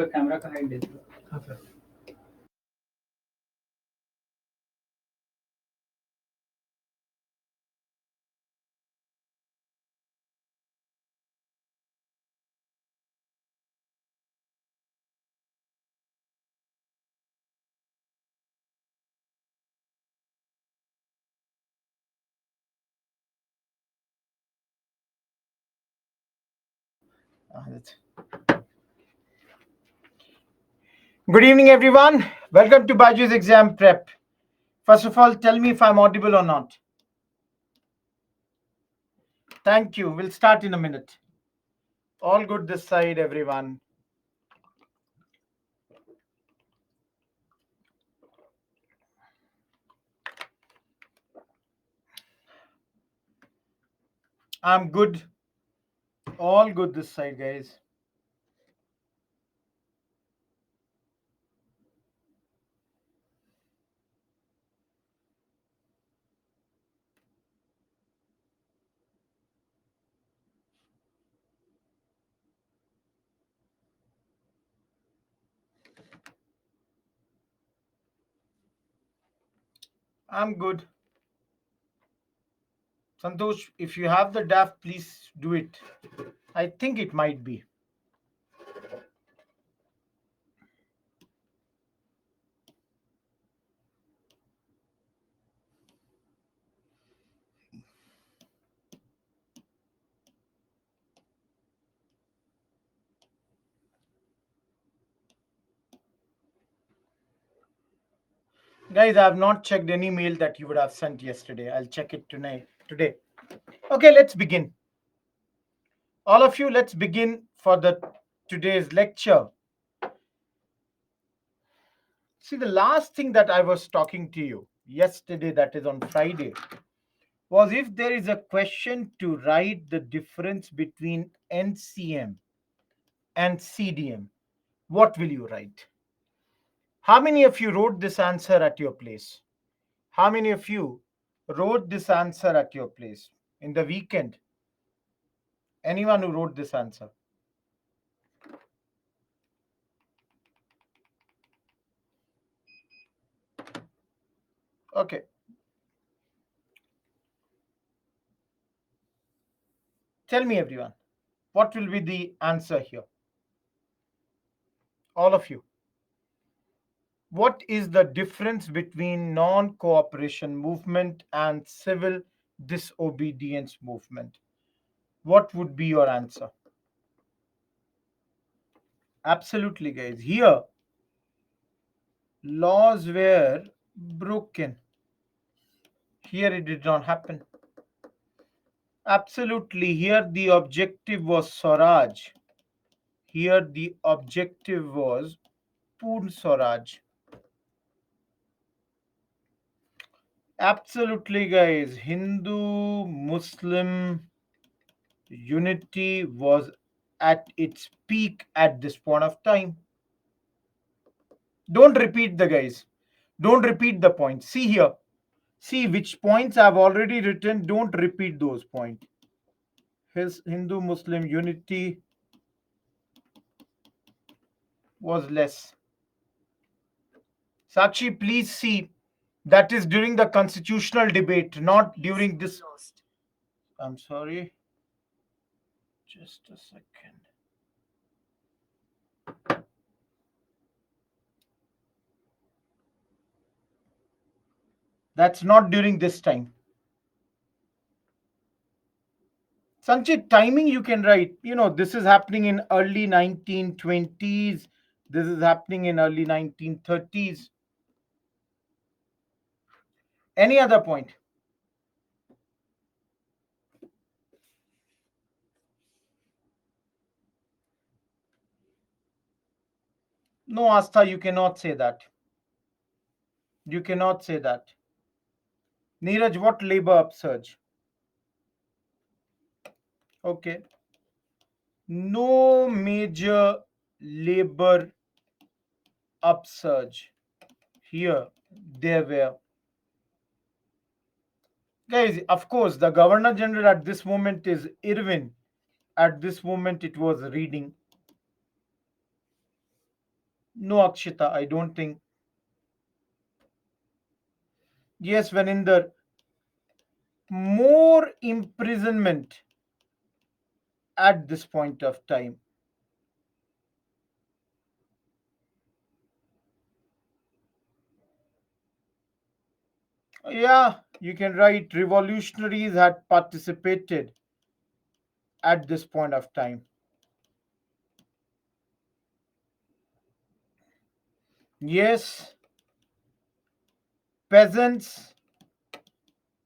Camera का height देते हो हाँ sir Good evening, everyone. Welcome to Baju's Exam Prep. First of all, tell me if I'm audible or not. Thank you. We'll start in a minute. All good this side, everyone. I'm good. All good this side, guys. I'm good. Santosh, if you have the DAF, please do it. I think it might be. Guys, I have not checked any mail that you would have sent yesterday. I'll check it tonight. Today. Okay, let's begin. All of you, let's begin for the today's lecture. See, the last thing that I was talking to you yesterday, that is on Friday, was if there is a question to write the difference between NCM and CDM, what will you write? How many of you wrote this answer at your place? How many of you wrote this answer at your place in the weekend? Anyone who wrote this answer? Okay. Tell me, everyone, what will be the answer here? All of you. What is the difference between non-cooperation movement and civil disobedience movement? What would be your answer? Absolutely, guys. Here, laws were broken. Here, it did not happen. Absolutely. Here, the objective was Swaraj. Here, the objective was Purn Swaraj. Absolutely, guys. Hindu Muslim unity was at its peak at this point of time. Don't repeat the guys. Don't repeat the points. See here. See which points I've already written. Don't repeat those points. His Hindu Muslim unity was less. Sakshi, please see. That is during the constitutional debate, not during this. I'm sorry. Just a second. That's not during this time. Sanchit, timing you can write. This is happening in early 1920s. This is happening in early 1930s. Any other point? No, Astha, you cannot say that. You cannot say that. Neeraj, what labor upsurge? Okay. No major labor upsurge. Here, there were. Guys, of course, the Governor General at this moment is Irwin. At this moment, it was reading. No, Akshita, I don't think. Yes, Vaninder, more imprisonment at this point of time. Yeah, you can write revolutionaries had participated at this point of time. Yes, peasants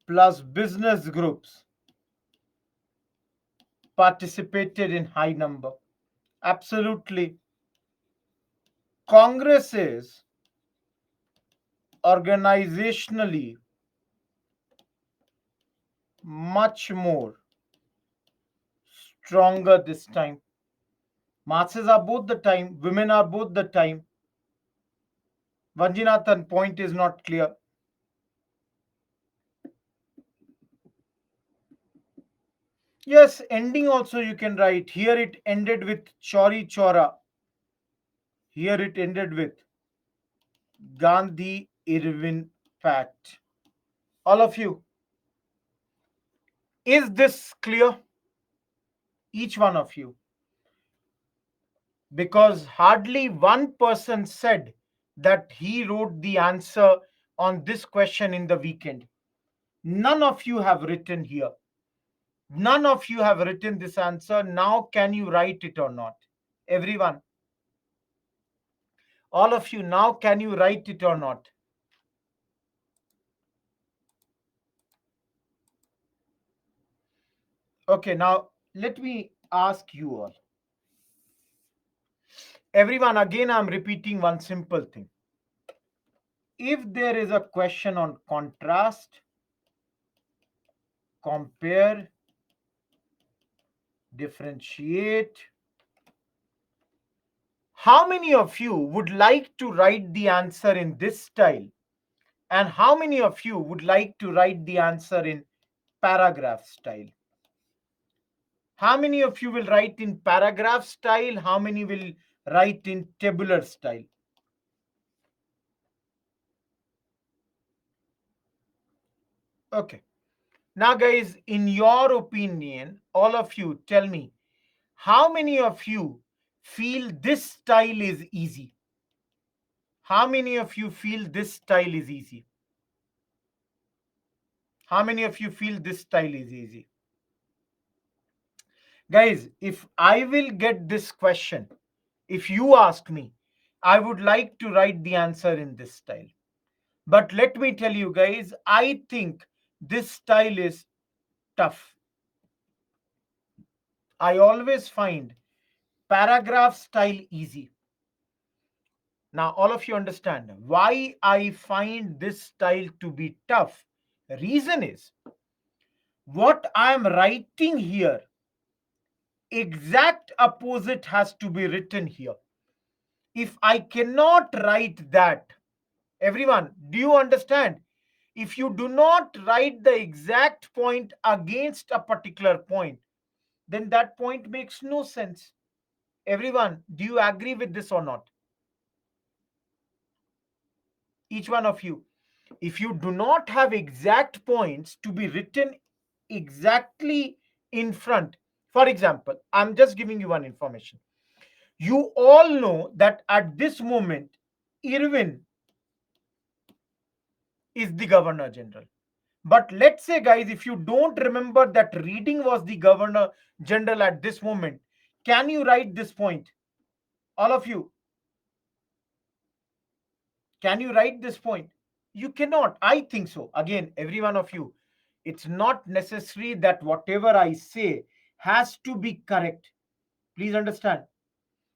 plus business groups participated in high number. Absolutely. Congress is organizationally much more stronger this time. Masses are both the time, women are both the time. Vanjinathan, point is not clear. Yes, ending also you can write. Here it ended with Chori Chora. Here it ended with Gandhi Irwin Pact. All of you, is this clear? Each one of you. Because hardly one person said that he wrote the answer on this question in the weekend. None of you have written here. None of you have written this answer. Now, can you write it or not? Everyone, all of you, now can you write it or not? Okay, now let me ask you all. Everyone, again, I'm repeating one simple thing. If there is a question on contrast, compare, differentiate, how many of you would like to write the answer in this style? And how many of you would like to write the answer in paragraph style? How many of you will write in paragraph style? How many will write in tabular style? Okay. Now, guys, in your opinion, all of you tell me, how many of you feel this style is easy? How many of you feel this style is easy? How many of you feel this style is easy? Guys, if I will get this question, if you ask me, I would like to write the answer in this style. But let me tell you guys, I think this style is tough. I always find paragraph style easy. Now, all of you understand why I find this style to be tough. Reason is what I am writing here, exact opposite has to be written here. If I cannot write that, everyone, do you understand? If you do not write the exact point against a particular point, then that point makes no sense. Everyone, do you agree with this or not? Each one of you. If you do not have exact points to be written exactly in front, for example, I'm just giving you one information. You all know that at this moment, Irwin is the Governor General. But let's say, guys, if you don't remember that Reading was the Governor General at this moment, can you write this point? All of you, can you write this point? You cannot. I think so. Again, every one of you, it's not necessary that whatever I say has to be correct. Please understand.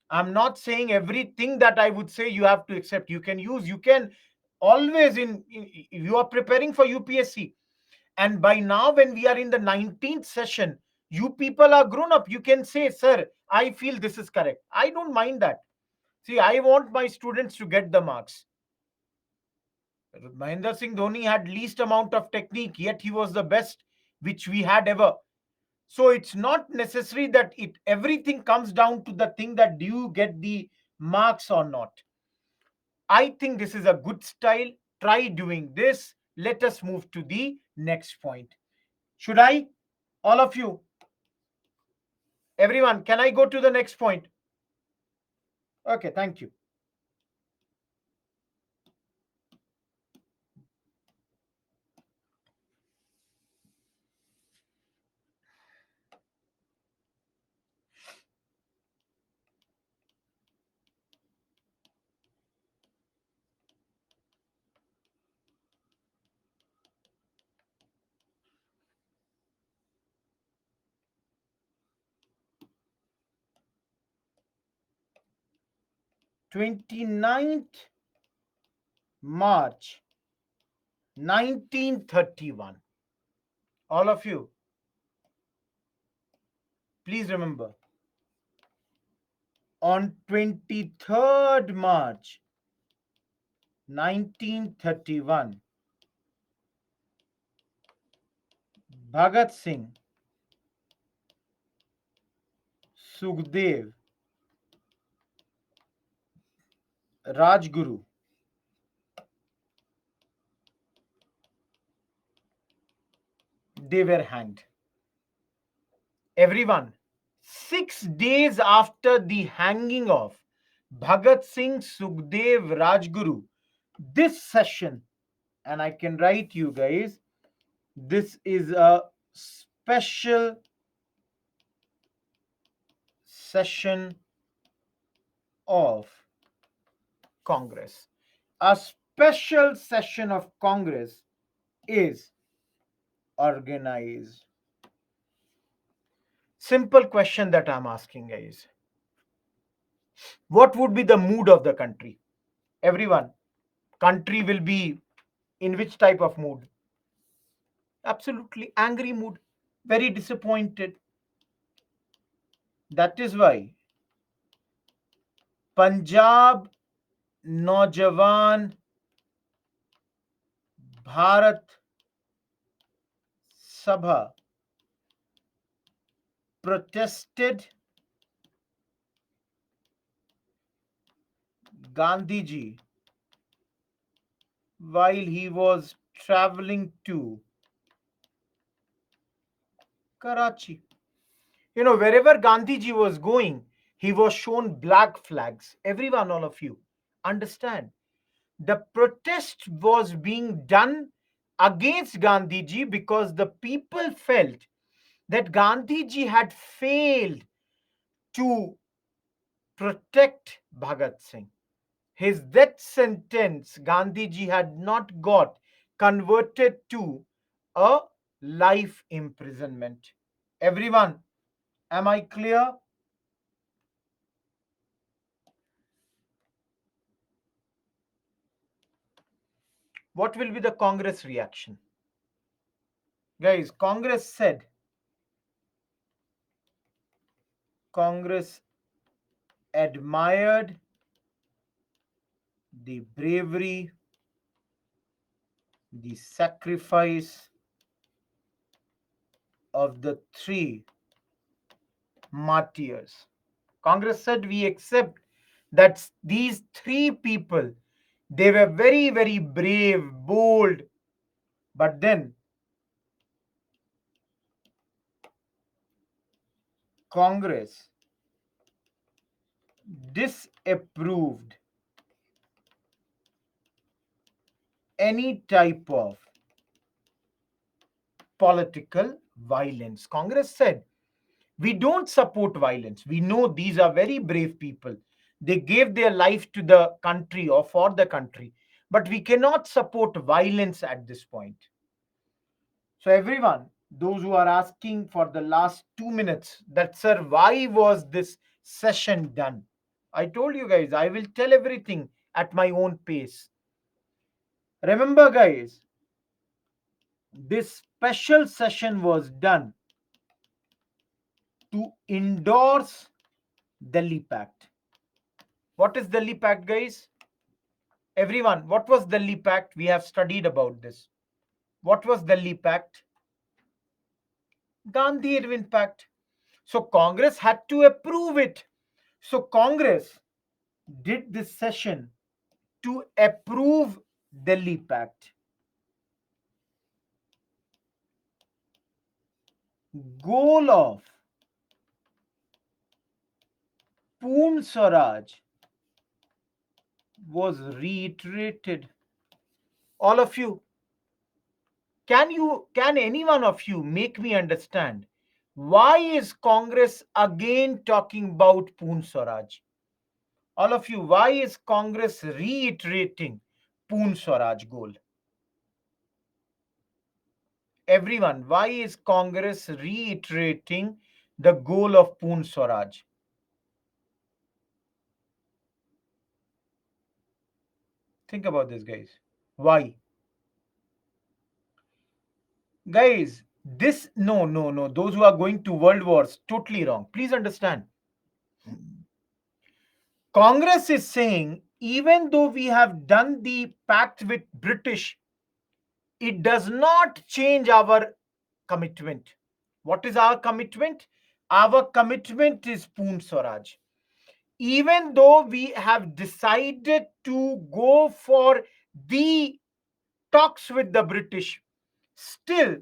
I'm not saying everything that I would say you have to accept. You can use, you can always you are preparing for UPSC. And by now, when we are in the 19th session, you people are grown up. You can say, sir, I feel this is correct. I don't mind that. See, I want my students to get the marks. Mahendra Singh Dhoni had least amount of technique, yet he was the best which we had ever. So it's not necessary that it everything comes down to the thing that do you get the marks or not. I think this is a good style. Try doing this. Let us move to the next point. Should I? All of you, everyone, can I go to the next point? Okay, thank you. 29th March 1931. All of you, please remember, on 23rd March 1931, Bhagat Singh, Sukhdev, Rajguru, they were hanged. Everyone, 6 days after the hanging of Bhagat Singh, Sukhdev, Rajguru, this session, and I can write you guys, this is a special session of Congress. A special session of Congress is organized. Simple question that I'm asking, guys. What would be the mood of the country? Everyone, country will be in which type of mood? Absolutely angry mood, very disappointed. That is why Punjab Naujawan Bharat Sabha protested Gandhiji while he was traveling to Karachi. You know, wherever Gandhiji was going, he was shown black flags. Everyone, all of you, understand. The protest was being done against Gandhiji because the people felt that Gandhiji had failed to protect Bhagat Singh. His death sentence, Gandhiji had not got converted to a life imprisonment. Everyone, am I clear? What will be the Congress reaction? Guys, Congress admired the bravery, the sacrifice of the three martyrs. Congress said we accept that these three people, they were very, very brave, bold, but then Congress disapproved any type of political violence. Congress said, we don't support violence. We know these are very brave people. They gave their life to the country or for the country, but we cannot support violence at this point. So, everyone, those who are asking for the last 2 minutes, that sir, why was this session done? I told you guys, I will tell everything at my own pace. Remember, guys, this special session was done to endorse Delhi Pact. What is Delhi Pact, guys? Everyone, what was Delhi Pact? We have studied about this. What was Delhi Pact? Gandhi Irwin Pact. So Congress had to approve it. So Congress did this session to approve Delhi Pact. Goal of Poon Swaraj was reiterated. All of you, can any one of you make me understand why is Congress again talking about Poon Swaraj? All of you, why is Congress reiterating Poon Swaraj goal? Everyone, why is Congress reiterating the goal of Poon Swaraj? Think about this, guys. Why? Guys, this, no, no, no. Those who are going to world wars, totally wrong. Please understand. Congress is saying, even though we have done the pact with British, it does not change our commitment. What is our commitment? Our commitment is Poon Swaraj. Even though we have decided to go for the talks with the British, still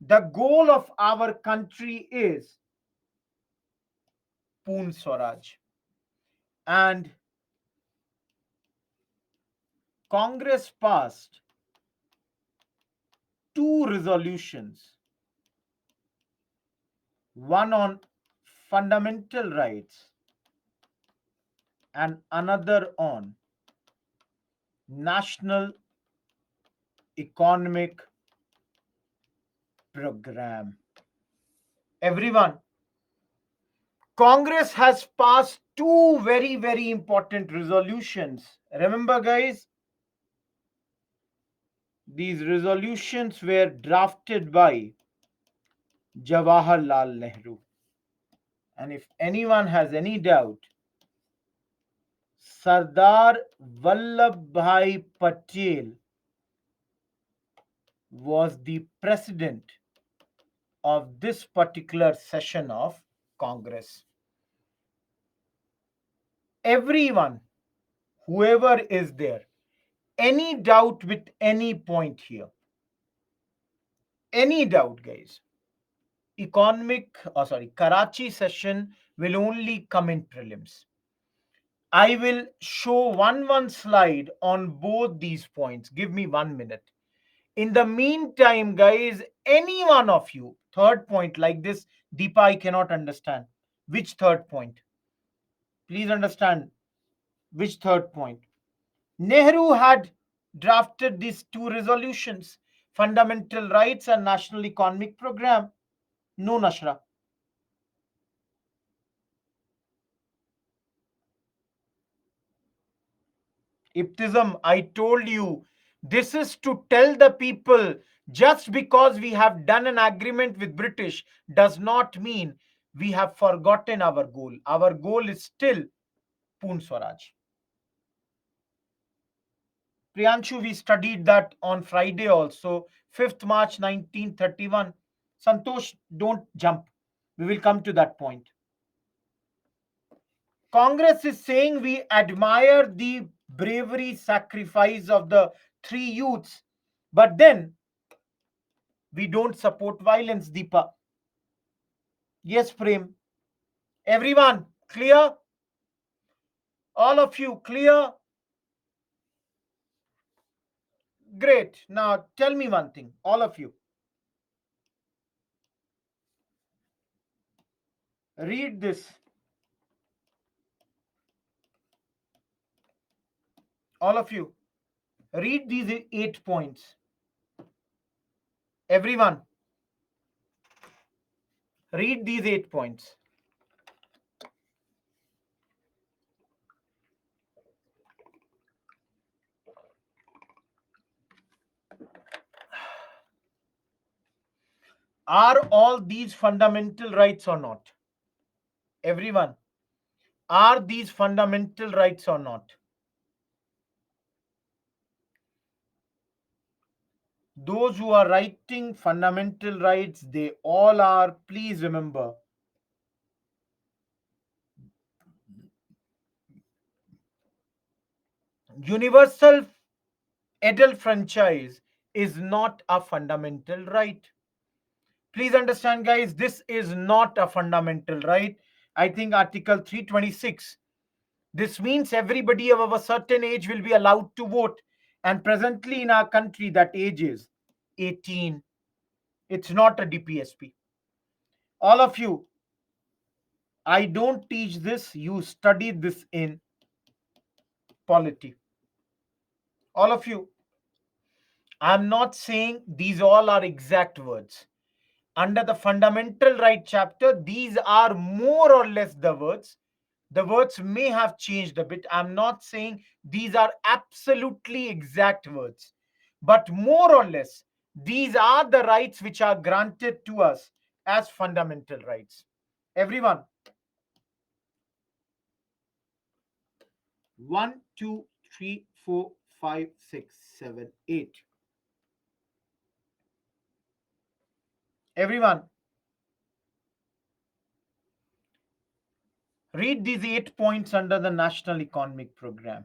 the goal of our country is Poon Swaraj. And Congress passed two resolutions, one on fundamental rights and another on national economic program. Everyone, Congress has passed two very, very important resolutions. Remember, guys, these resolutions were drafted by Jawaharlal Nehru. And if anyone has any doubt, Sardar Vallabhbhai Patel was the president of this particular session of Congress. Everyone, whoever is there, any doubt with any point here? Any doubt, guys? Karachi session will only come in prelims. I will show one slide on both these points. Give me 1 minute. In the meantime, guys, any one of you, third point like this, Deepa, I cannot understand. Which third point? Please understand which third point. Nehru had drafted these two resolutions, fundamental rights and national economic program. No, Nashra. Ibtism, I told you, this is to tell the people just because we have done an agreement with British does not mean we have forgotten our goal. Our goal is still Poon Swaraj. Priyanshu, we studied that on Friday also, 5th March 1931. Santosh, don't jump. We will come to that point. Congress is saying we admire the bravery sacrifice of the three youths, but then we don't support violence, Deepa. Yes, Prem. Everyone, clear? All of you, clear? Great. Now tell me one thing, all of you. Read this. All of you, read these 8 points. Everyone, read these 8 points. Are all these fundamental rights or not? Everyone, are these fundamental rights or not? Those who are writing fundamental rights, they all are. Please remember, Universal adult franchise is not a fundamental right. Please understand, guys, this is not a fundamental right. I think Article 326. This means everybody above a certain age will be allowed to vote. And presently in our country, that age is 18. It's not a DPSP. All of you, I don't teach this. You study this in polity. All of you, I'm not saying these all are exact words. Under the fundamental right chapter, these are more or less the words. The words may have changed a bit. I'm not saying these are absolutely exact words, but more or less, these are the rights which are granted to us as fundamental rights. Everyone, one, two, three, four, five, six, seven, eight. Everyone, read these 8 points under the National Economic Program.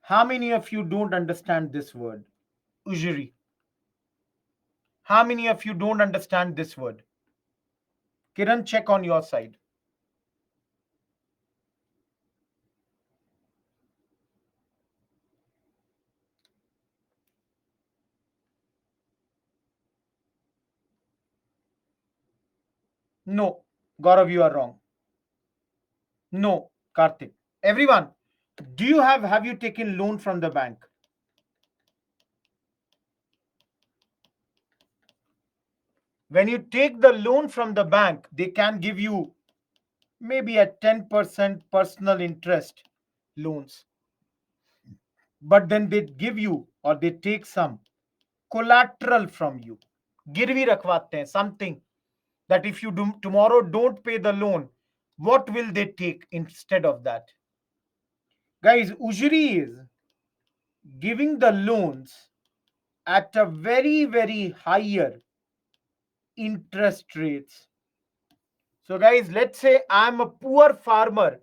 How many of you don't understand this word? Usury. How many of you don't understand this word? Kiran, check on your side. No, Gaurav, you are wrong. No, Karthik. Everyone, do you have you taken loan from the bank? When you take the loan from the bank, they can give you maybe a 10% personal interest loans. But then they give you or they take some collateral from you. Girvi rakhwate hain, something that if you do, tomorrow don't pay the loan, what will they take instead of that? Guys, ujri is giving the loans at a very, very higher interest rates. So, guys, let's say I'm a poor farmer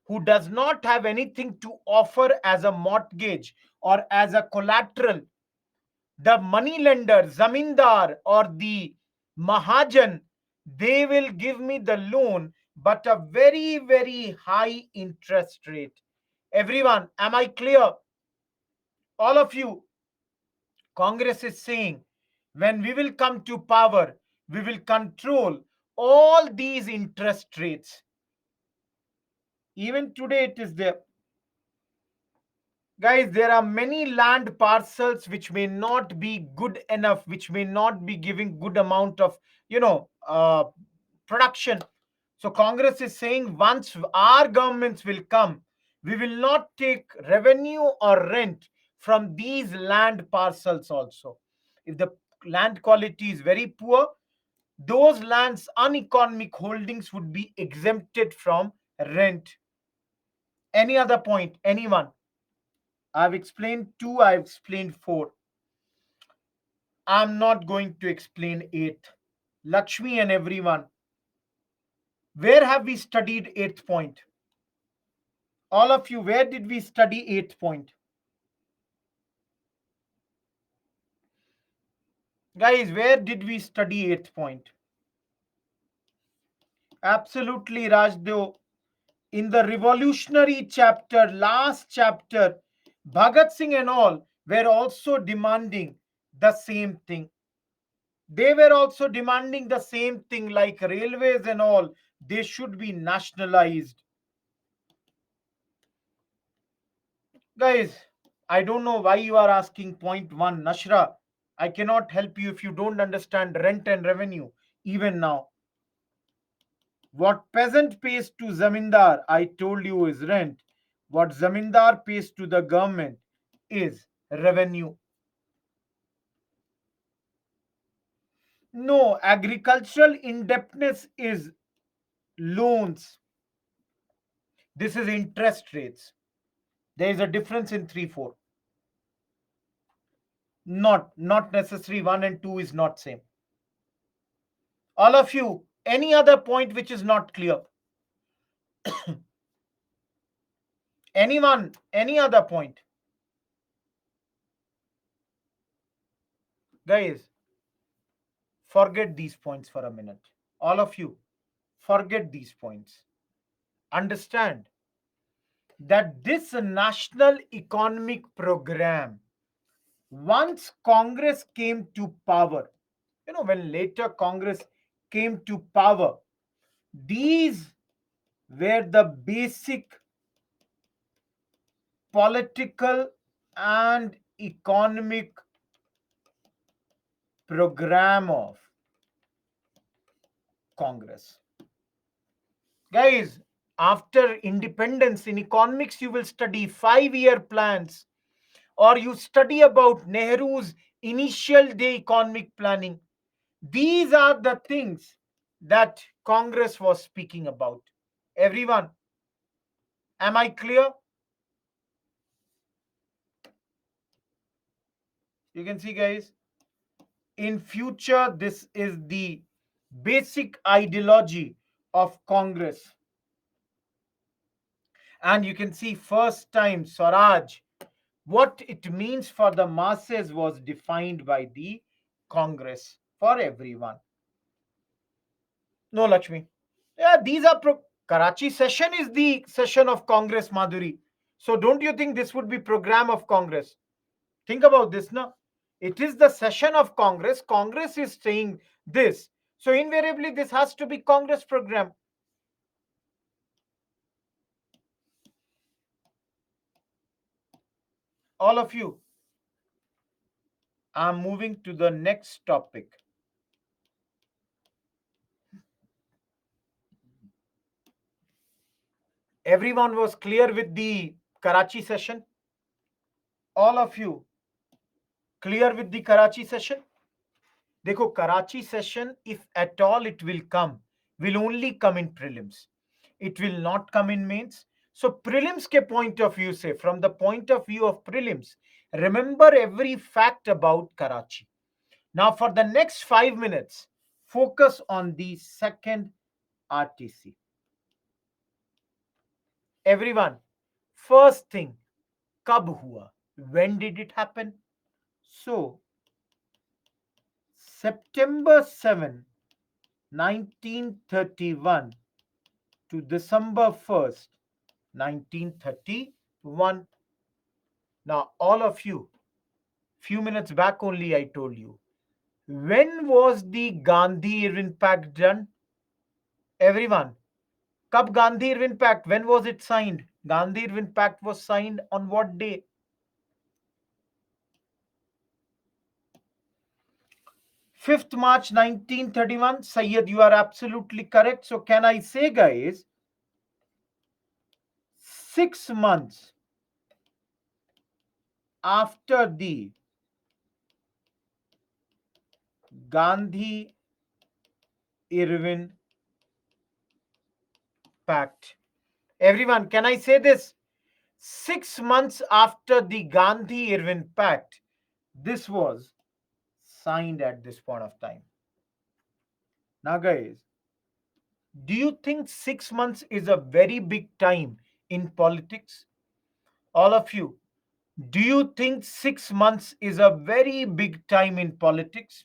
who does not have anything to offer as a mortgage or as a collateral. The money lender, zamindar, or the mahajan, they will give me the loan, but a very, very high interest rate. Everyone, am I clear? All of you, Congress is saying when we will come to power, we will control all these interest rates. Even today, it is there. Guys, there are many land parcels which may not be good enough, which may not be giving good amount of, production. So Congress is saying once our governments will come, we will not take revenue or rent from these land parcels also. If the land quality is very poor, those lands uneconomic holdings would be exempted from rent. Any other point? Anyone? I've explained two, I've explained four. I'm not going to explain eight. Lakshmi and everyone, where have we studied eighth point? All of you, where did we study eighth point? Guys, where did we study eighth point? Absolutely, Rajdev. In the revolutionary chapter, last chapter, Bhagat Singh and all were also demanding the same thing. They were also demanding the same thing, like railways and all, they should be nationalized. Guys, I don't know why you are asking point one. Nashra, I cannot help you if you don't understand rent and revenue, even now. What peasant pays to zamindar, I told you, is rent. What zamindar pays to the government is revenue. No, agricultural indebtedness is loans. This is interest rates. There is a difference in 3 4. Not necessary. 1 and 2 is not same. All of you, any other point which is not clear? Anyone? Any other point? Guys, forget these points for a minute. All of you, forget these points. Understand that this national economic program, once Congress came to power, when later Congress came to power, these were the basic political and economic program of Congress. Guys, after independence in economics, you will study 5-year plans, or you study about Nehru's initial day economic planning. These are the things that Congress was speaking about. Everyone, am I clear? You can see, guys, in future, this is the basic ideology of Congress. And you can see first time Swaraj, what it means for the masses was defined by the Congress for everyone. No, Lakshmi. Yeah, these are Karachi session is the session of Congress, Madhuri. So don't you think this would be program of Congress? Think about this, no? It is the session of Congress. Congress is saying this. So invariably, this has to be Congress program. All of you. I'm moving to the next topic. Everyone was clear with the Karachi session? All of you clear with the Karachi session? देखो, Karachi session, if at all it will only come in prelims. It will not come in mains. So prelims ke point of view se, from the point of view of prelims, remember every fact about Karachi. Now for the next 5 minutes, focus on the second RTC. Everyone, first thing, kab hua? When did it happen? So, September 7, 1931 to December 1st, 1931. Now, all of you, few minutes back only I told you, when was the Gandhi-Irwin Pact done? Everyone, Kab Gandhi-Irwin Pact, when was it signed? Gandhi-Irwin Pact was signed on what day? 5th March 1931. Sayyid, you are absolutely correct. So can I say, guys, 6 months after the Gandhi Irwin Pact. Everyone, can I say this? 6 months after the Gandhi Irwin Pact, this was signed at this point of time. Now, guys, do you think 6 months is a very big time in politics? All of you, do you think 6 months is a very big time in politics?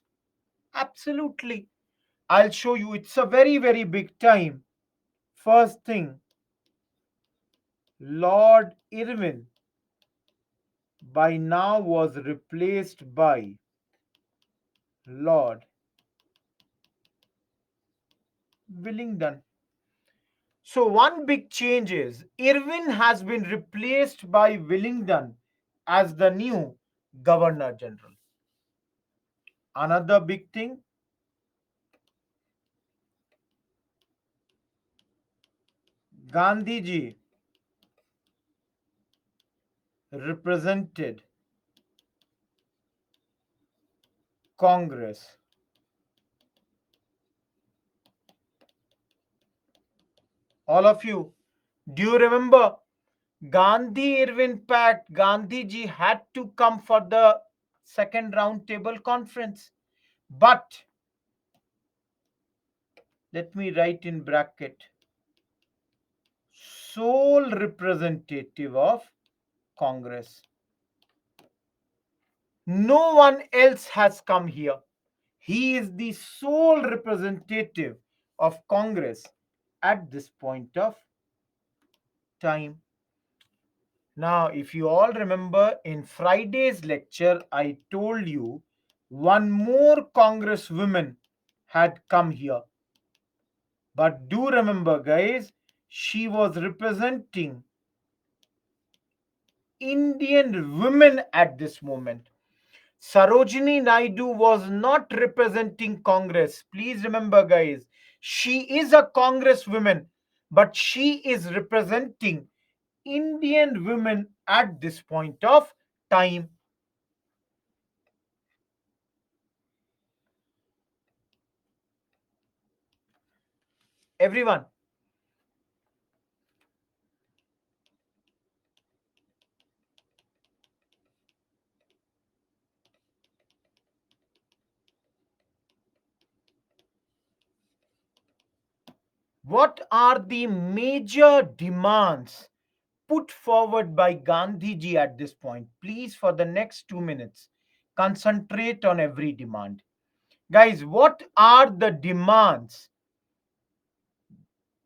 Absolutely. I'll show you it's a very, very big time. First thing, Lord Irwin by now was replaced by Lord Willingdon. So, one big change is Irwin has been replaced by Willingdon as the new Governor General. Another big thing, Gandhiji represented Congress. All of you, do you remember Gandhi Irwin Pact? Gandhiji had to come for the second round table conference. But let me write in bracket, sole sole representative of Congress. No one else has come here. He is the sole representative of Congress at this point of time. Now, if you all remember, in Friday's lecture, I told you one more Congresswoman had come here. But do remember, guys, she was representing Indian women at this moment. Sarojini Naidu was not representing Congress. Please remember, guys, she is a Congresswoman, but she is representing Indian women at this point of time. Everyone, what are the major demands put forward by Gandhiji at this point? Please, for the next 2 minutes, concentrate on every demand. Guys, what are the demands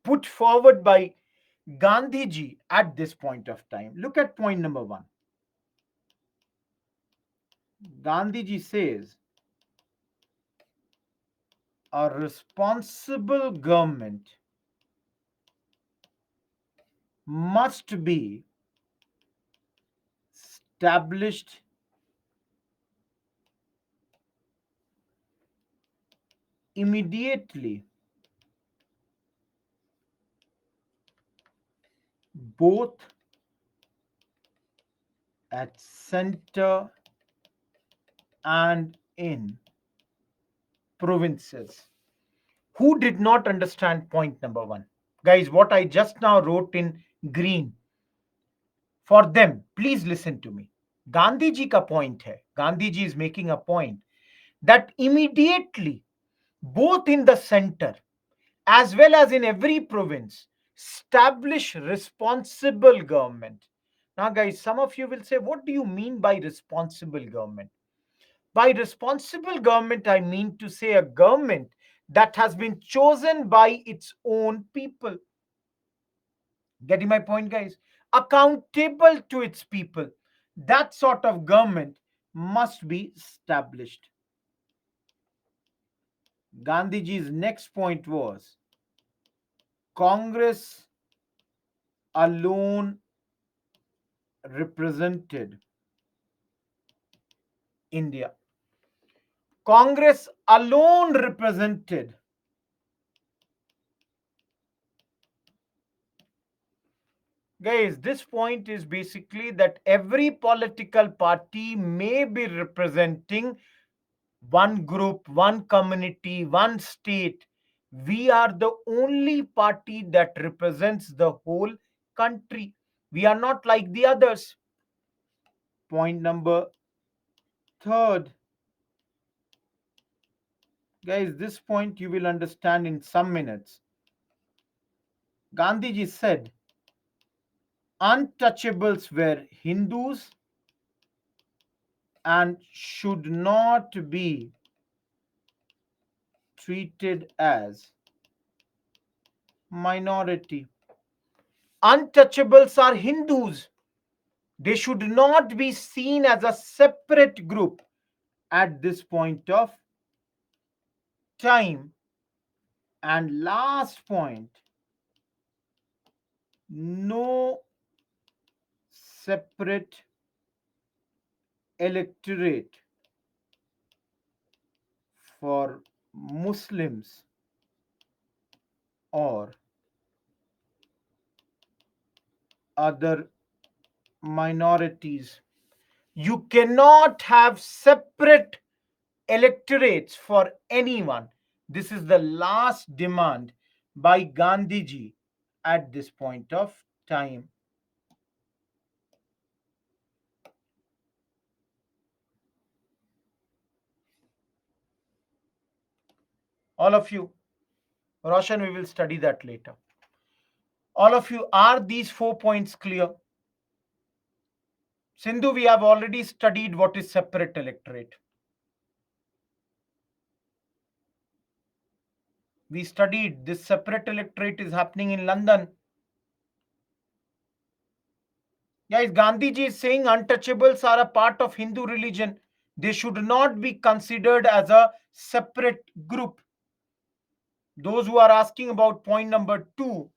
put forward by Gandhiji at this point of time? Look at point number one. Gandhiji says a responsible government must be established immediately, both at center and in provinces. Who did not understand point number one? Guys, what I just now wrote in green, for them, please listen to me. Gandhi ji ka point hai. Gandhi ji is making a point that immediately, both in the center as well as in every province, establish responsible government. Now, guys, some of you will say, what do you mean by responsible government? By responsible government, I mean to say a government that has been chosen by its own people. Getting my point, guys? Accountable to its people. That sort of government must be established. Gandhiji's next point was Congress alone represented India. Congress alone represented. Guys, this point is basically that every political party may be representing one group, one community, one state. We are the only party that represents the whole country. We are not like the others. Point number third. Guys, this point you will understand in some minutes. Gandhiji said untouchables were Hindus and should not be treated as minority. Untouchables are Hindus. They should not be seen as a separate group at this point of time. And last point, no separate electorate for Muslims or other minorities. You cannot have separate electorates for anyone. This is the last demand by Gandhiji at this point of time. All of you, Roshan, we will study that later. All of you, are these 4 points clear? Sindhu, we have already studied what is separate electorate. We studied this separate electorate is happening in London. Guys, Gandhiji is saying untouchables are a part of Hindu religion. They should not be considered as a separate group. Those who are asking about point number 2,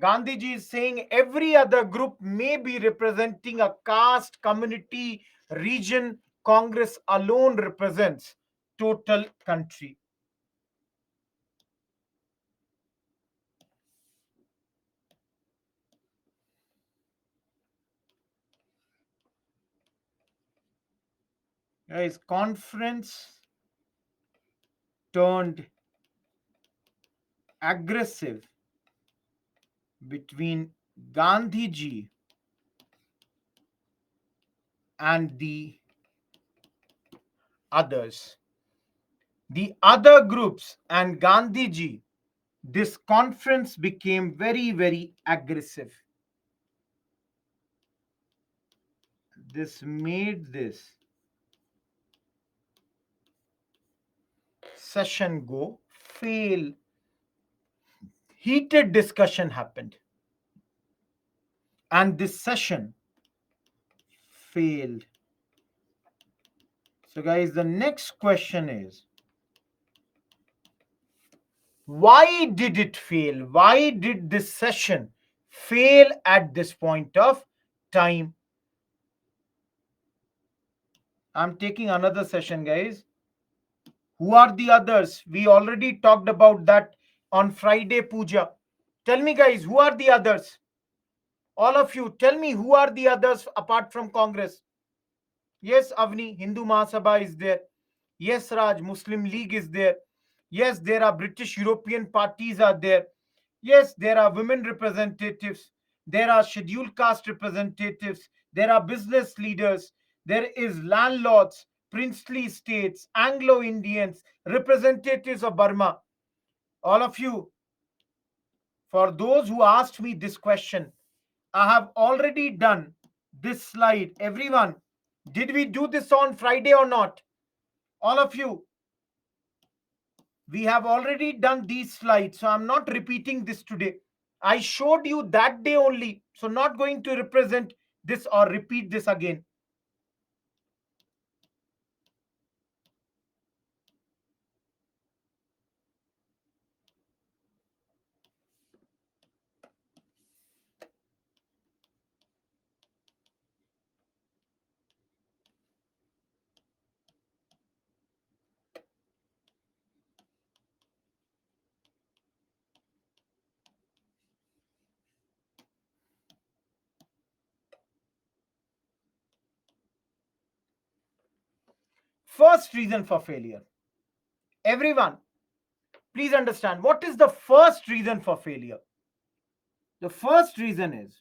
Gandhiji is saying every other group may be representing a caste, community, region. Congress alone represents total country. Guys, conference turned aggressive between Gandhiji and the others. The other groups and Gandhiji, this conference became very, very aggressive. This made this session go fail. Heated discussion happened. And this session failed. So, guys, the next question is, why did it fail? Why did this session fail at this point of time? I'm taking another session, guys. Who are the others? We already talked about that on Friday Puja. Tell me, guys, who are the others? All of you, tell me who are the others apart from Congress? Yes, Avni, Hindu Mahasabha is there. Yes, Raj, Muslim League is there. Yes, there are British European parties are there. Yes, there are women representatives. There are scheduled caste representatives. There are business leaders. There is landlords, princely states, Anglo-Indians, representatives of Burma. All of you, for those who asked me this question, I have already done this slide. Everyone, did we do this on Friday or not? All of you, we have already done these slides, so I'm not repeating this today. I showed you that day only, so not going to represent this or repeat this again. First reason for failure. Everyone, please understand what is the first reason for failure. The first reason is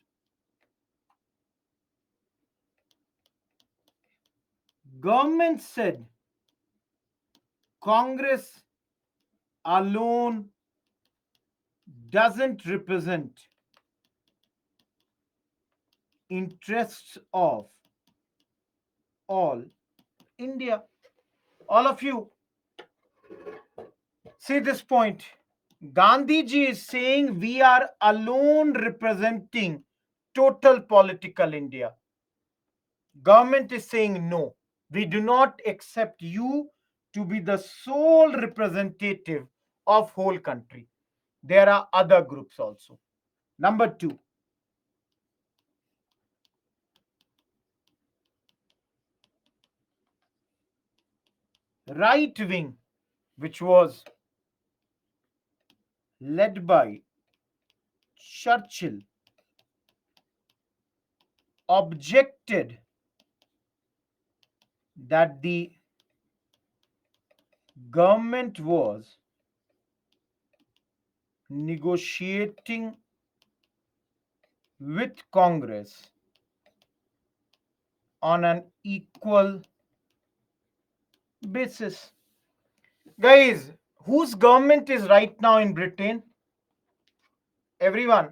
government said Congress alone doesn't represent interests of all India. All of you, see this point. Gandhiji is saying we are alone representing total political India. Government is saying no, we do not accept you to be the sole representative of whole country. There are other groups also. Number 2, right wing, which was led by Churchill, objected that the government was negotiating with Congress on an equal basis. Guys, whose government is right now in Britain? Everyone,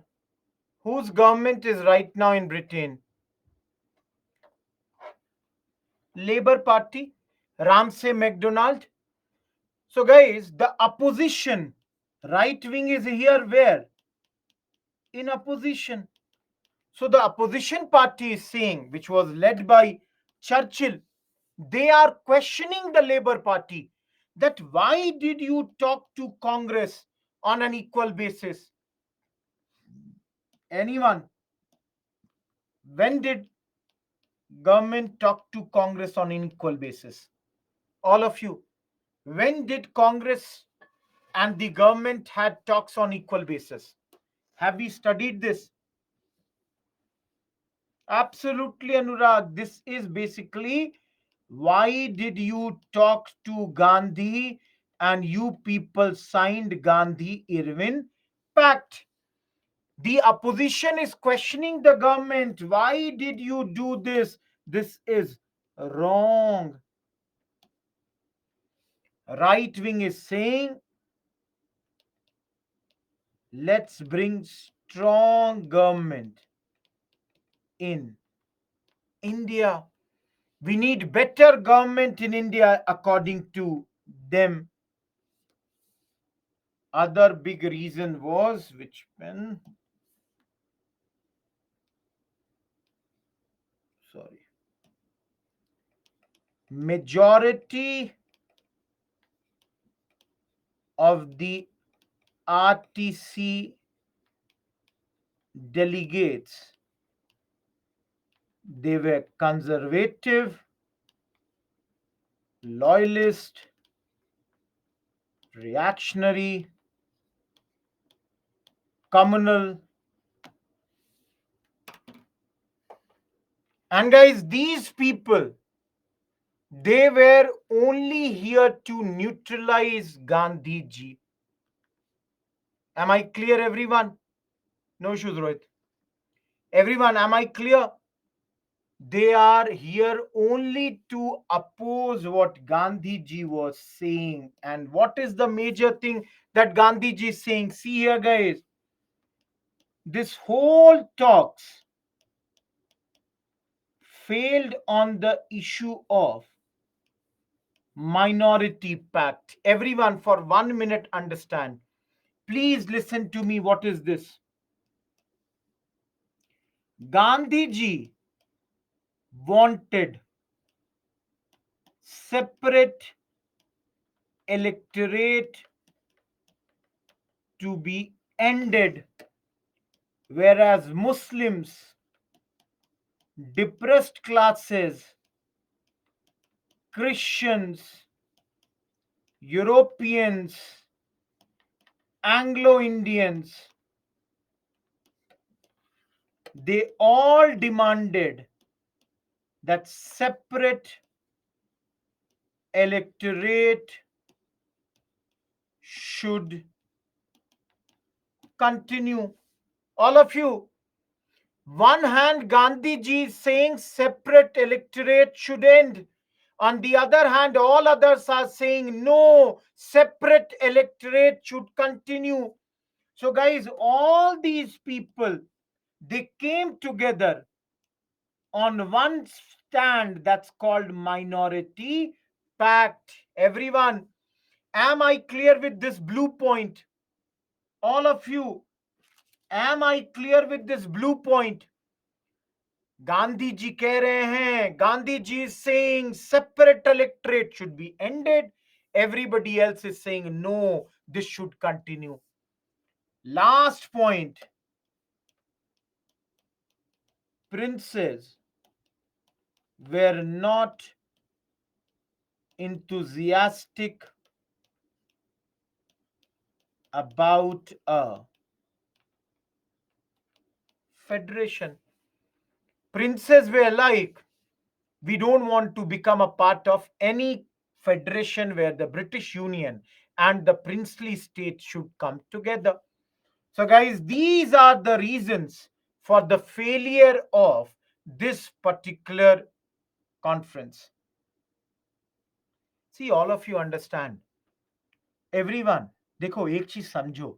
Whose government is right now in Britain? Labour Party, Ramsay MacDonald. So, guys, the opposition, right wing is here where? In opposition. So, the opposition party is saying, which was led by Churchill, they are questioning the Labour Party that why did you talk to Congress on an equal basis? Anyone? When did government talk to Congress on an equal basis? All of you. When did Congress and the government had talks on equal basis? Have we studied this? Absolutely, Anurag. This is basically why did you talk to Gandhi and you people signed Gandhi Irwin Pact? The opposition is questioning the government. Why did you do this? This is wrong. Right wing is saying, let's bring strong government in India. We need better government in India, according to them. Other big reason was which pen? Sorry. Majority of the RTC delegates, they were conservative, loyalist, reactionary, communal. And guys, these people, they were only here to neutralize Gandhi ji. Am I clear, everyone? No issues, Rohit. Everyone, am I clear? They are here only to oppose what Gandhi ji was saying. And what is the major thing that Gandhi ji is saying? See here, guys. This whole talks failed on the issue of minority pact. Everyone, for 1 minute, understand. Please listen to me. What is this? Gandhi ji wanted separate electorate to be ended, whereas Muslims, depressed classes, Christians, Europeans, Anglo Indians, they all demanded that separate electorate should continue. All of you, one hand, Gandhi ji is saying separate electorate should end. On the other hand, all others are saying no, separate electorate should continue. So, guys, all these people, they came together on one stand that's called minority pact. Everyone, am I clear with this blue point? All of you, am I clear with this blue point? Gandhi ji कह रहे हैं, Gandhi ji is saying separate electorate should be ended. Everybody else is saying no, this should continue. Last point, princes were not enthusiastic about a federation. Princes were like, we don't want to become a part of any federation where the British Union and the princely state should come together. So, guys, these are the reasons for the failure of this particular conference. See, all of you understand. Everyone, देखो एक चीज समझो.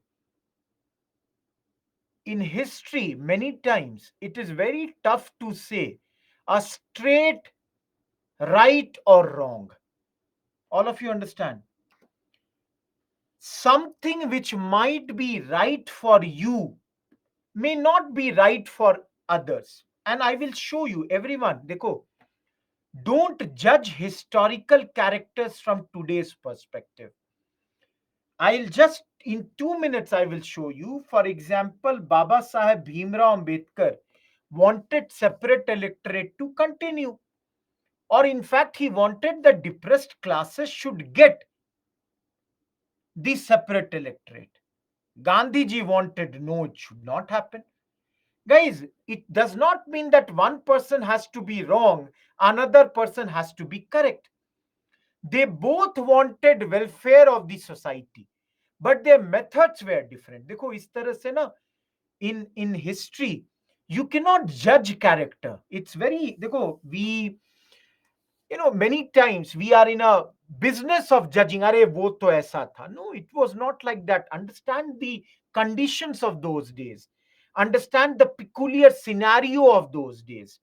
in history, many times it is very tough to say a straight right or wrong. All of you understand? Something which might be right for you may not be right for others. And I will show you, everyone. Dekho, don't judge historical characters from today's perspective. I'll just, in 2 minutes, I will show you. For example, Baba Saheb Bhimrao Ambedkar wanted separate electorate to continue. Or, in fact, he wanted the depressed classes should get the separate electorate. Gandhiji wanted no, it should not happen. Guys, it does not mean that one person has to be wrong, another person has to be correct. They both wanted welfare of the society, but their methods were different. देखो इस तरह से ना, in history you cannot judge character. It's very, देखो, we, many times we are in a business of judging. अरे वो तो ऐसा था. No, it was not like that. Understand the conditions of those days. Understand the peculiar scenario of those days.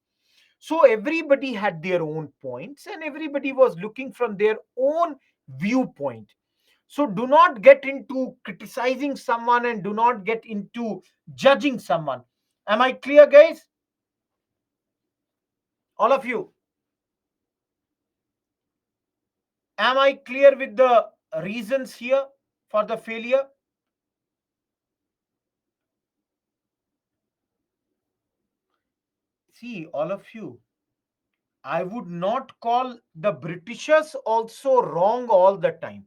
So everybody had their own points and everybody was looking from their own viewpoint. So do not get into criticizing someone and do not get into judging someone. Am I clear, guys? All of you? Am I clear with the reasons here for the failure? See, all of you, I would not call the Britishers also wrong all the time.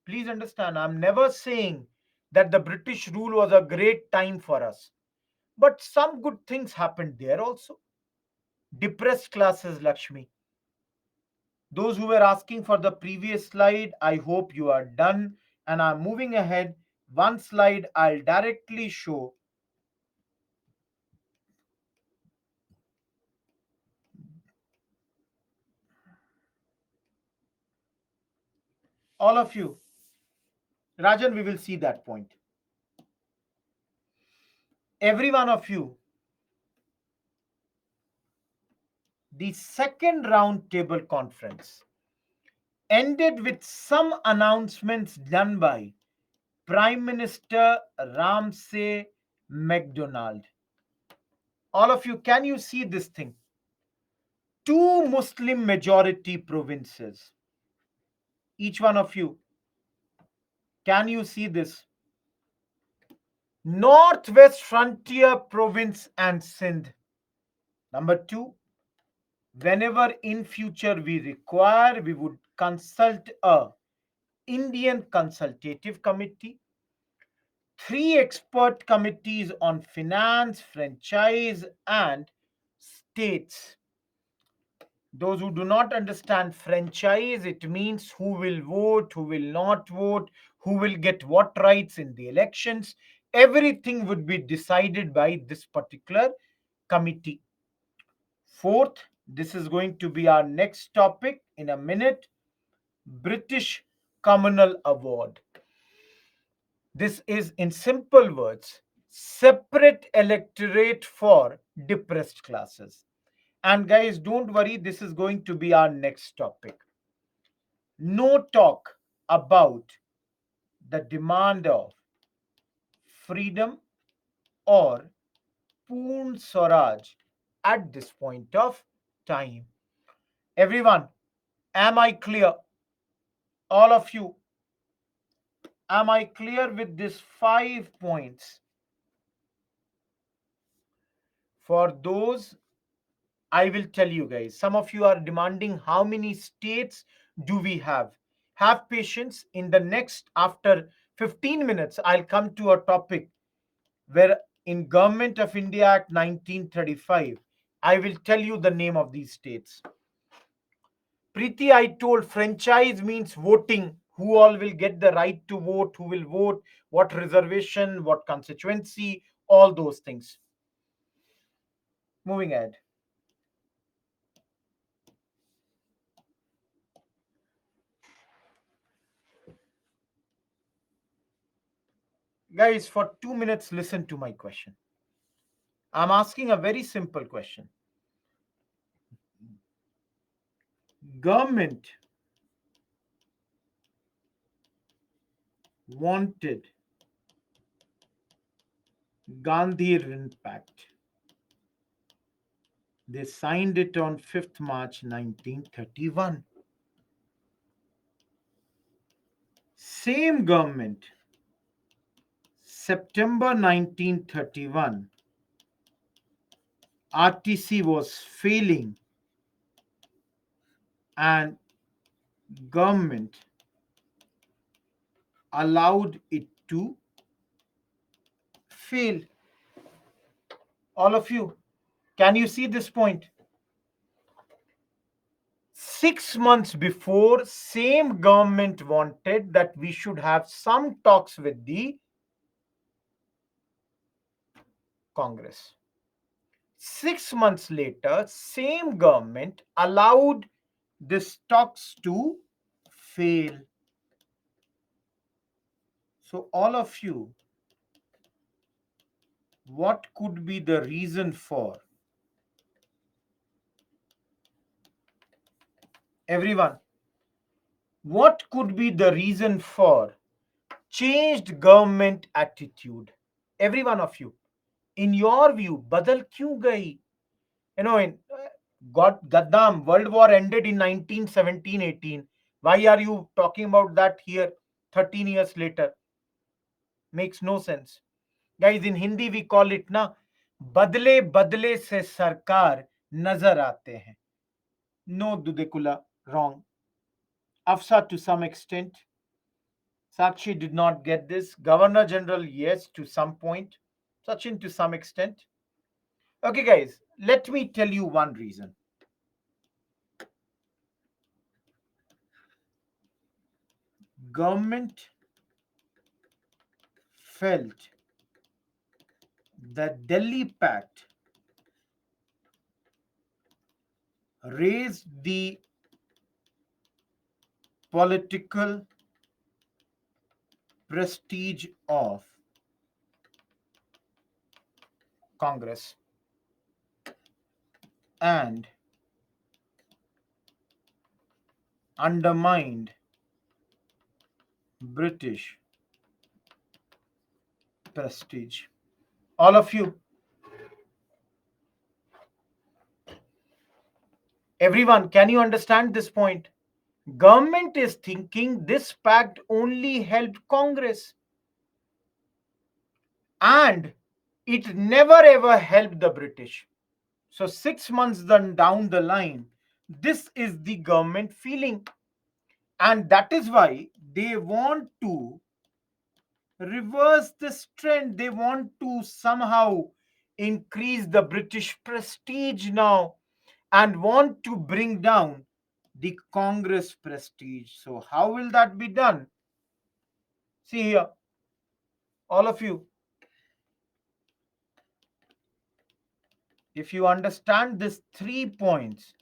Please understand, I'm never saying that the British rule was a great time for us. But some good things happened there also. Depressed classes, Lakshmi. Those who were asking for the previous slide, I hope you are done. And I'm moving ahead. One slide I'll directly show. All of you. Rajan, we will see that point. Every one of you. The second round table conference ended with some announcements done by Prime Minister Ramsay MacDonald. All of you, can you see this thing? Two Muslim majority provinces. Each one of you, can you see this? Northwest Frontier Province and Sindh. Number two, whenever in future we require, we would consult a Indian Consultative Committee, three expert committees on finance, franchise, and states. Those who do not understand franchise, it means who will vote, who will not vote, who will get what rights in the elections. Everything would be decided by this particular committee. Fourth, this is going to be our next topic in a minute, British Communal Award. This is, in simple words, separate electorate for depressed classes. And guys, don't worry, this is going to be our next topic. No talk about the demand of freedom or Poon Swaraj at this point of time. Everyone, am I clear? All of you, am I clear with these 5 points? For those, I will tell you guys. Some of you are demanding how many states do we have? Have patience. In the next, after 15 minutes, I'll come to a topic where in Government of India Act 1935, I will tell you the name of these states. Preeti, I told franchise means voting. Who all will get the right to vote, who will vote, what reservation, what constituency, all those things. Moving ahead. Guys, for 2 minutes, listen to my question. I'm asking a very simple question. Government wanted Gandhi Rin Pact. They signed it on 5th March 1931. Same government, September 1931, RTC was failing and government allowed it to fail. All of you, can you see this point? 6 months before, same government wanted that we should have some talks with the Congress. 6 months later, same government allowed these talks to fail. So, all of you, what could be the reason for? Everyone, what could be the reason for changed government attitude? Every one of you, in your view, badal kyun gayi? In God Gaddam, World War ended in 1917-18. Why are you talking about that here 13 years later? Makes no sense. Guys, in Hindi we call it na badle badle se sarkar nazar aate hain. No, Dudekula, wrong. Afsa to some extent. Sakshi did not get this. Governor General, yes, to some point. Sachin, to some extent. Okay, guys, let me tell you one reason. Government felt that Delhi Pact raised the political prestige of Congress and undermined British prestige. All of you, everyone, can you understand this point? Government is thinking this pact only helped Congress and it never ever helped the British. So 6 months then down the line, this is the government feeling. And that is why they want to reverse this trend. They want to somehow increase the British prestige now and want to bring down the Congress prestige. So, how will that be done? See here, all of you, if you understand these 3 points,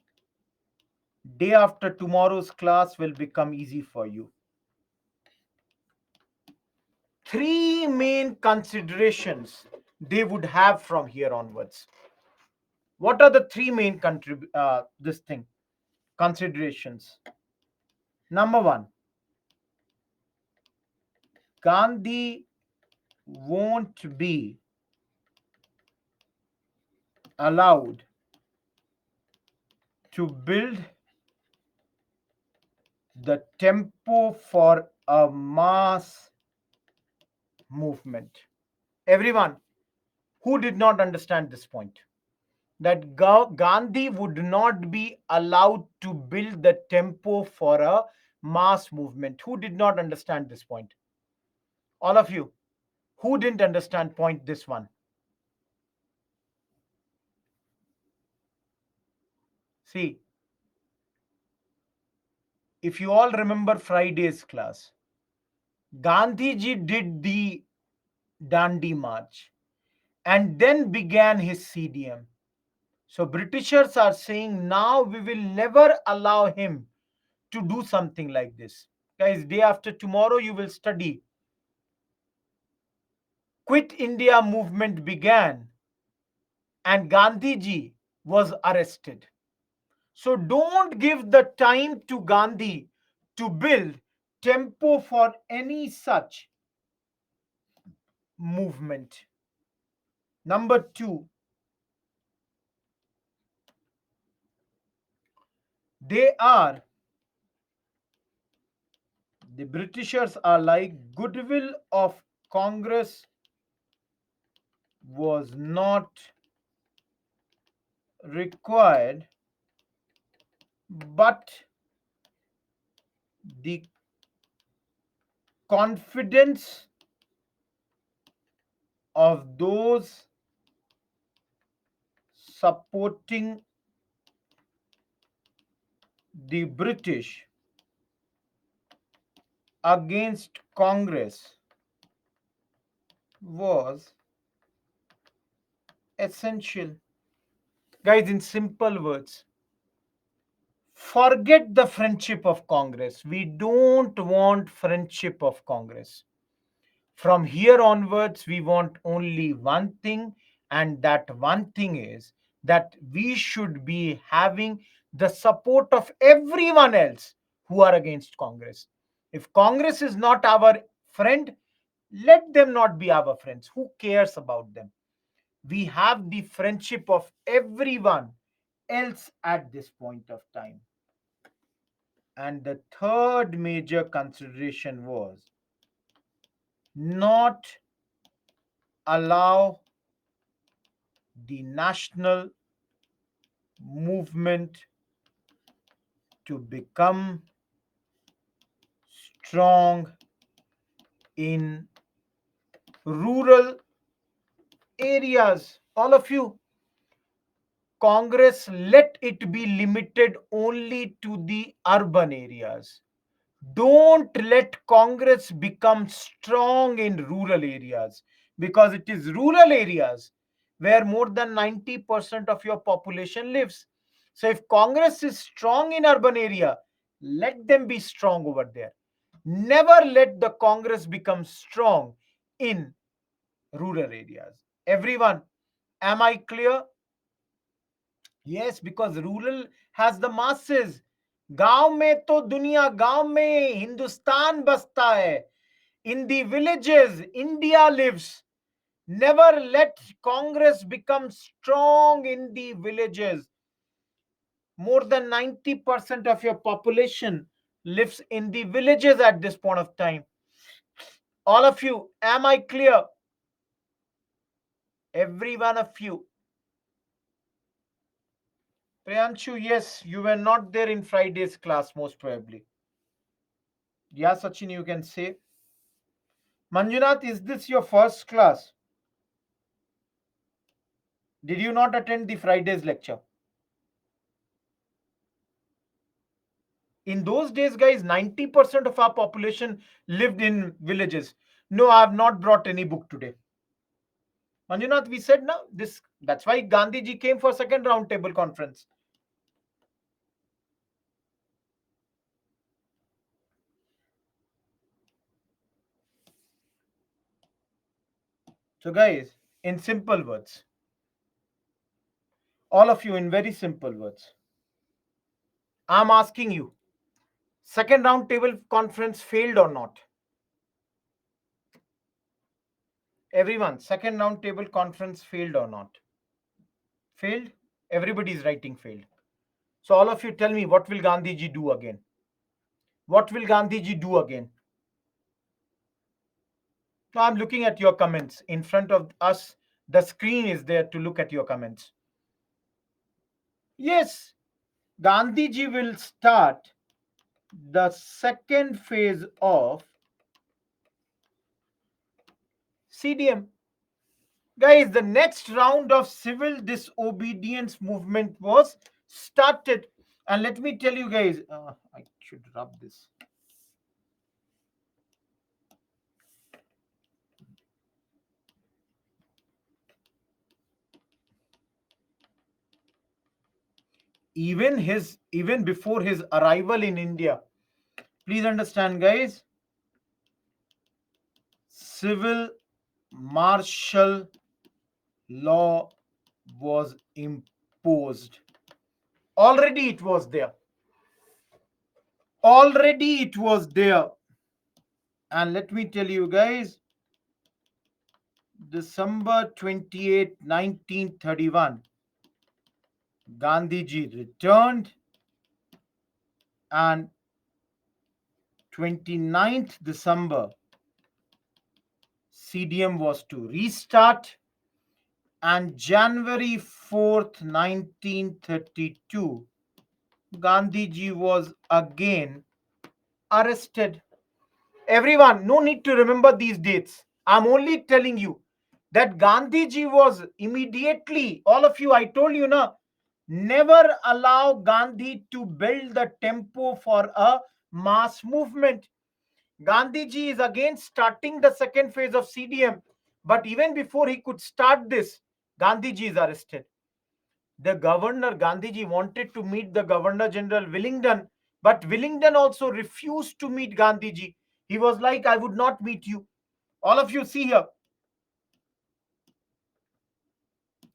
day after tomorrow's class will become easy for you. Three main considerations they would have from here onwards. What are the three main considerations? Number one, Gandhi won't be allowed to build the tempo for a mass movement. Everyone who did not understand this point, that Gandhi would not be allowed to build the tempo for a mass movement. Who did not understand this point? All of you. Who didn't understand point this one? See, if you all remember Friday's class, Gandhiji did the Dandi March and then began his CDM. So Britishers are saying now we will never allow him to do something like this. Guys, day after tomorrow you will study Quit India movement began and Gandhiji was arrested. So don't give the time to Gandhi to build tempo for any such movement. Number two, they are, the Britishers are like, goodwill of Congress was not required, but the confidence of those supporting the British against Congress was essential. Guys, in simple words, forget the friendship of Congress. We don't want friendship of Congress. From here onwards, we want only one thing, and that one thing is that we should be having the support of everyone else who are against Congress. If Congress is not our friend, let them not be our friends. Who cares about them? We have the friendship of everyone else at this point of time. And the third major consideration was not allow the national movement to become strong in rural areas. All of you, Congress, let it be limited only to the urban areas. Don't let Congress become strong in rural areas, because it is rural areas where more than 90% of your population lives. So if Congress is strong in urban area, let them be strong over there. Never let the Congress become strong in rural areas. Everyone, am I clear? Yes, because rural has the masses. गांव में तो दुनिया, गांव में हिंदुस्तान बसता है. In the villages, India lives. Never let Congress become strong in the villages. More than 90% of your population lives in the villages at this point of time. All of you, am I clear? Every one of you. Priyanshu, yes, you were not there in Friday's class, most probably. Yeah, Sachin, you can say. Manjunath, is this your first class? Did you not attend the Friday's lecture? In those days, guys, 90% of our population lived in villages. No, I have not brought any book today. Manjunath, we said now this. That's why Gandhi ji came for second roundtable conference. So, guys, in simple words, all of you, in very simple words, I'm asking you, second roundtable conference failed or not? Everyone, second roundtable conference failed or not? Failed? Everybody is writing failed. So all of you tell me, what will Gandhi ji do again? What will Gandhi ji do again? Now I'm looking at your comments. In front of us, the screen is there to look at your comments. Yes, Gandhi ji will start the second phase of CDM. Guys, the next round of civil disobedience movement was started. And let me tell you guys, I should rub this. Even before his arrival in India, please understand, guys, civil martial law was imposed. Already it was there. Already it was there. And let me tell you guys, December 28, 1931, Gandhiji returned, and 29th December, CDM was to restart, and January 4th, 1932, Gandhiji was again arrested. Everyone, no need to remember these dates. I'm only telling you that Gandhiji was immediately, all of you, I told you, na, never allow Gandhi to build the tempo for a mass movement. Gandhiji is again starting the second phase of CDM. But even before he could start this, Gandhiji is arrested. The governor, Gandhiji, wanted to meet the Governor General Willingdon, but Willingdon also refused to meet Gandhiji. He was like, I would not meet you. All of you see here.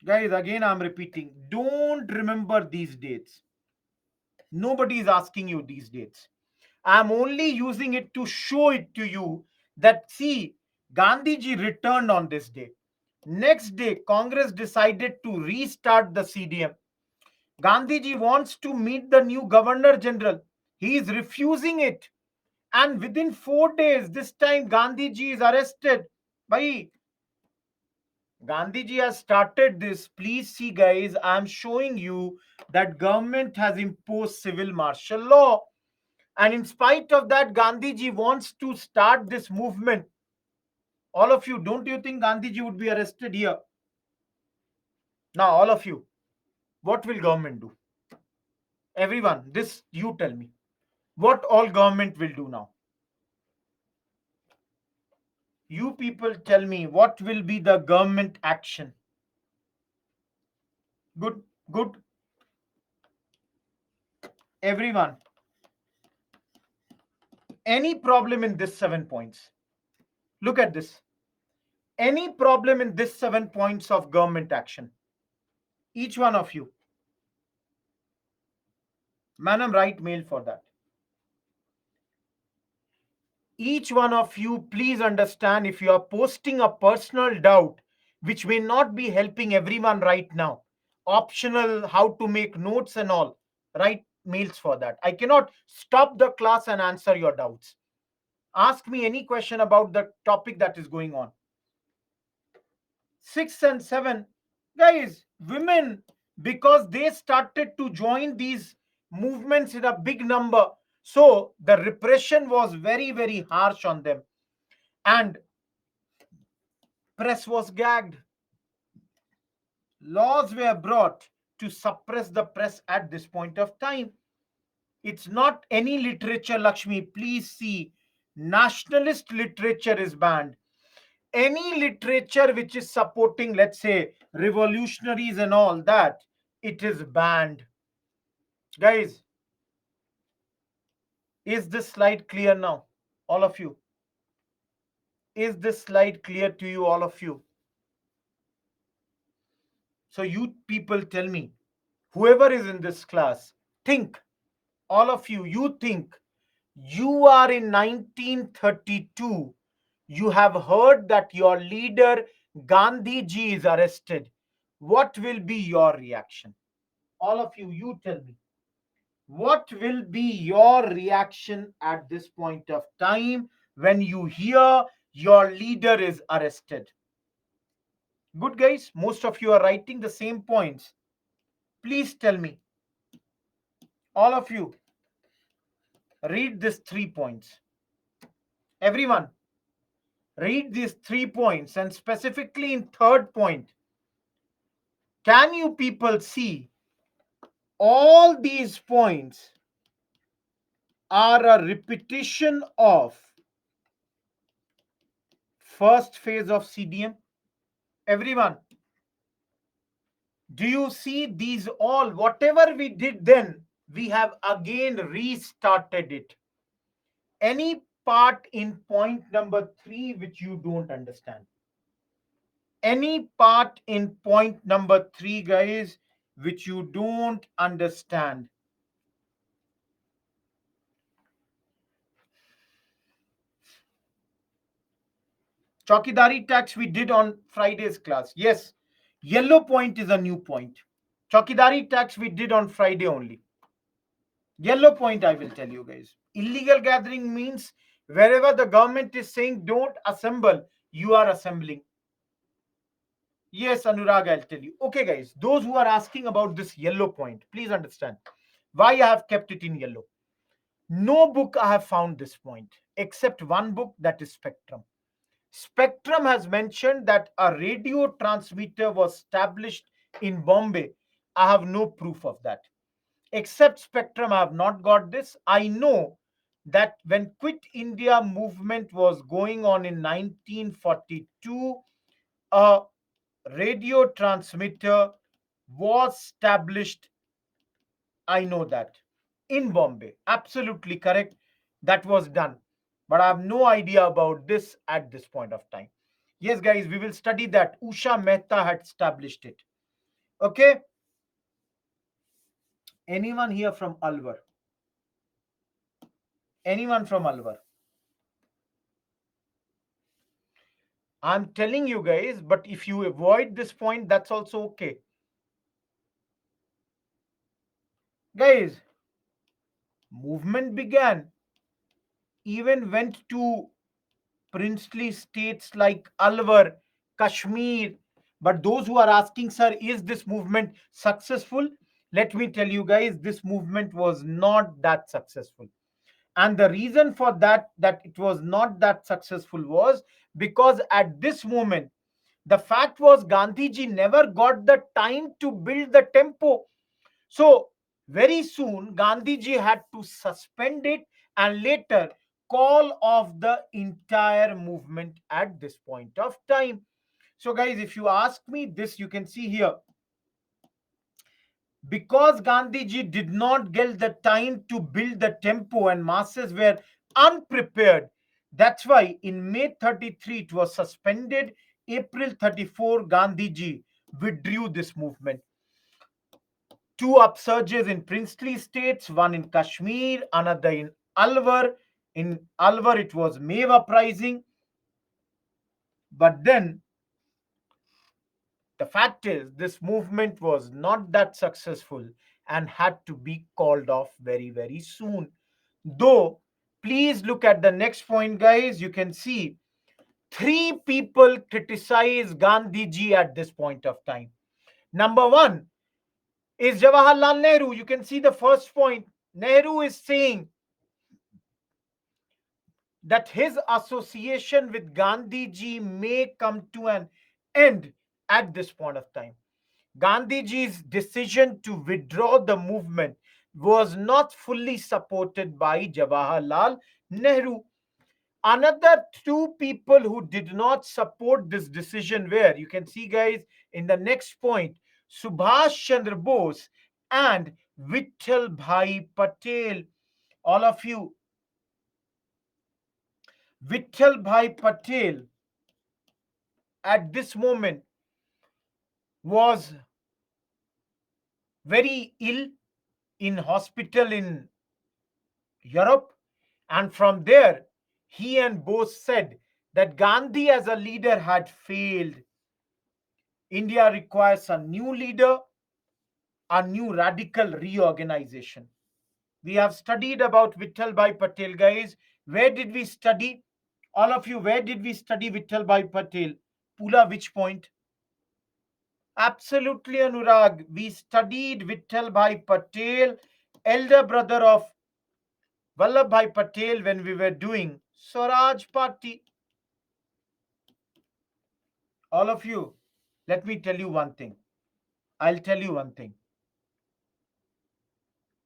Guys, again I'm repeating, don't remember these dates. Nobody is asking you these dates. I'm only using it to show it to you that, see, Gandhiji returned on this day. Next day, Congress decided to restart the CDM. Gandhiji wants to meet the new Governor General. He is refusing it. And within 4 days, this time Gandhiji is arrested. Bhai, Gandhiji has started this. Please see, guys, I'm showing you that government has imposed civil martial law. And in spite of that, Gandhiji wants to start this movement. All of you, don't you think Gandhiji would be arrested here? Now, all of you, what will government do? Everyone, this you tell me. What all government will do now? You people tell me what will be the government action. Good, good. Everyone, any problem in this 7 points? Look at this. Any problem in this 7 points of government action? Each one of you. Madam, write mail for that. Each one of you, please understand, if you are posting a personal doubt which may not be helping everyone right now, optional, how to make notes and all, write mails for that. I cannot stop the class and answer your doubts. Ask me any question about the topic that is going on. 6 and 7, guys, women, because they started to join these movements in a big number, so the repression was very, very harsh on them, and press was gagged. Laws were brought to suppress the press at this point of time. It's not any literature, Lakshmi. Please see, nationalist literature is banned. Any literature which is supporting, let's say, revolutionaries and all that, it is banned. Guys, is this slide clear now? All of you. Is this slide clear to you, all of you? So you people tell me, whoever is in this class, think, all of you, you think, you are in 1932, you have heard that your leader Gandhiji is arrested. What will be your reaction? All of you, you tell me. What will be your reaction at this point of time when you hear your leader is arrested? Good, guys. Most of you are writing the same points. Please tell me. All of you, read these 3 points. Everyone, read these 3 points, and specifically in third point, can you people see all these points are a repetition of first phase of CDM? Everyone, do you see these all? Whatever we did then, we have again restarted it. Any part in point number 3 which you don't understand? Any part in point number 3, guys, which you don't understand? Chokidari tax we did on Friday's class. Yes, yellow point is a new point. Chokidari tax we did on Friday only. Yellow point, I will tell you guys. Illegal gathering means wherever the government is saying don't assemble, you are assembling. Yes, Anurag, I'll tell you. Okay, guys, those who are asking about this yellow point, please understand why I have kept it in yellow. No book I have found this point except one book, that is Spectrum. Spectrum has mentioned that a radio transmitter was established in Bombay. I have no proof of that. Except Spectrum, I have not got this. I know that when Quit India movement was going on in 1942, a radio transmitter was established. I know that in Bombay. Absolutely correct. That was done. But I have no idea about this at this point of time. Yes, guys, we will study that. Usha Mehta had established it. Okay. Anyone here from Alwar? Anyone from Alwar? I'm telling you guys, but if you avoid this point, that's also okay. Guys, movement began, even went to princely states like Alwar, Kashmir. But those who are asking, sir, is this movement successful? Let me tell you guys, this movement was not that successful. And the reason for that it was not that successful was because at this moment, the fact was Gandhiji never got the time to build the tempo. So very soon Gandhiji had to suspend it and later call off the entire movement at this point of time. So guys, if you ask me this, you can see here, because Gandhiji did not get the time to build the tempo and masses were unprepared. That's why in May 33 it was suspended. April 34, Gandhiji withdrew this movement. Two upsurges in princely states, one in Kashmir, another in Alwar. In Alwar, it was May uprising. But then the fact is, this movement was not that successful and had to be called off very, very soon. Though, please look at the next point, guys. You can see three people criticize Gandhiji at this point of time. Number one is Jawaharlal Nehru. You can see the first point. Nehru is saying that his association with Gandhiji may come to an end at this point of time. Gandhiji's decision to withdraw the movement was not fully supported by Jawaharlal Nehru. Another two people who did not support this decision were, you can see, guys, in the next point, Subhash Chandra Bose and Vittal Bhai Patel. All of you, Vittal Bhai Patel at this moment was very ill in hospital in Europe, and from there he and Bose said that Gandhi as a leader had failed. India requires a new leader, a new radical reorganization. We have studied about Vittal Bhai Patel, guys. Where did we study? All of you, where did we study Vittal Bhai Patel? Pula, which point? Absolutely, Anurag. We studied Vittal Bhai Patel, elder brother of Vallabhbhai Patel, when we were doing Swaraj Party. All of you, let me tell you one thing. I'll tell you one thing.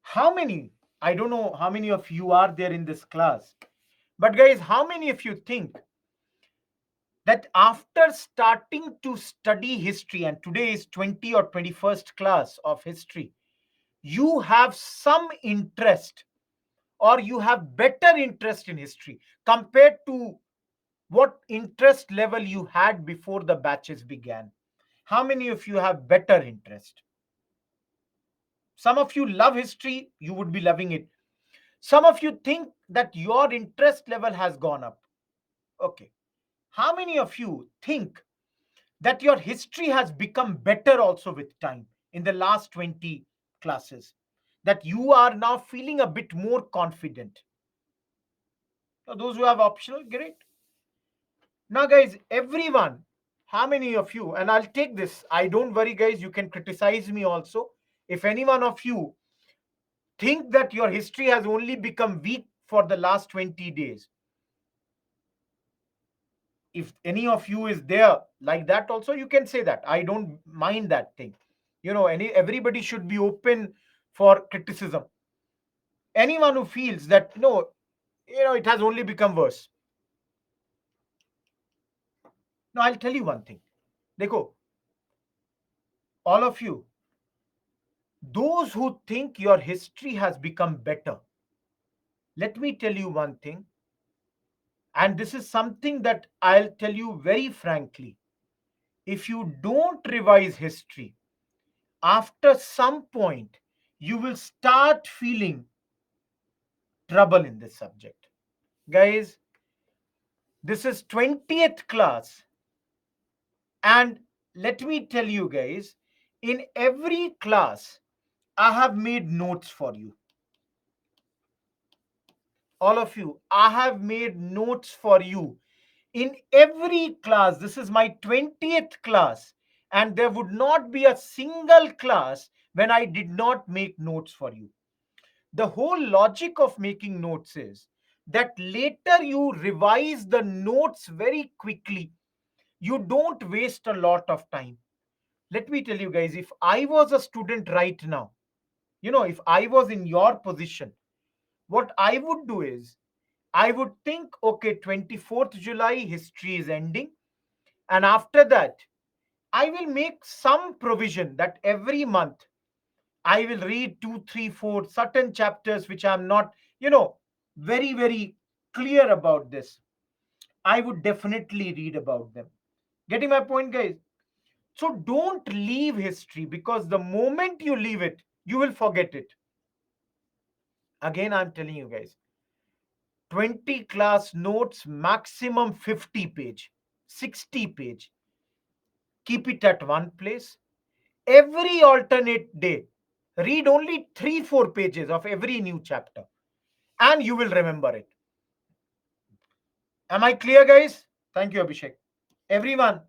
How many, I don't know how many of you are there in this class, but guys, how many of you think that after starting to study history, and today is 20 or 21st class of history, you have some interest or you have better interest in history compared to what interest level you had before the batches began. How many of you have better interest? Some of you love history, you would be loving it. Some of you think that your interest level has gone up. Okay. How many of you think that your history has become better also with time in the last 20 classes? That you are now feeling a bit more confident? Now, those who have optional, great. Now, guys, everyone, how many of you, and I'll take this, I don't worry, guys, you can criticize me also. If any one of you think that your history has only become weak for the last 20 days, if any of you is there like that also, you can say that. I don't mind that thing. Everybody should be open for criticism. Anyone who feels that, no, it has only become worse. Now, I'll tell you one thing. Dekho, all of you, those who think your history has become better, let me tell you one thing, and this is something that I'll tell you very frankly. If you don't revise history, after some point, you will start feeling trouble in this subject. Guys, this is 20th class, and let me tell you guys, in every class, I have made notes for you. All of you, I have made notes for you in every class. This is my 20th class, and there would not be a single class when I did not make notes for you. The whole logic of making notes is that later you revise the notes very quickly. You don't waste a lot of time. Let me tell you guys, if I was a student right now, if I was in your position, what I would do is I would think, okay, 24th July history is ending. And after that, I will make some provision that every month I will read two, three, four certain chapters which I'm not, very, very clear about this. I would definitely read about them. Getting my point, guys? So don't leave history, because the moment you leave it, you will forget it. Again, I'm telling you guys, 20 class notes, maximum 50 page, 60 page. Keep it at one place. Every alternate day, read only 3 4 pages of every new chapter, and you will remember it. Am I clear, guys? Thank you, Abhishek. Everyone,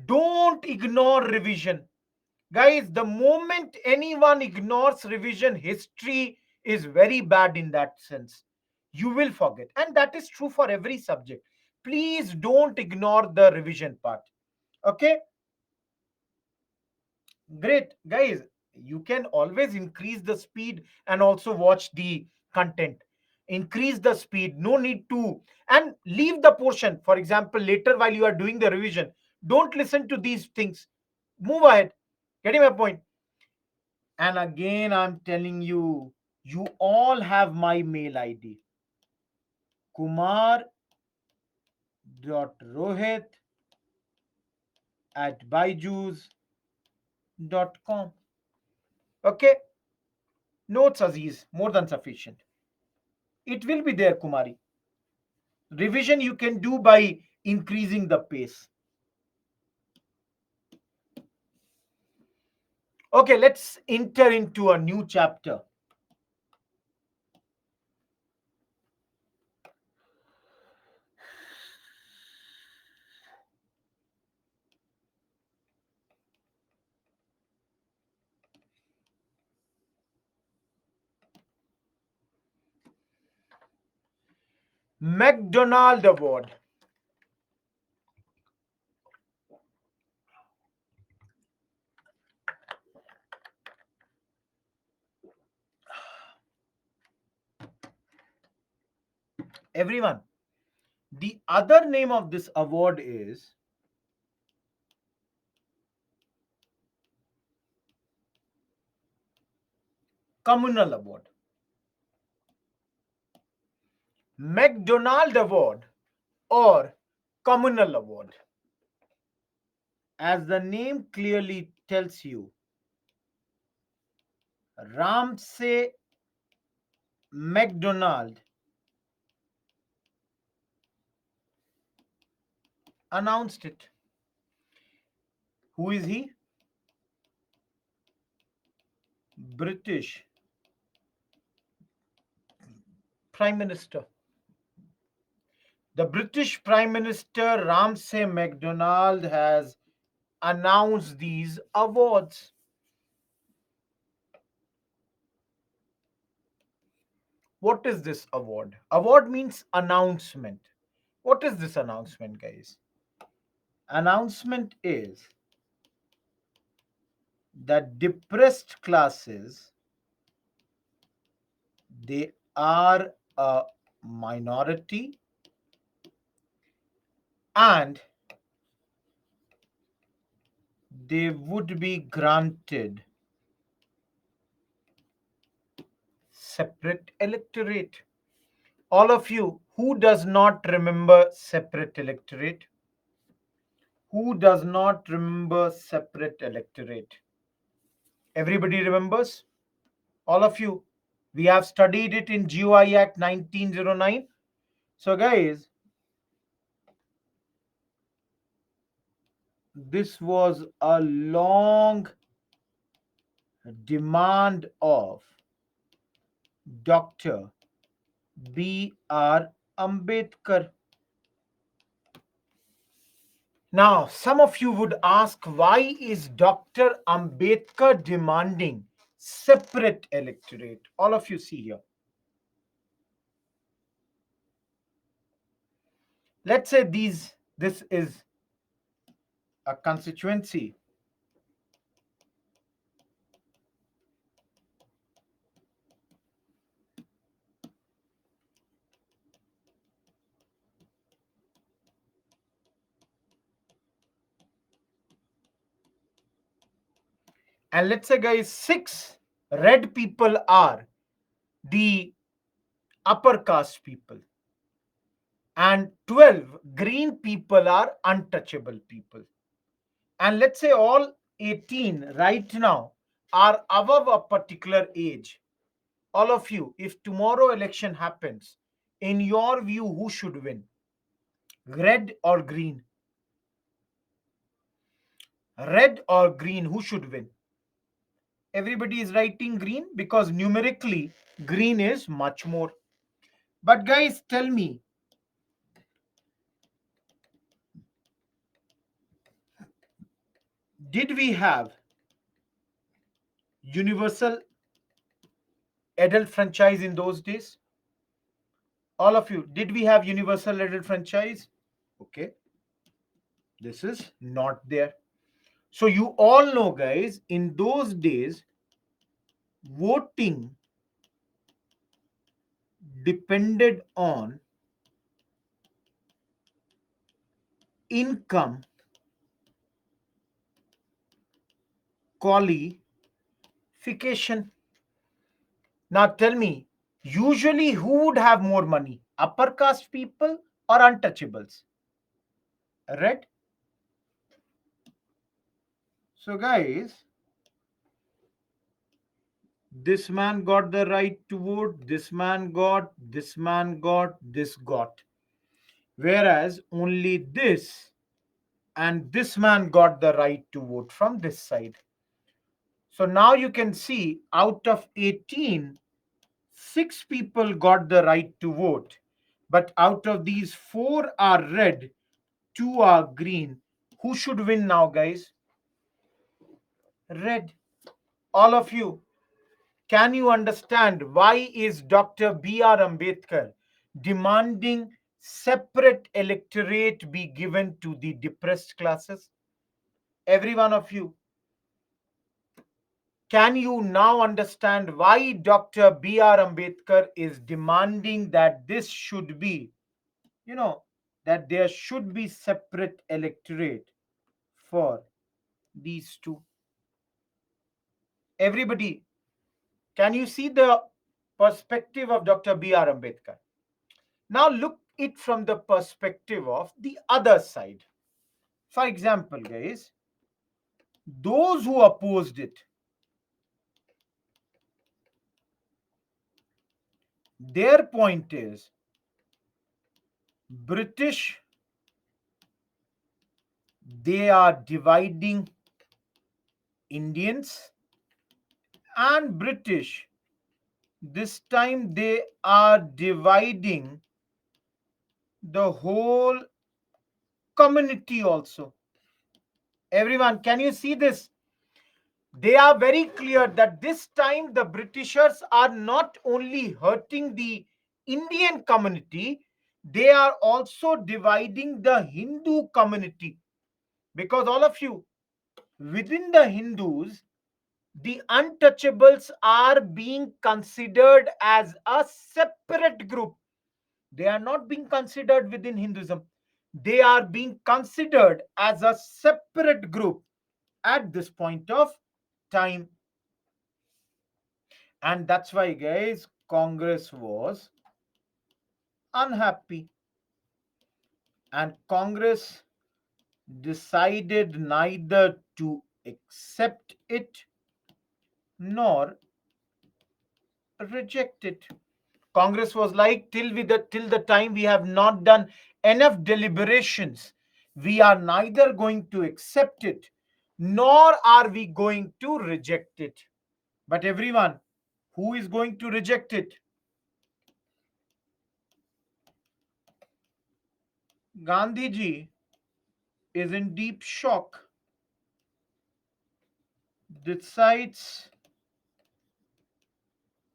don't ignore revision. Guys, the moment anyone ignores revision, history is very bad in that sense. You will forget. And that is true for every subject. Please don't ignore the revision part. Okay? Great. Guys, you can always increase the speed and also watch the content. Increase the speed. No need to. And leave the portion. For example, later while you are doing the revision, don't listen to these things. Move ahead. Getting my point? And again, I'm telling you, you all have my mail ID. kumar.rohit at byju's.com. Okay? Notes, Aziz, more than sufficient. It will be there, Kumari. Revision you can do by increasing the pace. Okay, let's enter into a new chapter. McDonald Award. Everyone, the other name of this award is Communal Award. McDonald Award or communal award. As the name clearly tells you, Ramsay MacDonald announced it. Who is he? British Prime Minister. The British Prime Minister Ramsay MacDonald has announced these awards. What is this award? Award means announcement. What is this announcement, guys? Announcement is that depressed classes, they are a minority and they would be granted separate electorate. All of you, who does not remember separate electorate? Who does not remember separate electorate? Everybody remembers? All of you. We have studied it in GOI Act 1909. So, guys, this was a long demand of Dr. B.R. Ambedkar. Now, some of you would ask, why is Dr. Ambedkar demanding separate electorate? All of you see here. Let's say this is a constituency. And let's say, guys, 6 red people are the upper caste people, and 12 green people are untouchable people. And let's say all 18 right now are above a particular age. All of you, if tomorrow election happens, in your view, who should win? Red or green? Red or green, who should win? Everybody is writing green because numerically green is much more. But guys, tell me, did we have universal adult franchise in those days? All of you, did we have universal adult franchise? Okay, this is not there. So you all know, guys, in those days, voting depended on income qualification. Now tell me, usually who would have more money? Upper caste people or untouchables? Right? So, guys, this man got the right to vote, this man got, this man got, this got. Whereas only this and this man got the right to vote from this side. So now you can see out of 18, 6 people got the right to vote. But out of these, 4 are red, 2 are green. Who should win now, guys? Red. All of you, can you understand why is Dr. B.R. Ambedkar demanding separate electorate be given to the depressed classes? Every one of you, can you now understand why Dr. B.R. Ambedkar is demanding that this should be, that there should be separate electorate for these two? Everybody, can you see the perspective of Dr. B.R. Ambedkar? Now look it from the perspective of the other side. For example, guys, those who opposed it, their point is British, they are dividing Indians, and British, this time they are dividing the whole community also. Everyone, can you see this? They are very clear that this time the Britishers are not only hurting the Indian community, they are also dividing the Hindu community. Because all of you, within the Hindus, the untouchables are being considered as a separate group. They are not being considered within Hinduism. They are being considered as a separate group at this point of time. And that's why, guys, Congress was unhappy. And Congress decided neither to accept it nor reject it. Congress was like, till the time we have not done enough deliberations, we are neither going to accept it nor are we going to reject it. But everyone, who is going to reject it? Gandhiji is in deep shock, decides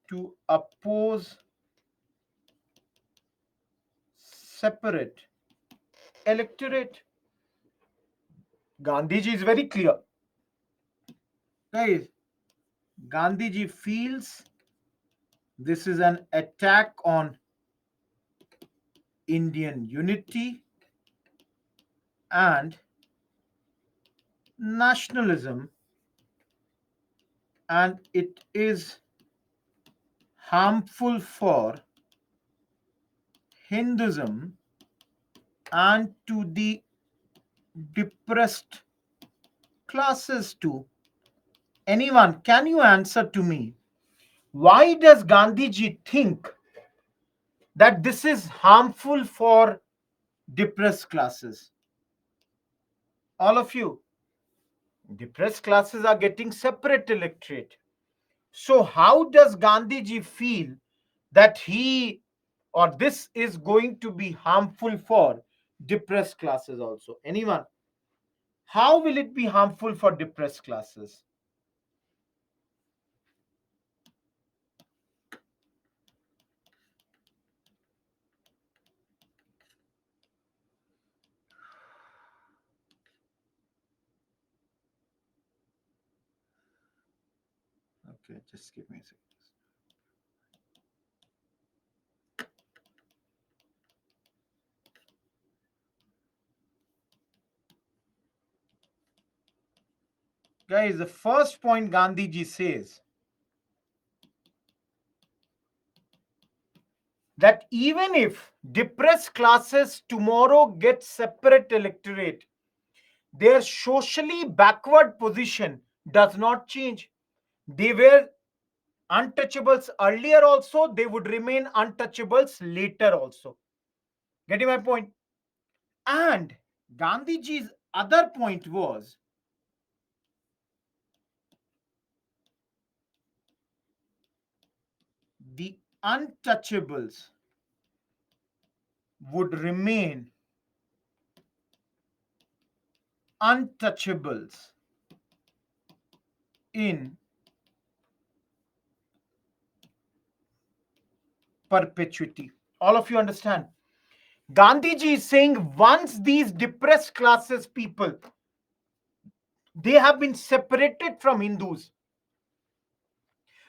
to oppose separate electorate. Gandhiji is very clear. Guys, Gandhiji feels this is an attack on Indian unity and nationalism, and it is harmful for Hinduism and to the depressed classes too. Anyone, can you answer to me? Why does Gandhiji think that this is harmful for depressed classes? All of you, depressed classes are getting separate electorate. So, how does Gandhiji feel that he or this is going to be harmful for depressed classes also? Anyone? How will it be harmful for depressed classes? Okay, just give me a second. Guys, the first point Gandhiji says that even if depressed classes tomorrow get separate electorate, their socially backward position does not change. They were untouchables earlier also, they would remain untouchables later also. Getting my point? And Gandhiji's other point was the untouchables would remain untouchables in perpetuity. All of you understand? Gandhiji is saying once these depressed classes people, they have been separated from Hindus,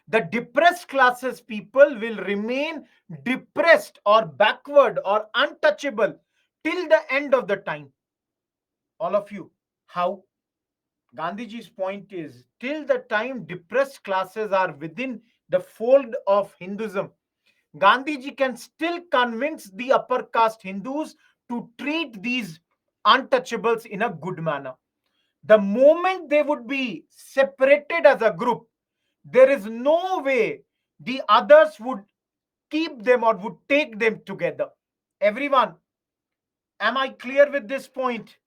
the depressed classes people will remain depressed or backward or untouchable till the end of the time. All of you, how? Gandhiji's point is till the time depressed classes are within the fold of Hinduism, Gandhiji can still convince the upper caste Hindus to treat these untouchables in a good manner. The moment they would be separated as a group, there is no way the others would keep them or would take them together. Everyone, am I clear with this point?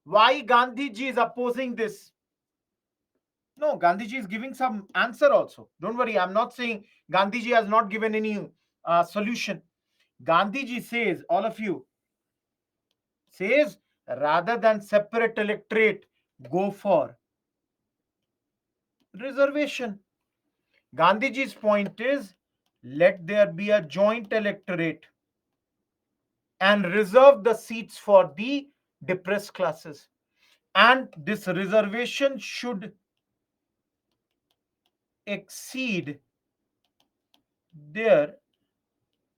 Why Gandhiji is opposing this? No, Gandhiji is giving some answer also. Don't worry, I'm not saying Gandhiji has not given any solution. Gandhiji says, all of you, says rather than separate electorate, go for reservation. Gandhiji's point is let there be a joint electorate and reserve the seats for the depressed classes. And this reservation should exceed their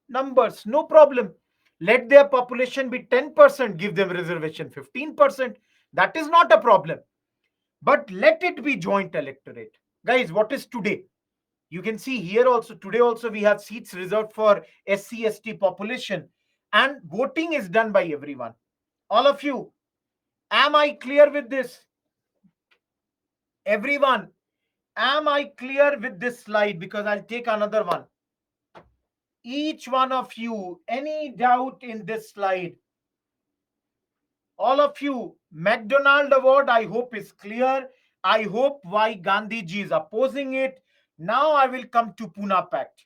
numbers. No problem. Let their population be 10%, give them reservation 15%. That is not a problem. But let it be joint electorate. Guys, what is today? You can see here also, today also we have seats reserved for SC/ST population, and voting is done by everyone. All of you, am I clear with this? Everyone, am I clear with this slide? Because I'll take another one. Each one of you, any doubt in this slide? All of you, McDonald Award, I hope is clear. I hope why Gandhiji is opposing it. Now I will come to Pune Pact.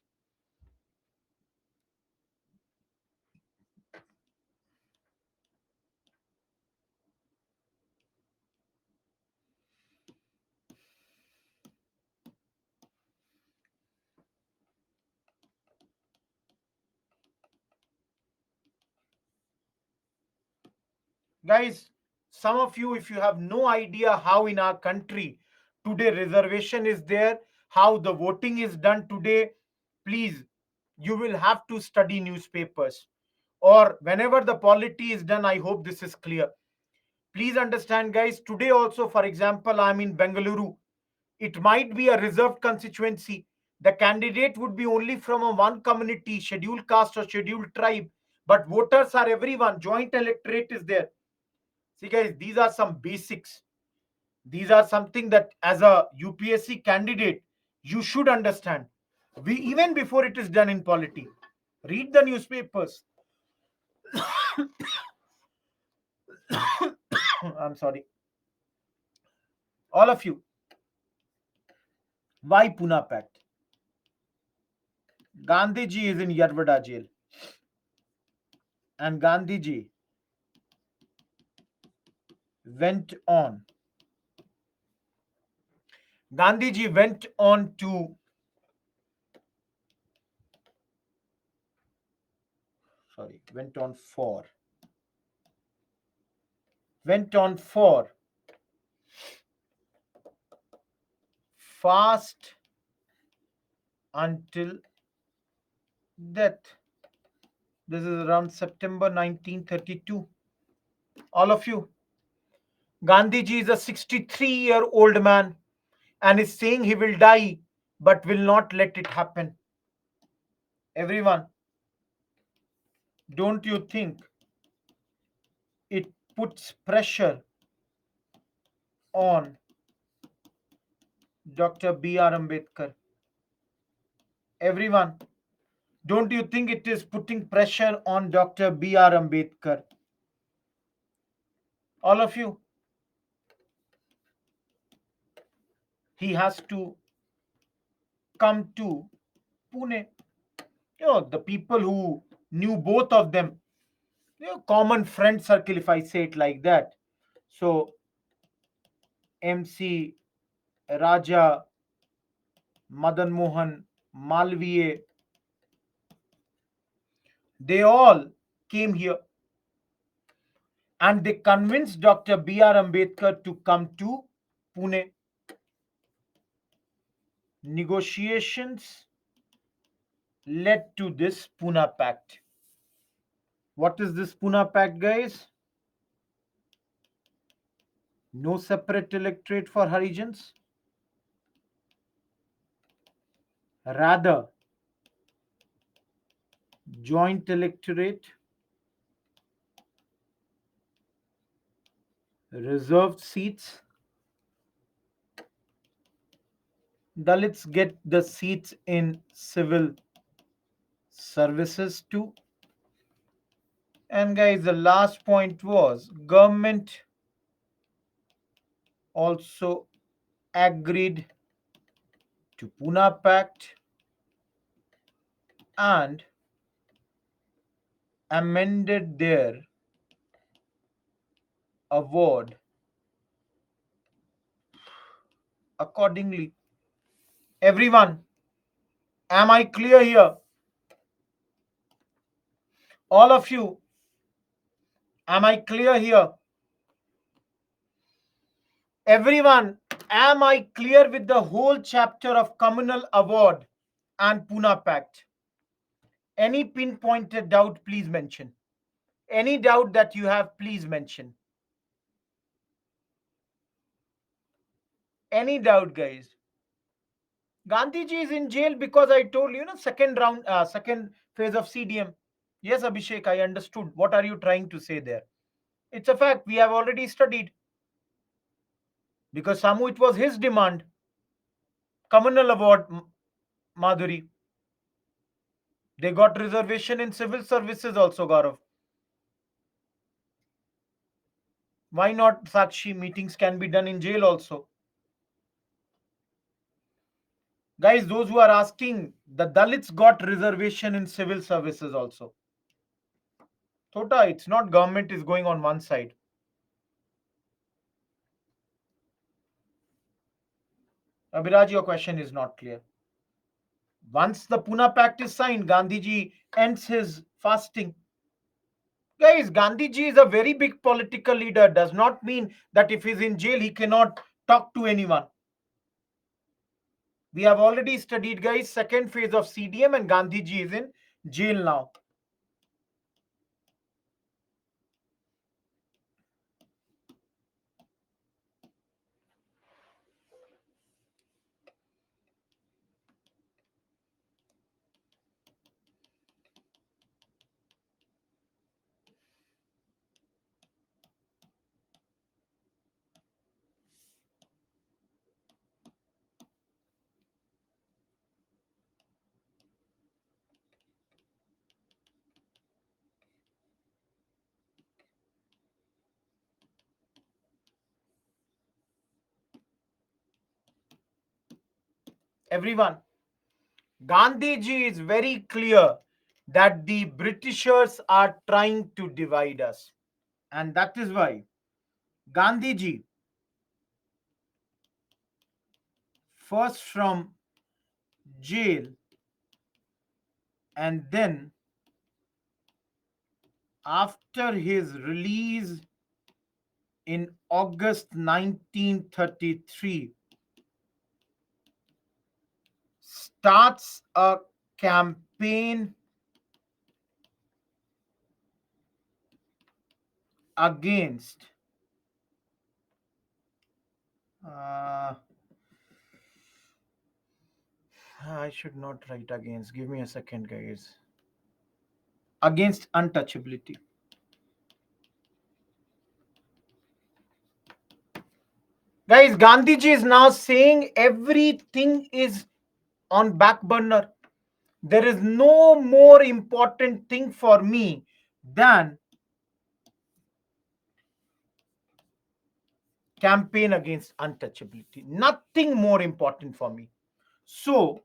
Guys, some of you, if you have no idea how in our country today reservation is there, how the voting is done today, please, you will have to study newspapers. Or whenever the polity is done, I hope this is clear. Please understand, guys, today also, for example, I'm in Bengaluru. It might be a reserved constituency. The candidate would be only from a one community, scheduled caste or scheduled tribe. But voters are everyone. Joint electorate is there. See, guys, these are some basics. These are something that as a UPSC candidate, you should understand. Even before it is done in polity. Read the newspapers. I'm sorry. All of you. Why Pune Pact? Gandhiji is in Yarwada jail. And Gandhiji went on. Gandhiji went on to, went on for fast until death. This is around September 1932. All of you. Gandhiji is a 63-year-old man and is saying he will die but will not let it happen. Everyone, don't you think it puts pressure on Dr. B.R. Ambedkar? Everyone, don't you think it is putting pressure on Dr. B.R. Ambedkar? All of you, he has to come to Pune. The people who knew both of them, common friend circle, if I say it like that. So, MC Raja, Madan Mohan, Malviya, they all came here and they convinced Dr. B.R. Ambedkar to come to Pune. Negotiations led to this Pune Pact. What is this Pune Pact, guys? No separate electorate for Harijans. Rather, joint electorate, reserved seats. Dalits get the seats in civil services too. And guys, the last point was government also agreed to Pune Pact and amended their award accordingly. Everyone, am I clear here? All of you, am I clear here? Everyone, am I clear with the whole chapter of communal award and Pune Pact? Any pinpointed doubt, please mention. Any doubt that you have, please mention. Any doubt, guys? Gandhiji is in jail because I told you, second round, second phase of CDM. Yes, Abhishek, I understood. What are you trying to say there? It's a fact. We have already studied. Because Samu, it was his demand. Communal award, Madhuri. They got reservation in civil services also, Gaurav. Why not Sakshi? Meetings can be done in jail also. Guys, those who are asking, the Dalits got reservation in civil services also. Tota, it's not government is going on one side. Abhiraj, your question is not clear. Once the Pune Pact is signed, Gandhiji ends his fasting. Guys, Gandhiji is a very big political leader. Does not mean that if he's in jail, he cannot talk to anyone. We have already studied, guys, second phase of CDM, and Gandhiji is in jail now. Everyone, Gandhiji is very clear that the Britishers are trying to divide us. And that is why Gandhiji, first from jail and then after his release in August 1933, starts a campaign against I should not write against. Give me a second, guys. Against untouchability. Guys, Gandhiji is now saying everything is on back burner. There is no more important thing for me than campaign against untouchability. Nothing more important for me. So,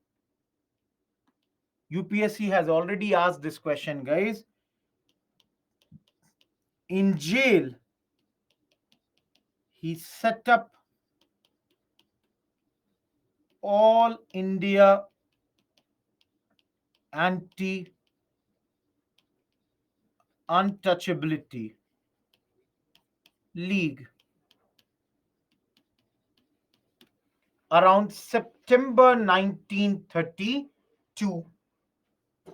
UPSC has already asked this question, guys. In jail, he set up all India anti untouchability league around September 1932.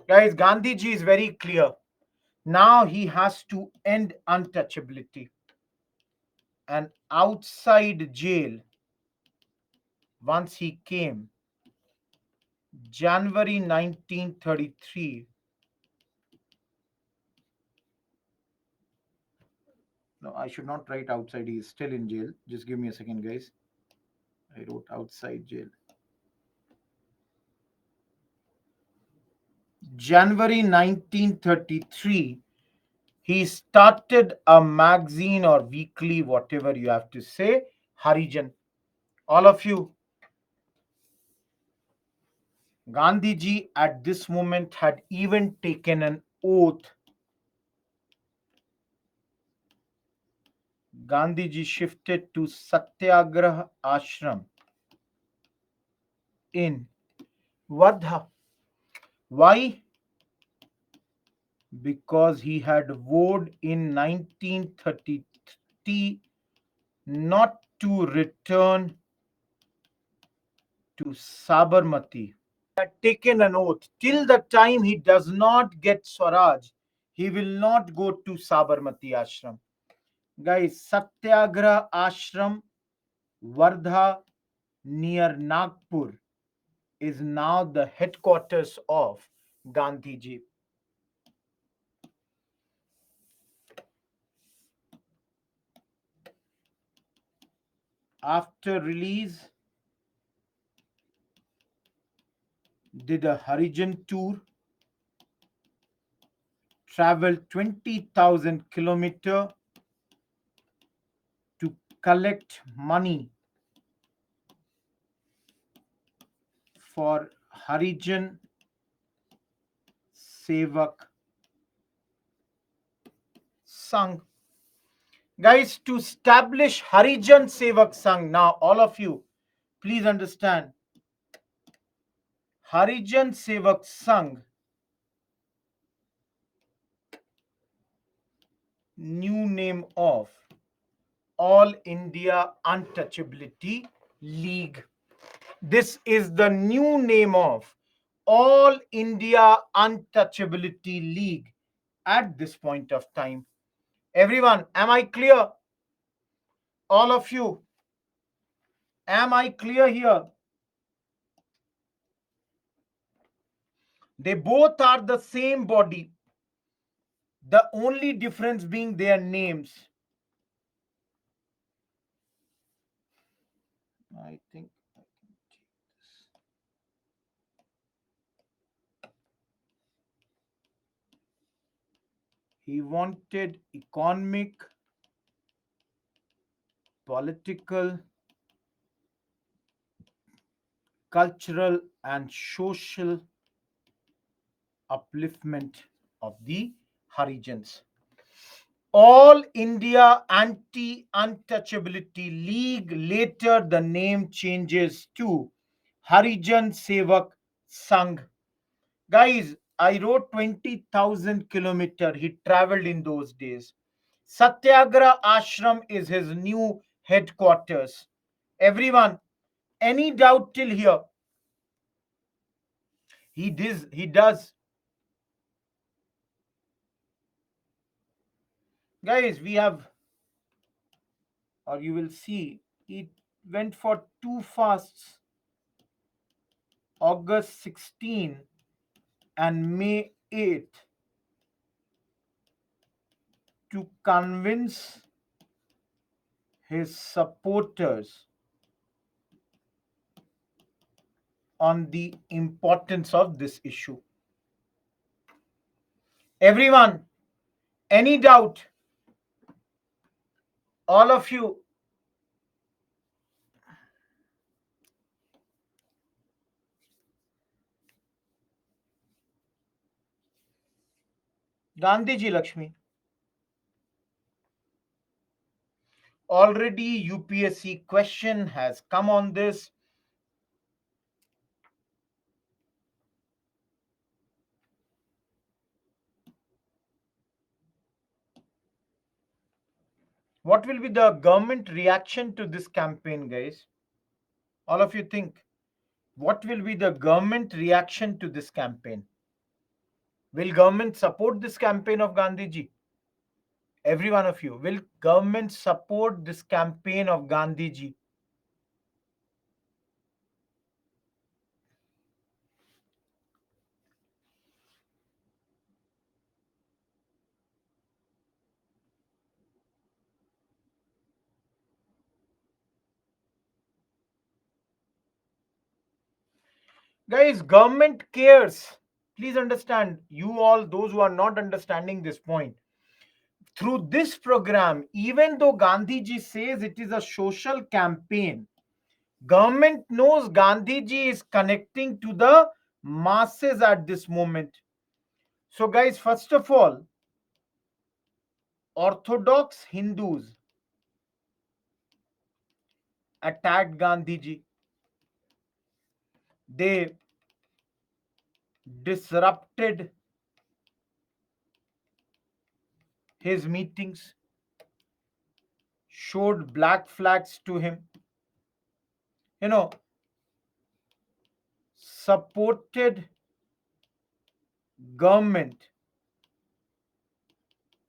Guys, Gandhiji is very clear. Now he has to end untouchability. And outside jail, once he came, January 1933, I should not write outside. He is still in jail. Just give me a second, guys. I wrote outside jail. January 1933, he started a magazine or weekly, whatever you have to say, Harijan. All of you, Gandhiji at this moment had even taken an oath. Gandhiji shifted to Satyagraha Ashram in Wardha. Why? Because he had vowed in 1930 not to return to Sabarmati. Had taken an oath till the time he does not get Swaraj, he will not go to Sabarmati Ashram. Guys, Satyagraha Ashram, Wardha, near Nagpur, is now the headquarters of Gandhiji. After release, did a Harijan tour, traveled 20,000 kilometers to collect money for Harijan Sevak Sangh. Guys, to establish Harijan Sevak Sangh, now all of you, please understand, Harijan Sevak Sangh, new name of All India Untouchability League. This is the new name of All India Untouchability League at this point of time. Everyone, am I clear? All of you, am I clear here? They both are the same body. The only difference being their names. I think I can take this. He wanted economic, political, cultural, and social upliftment of the Harijans. All India Anti-Untouchability League, later the name changes to Harijan Sevak Sangh. Guys, I wrote 20,000 kilometers he traveled in those days. Satyagraha Ashram is his new headquarters. Everyone, any doubt till here? He does. Guys, we have, or you will see, he went for two fasts, August 16 and May 8th, to convince his supporters on the importance of this issue. Everyone, any doubt? All of you, Gandhiji Lakshmi. Already UPSC question has come on this. What will be the government reaction to this campaign, guys? All of you think. What will be the government reaction to this campaign? Will government support this campaign of Gandhiji? Every one of you. Will government support this campaign of Gandhiji? Guys, government cares. Please understand, you all, those who are not understanding this point. Through this program, even though Gandhiji says it is a social campaign, government knows Gandhiji is connecting to the masses at this moment. So, guys, first of all, Orthodox Hindus attacked Gandhiji. They disrupted his meetings, showed black flags to him, you know, supported government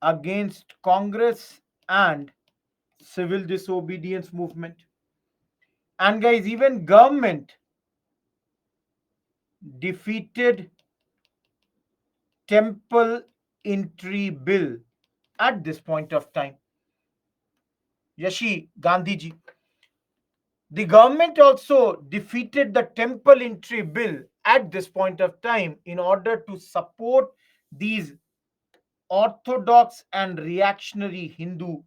against Congress and civil disobedience movement. And guys, even government defeated temple entry bill at this point of time. Yashi Gandhiji. The government also defeated the temple entry bill at this point of time in order to support these orthodox and reactionary Hindu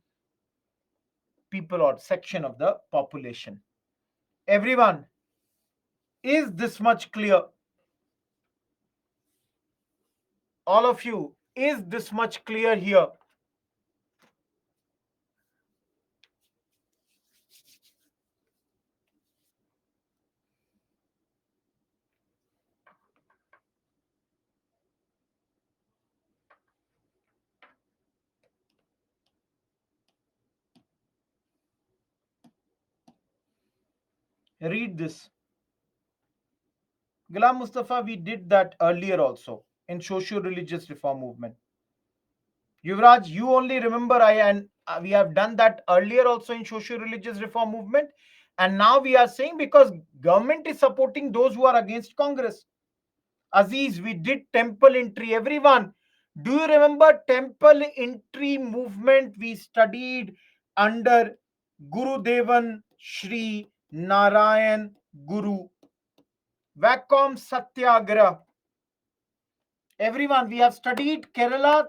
people or section of the population. Everyone, is this much clear? All of you, is this much clear here? Read this. Ghulam Mustafa, we did that earlier also in socio-religious reform movement. Yuvraj, you only remember I and we have done that earlier also in socio-religious reform movement, and now we are saying because government is supporting those who are against Congress. Aziz, we did temple entry. Everyone, do you remember temple entry movement we studied under Guru Devan Shri Narayan Guru? Vacuum Satyagraha. Everyone, we have studied Kerala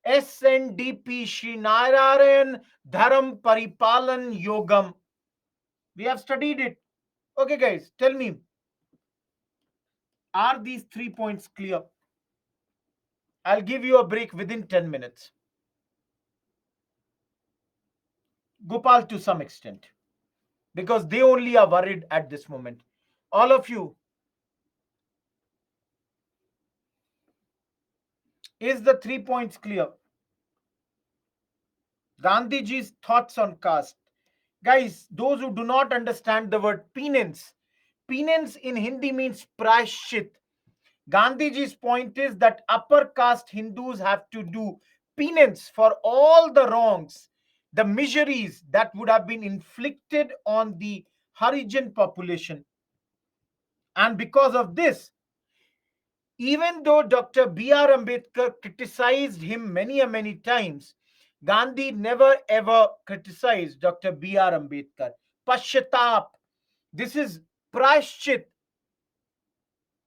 SNDP Shri Narayan Dharam Paripalan Yogam. We have studied it. Okay, guys, tell me, are these 3 points clear? I'll give you a break within 10 minutes. Gopal to some extent, because they only are worried at this moment. All of you, is the 3 points clear? Gandhiji's thoughts on caste. Guys, those who do not understand the word penance, penance in Hindi means prashchit. Gandhiji's point is that upper caste Hindus have to do penance for all the wrongs, the miseries that would have been inflicted on the Harijan population. And because of this, even though Dr. B.R. Ambedkar criticized him many times, Gandhi never ever criticized Dr. B.R. Ambedkar. Pashyatap. This is prashchit.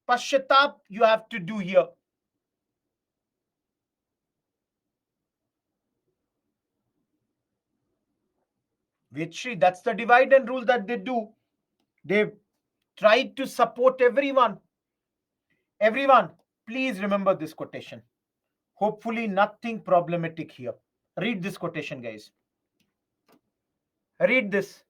Pashyatap you have to do here. Vitri, that's the divide and rule that they do. They try to support everyone. Everyone, please remember this quotation. Hopefully, nothing problematic here. Read this quotation, guys. Read this.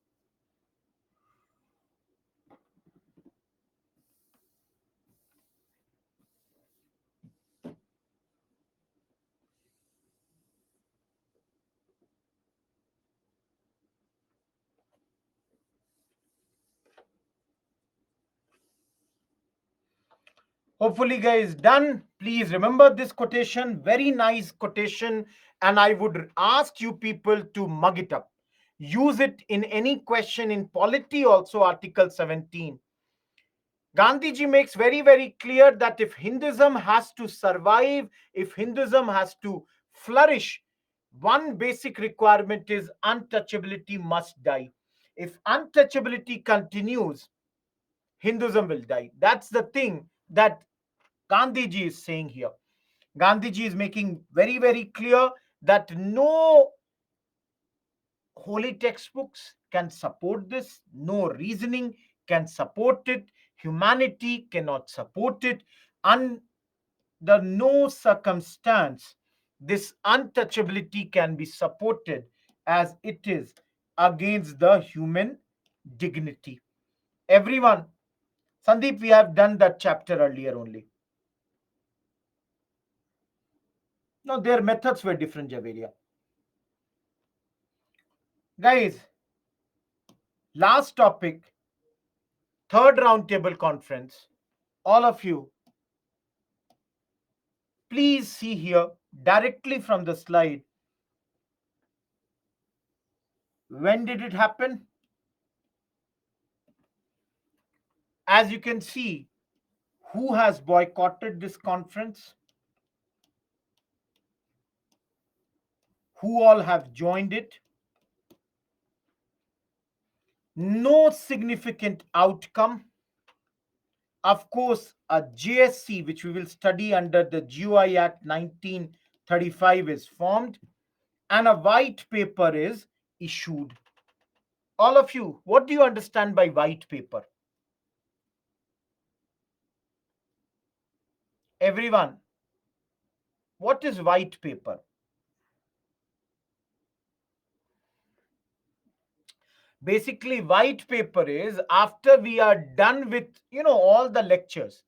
Hopefully, guys, done. Please remember this quotation. Very nice quotation. And I would ask you people to mug it up. Use it in any question in polity, also, Article 17. Gandhiji makes very clear that if Hinduism has to survive, if Hinduism has to flourish, one basic requirement is untouchability must die. If untouchability continues, Hinduism will die. That's the thing that Gandhiji is saying here. Gandhiji is making very, very clear that no holy textbooks can support this, no reasoning can support it, humanity cannot support it. Under no circumstance this untouchability can be supported, as it is against the human dignity. Everyone, Sandeep, we have done that chapter earlier only. No, their methods were different, Javeria. Guys, last topic, third roundtable conference. All of you, please see here directly from the slide. When did it happen? As you can see, who has boycotted this conference? Who all have joined it? No significant outcome. Of course, a JSC, which we will study under the GUI Act 1935, is formed and a white paper is issued. All of you, what do you understand by white paper? Everyone, what is white paper? Basically, white paper is after we are done with all the lectures,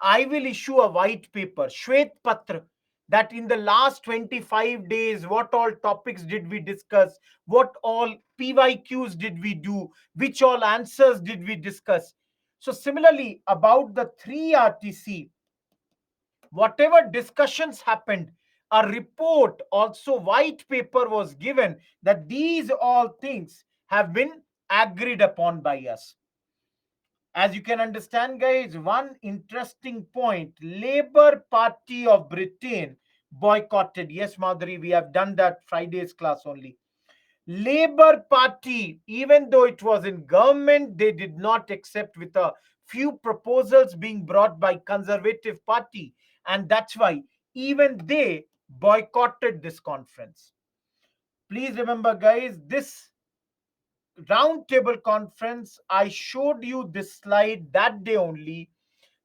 I will issue a white paper, Shwet Patra, that in the last 25 days, what all topics did we discuss, what all PYQs did we do, which all answers did we discuss. So similarly, about the 3 RTC, whatever discussions happened, a report, also white paper was given that these all things have been agreed upon by us. As you can understand, guys, one interesting point, Labour Party of Britain boycotted. Yes, Madhuri, we have done that Friday's class only. Labour Party, even though it was in government, they did not accept with a few proposals being brought by Conservative Party. And that's why even they boycotted this conference. Please remember, guys, this roundtable conference, I showed you this slide that day only,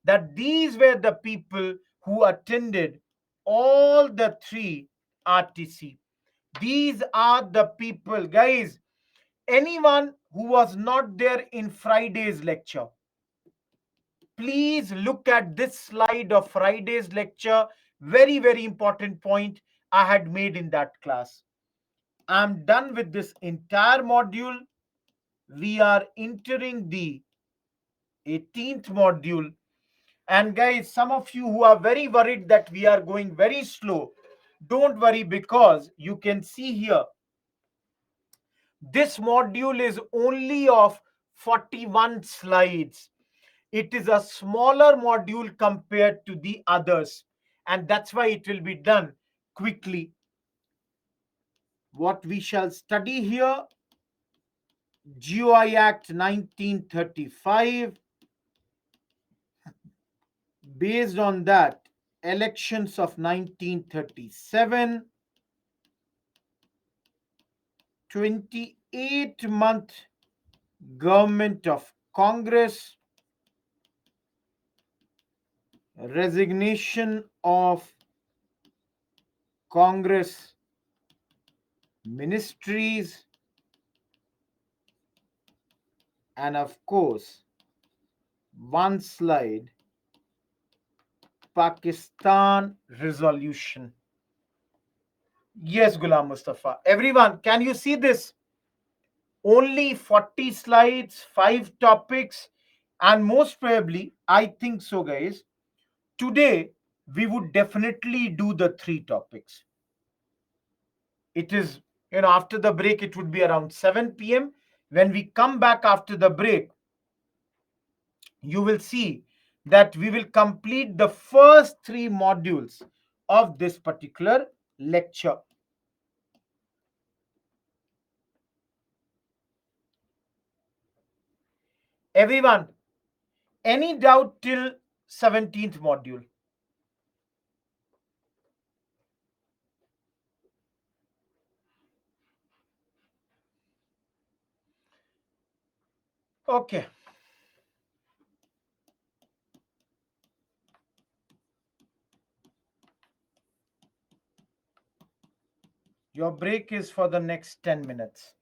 that these were the people who attended all the 3 RTC. These are the people, guys. Anyone who was not there in Friday's lecture, please look at this slide of Friday's lecture. Very, very important point I had made in that class. I'm done with this entire module. We are entering the 18th module. And guys, some of you who are very worried that we are going very slow, don't worry, because you can see here this module is only of 41 slides. It is a smaller module compared to the others, and that's why it will be done quickly. What we shall study here, GOI Act 1935. Based on that, elections of 1937, 28-month government of Congress, resignation of Congress ministries, and of course, one slide, Pakistan resolution. Yes, Ghulam Mustafa. Everyone, can you see this? Only 40 slides, 5 topics, and most probably, I think so, guys, today we would definitely do the 3 topics. It is, after the break, it would be around 7 p.m. When we come back after the break, you will see that we will complete the first 3 modules of this particular lecture. Everyone, Any doubt till 17th module? Okay. Your break is for the next 10 minutes.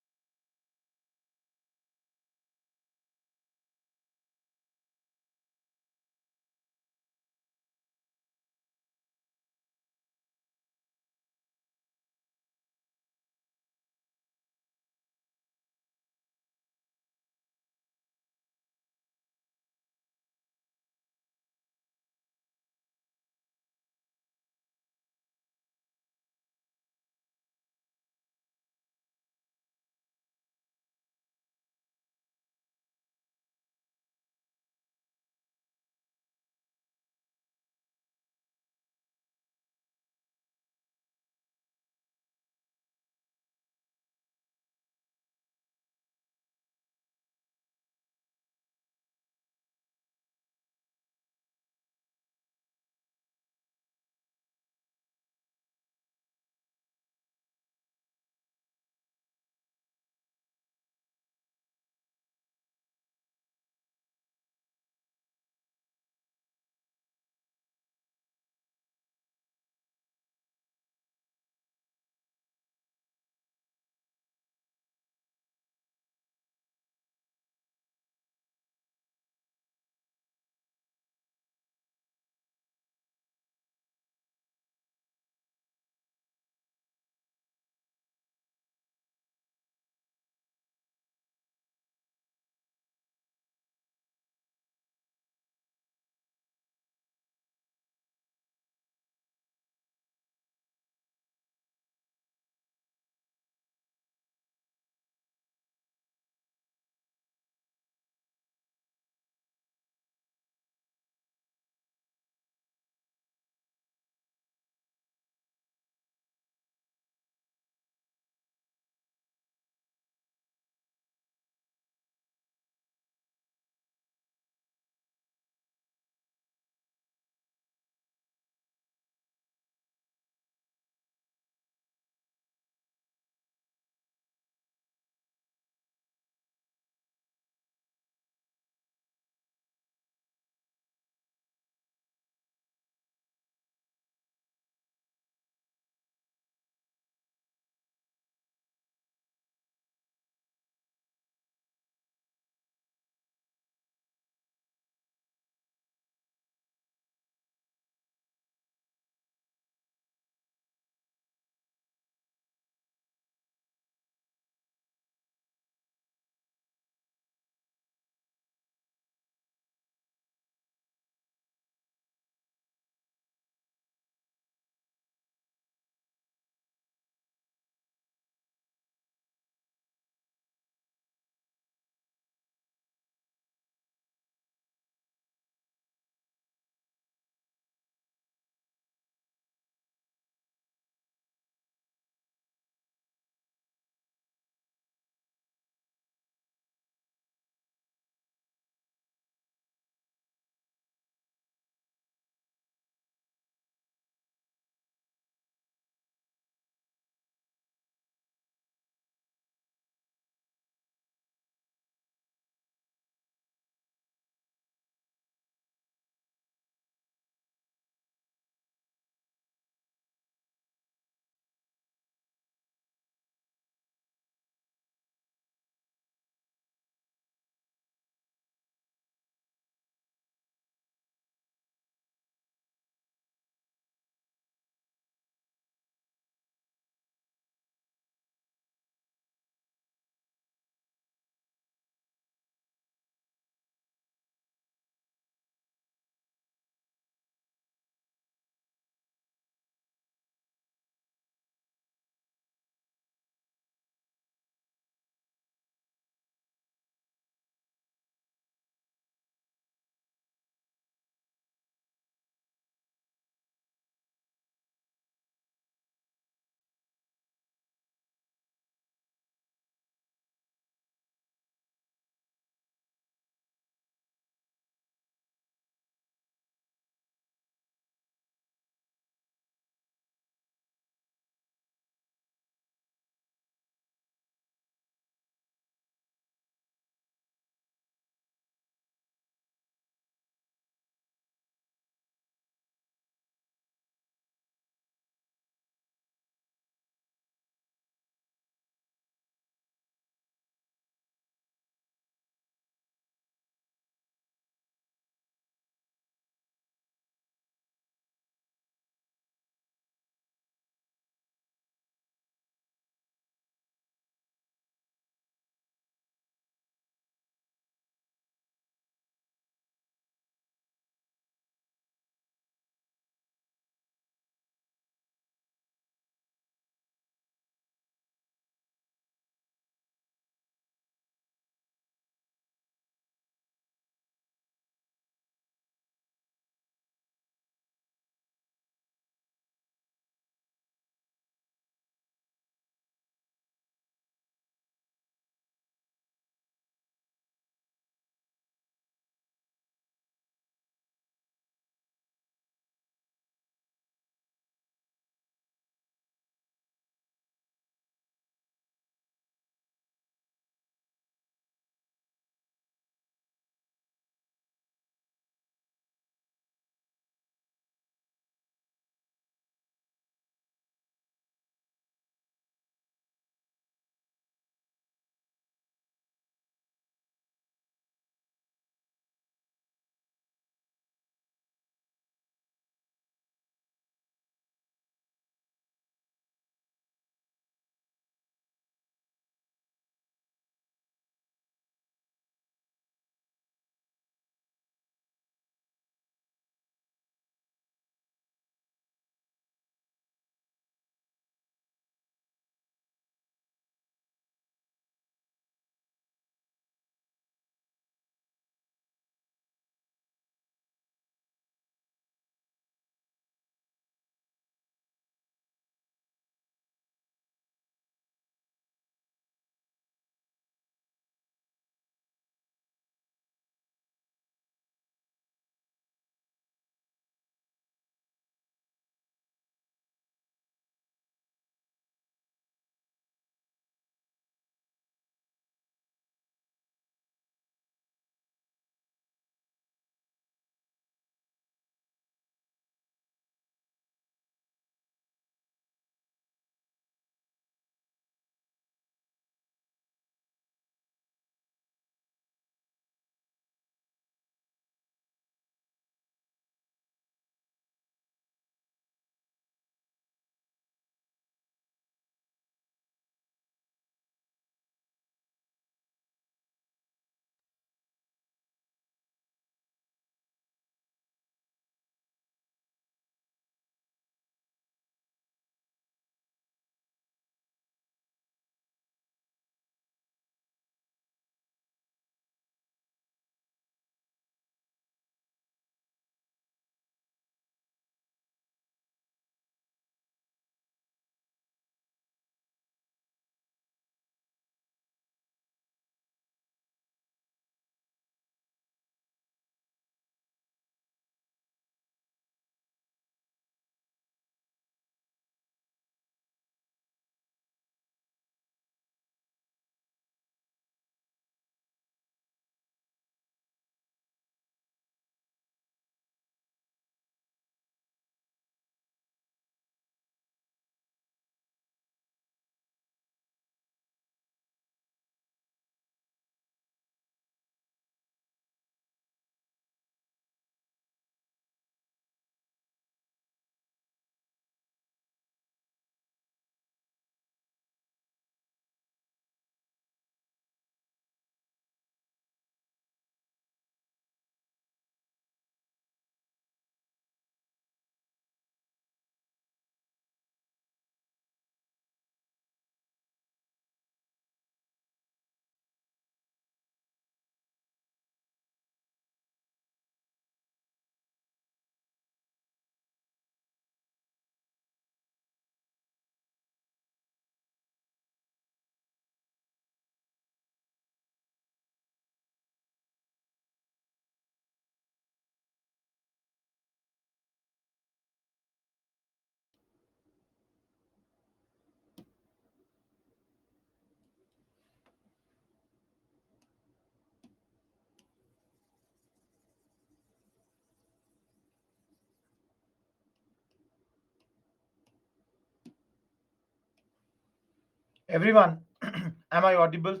Everyone, am I audible?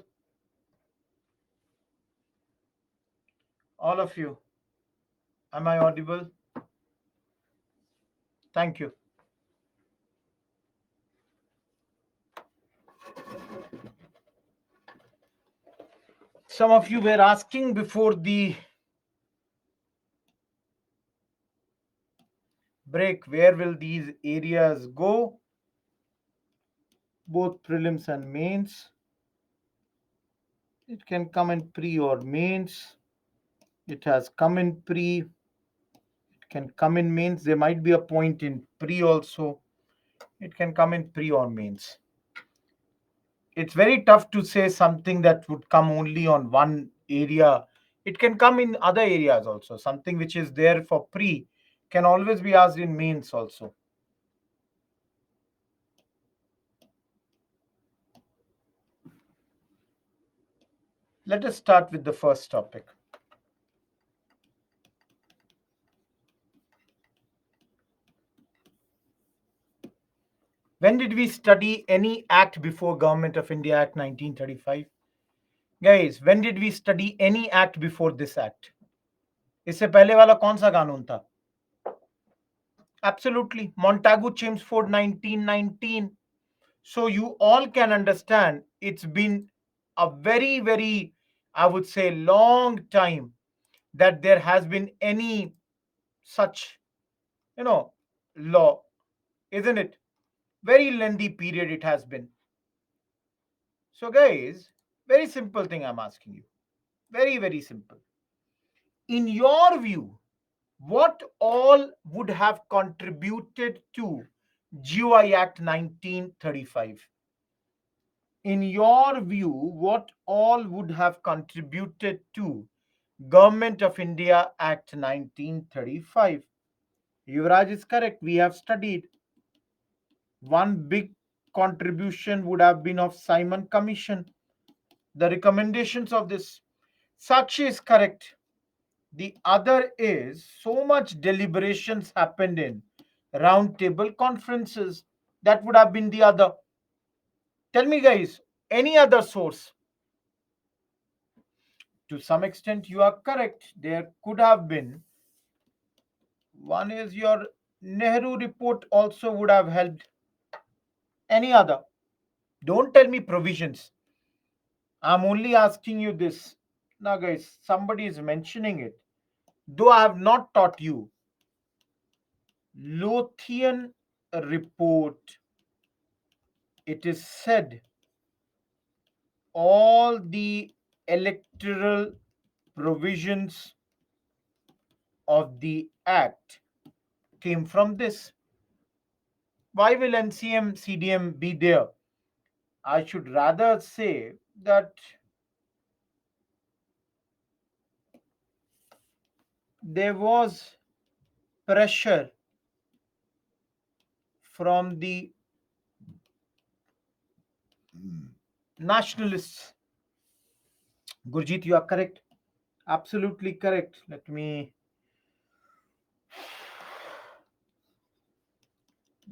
All of you, am I audible? Thank you. Some of you were asking before the break, where will these areas go? Both prelims and mains. It can come in pre or mains. It has come in pre. It can come in mains. There might be a point in pre also. It can come in pre or mains. It's very tough to say something that would come only on one area. It can come in other areas also. Something which is there for pre can always be asked in mains also. Let us start with the first topic. When did we study any act before Government of India Act 1935? Guys, when did we study any act before this act? इससे पहले वाला कौन सा कानून था? Absolutely, Montagu Chelmsford 1919. So you all can understand it's been a very, I would say, long time that there has been any such, law, isn't it? Very lengthy period it has been. So, guys, very simple thing I'm asking you. Very simple. In your view, what all would have contributed to GOI Act 1935? In your view, what all would have contributed to Government of India Act 1935? Yuvraj is correct. We have studied. One big contribution would have been of Simon Commission, the recommendations of this. Sakshi is correct. The other is so much deliberations happened in round table conferences. That would have been the other. Tell me, guys, any other source? To some extent, you are correct. There could have been. One is your Nehru report also would have helped. Any other? Don't tell me provisions. I'm only asking you this. Now, guys, somebody is mentioning it. Though I have not taught you, Lothian report, it is said all the electoral provisions of the act came from this. Why will NCM CDM be there? I should rather say that there was pressure from the nationalists. Gurjit, you are correct. Absolutely correct. Let me.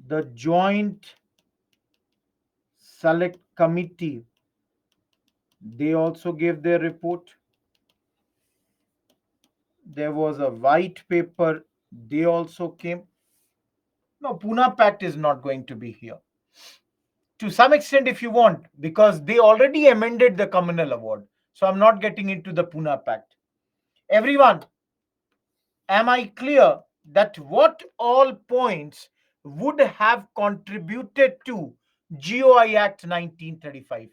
The Joint Select Committee, they also gave their report. There was a white paper, they also came. No, Pune Pact is not going to be here. To some extent, if you want, because they already amended the communal award. So I'm not getting into the Pune Pact. Everyone, am I clear that what all points would have contributed to GOI Act 1935?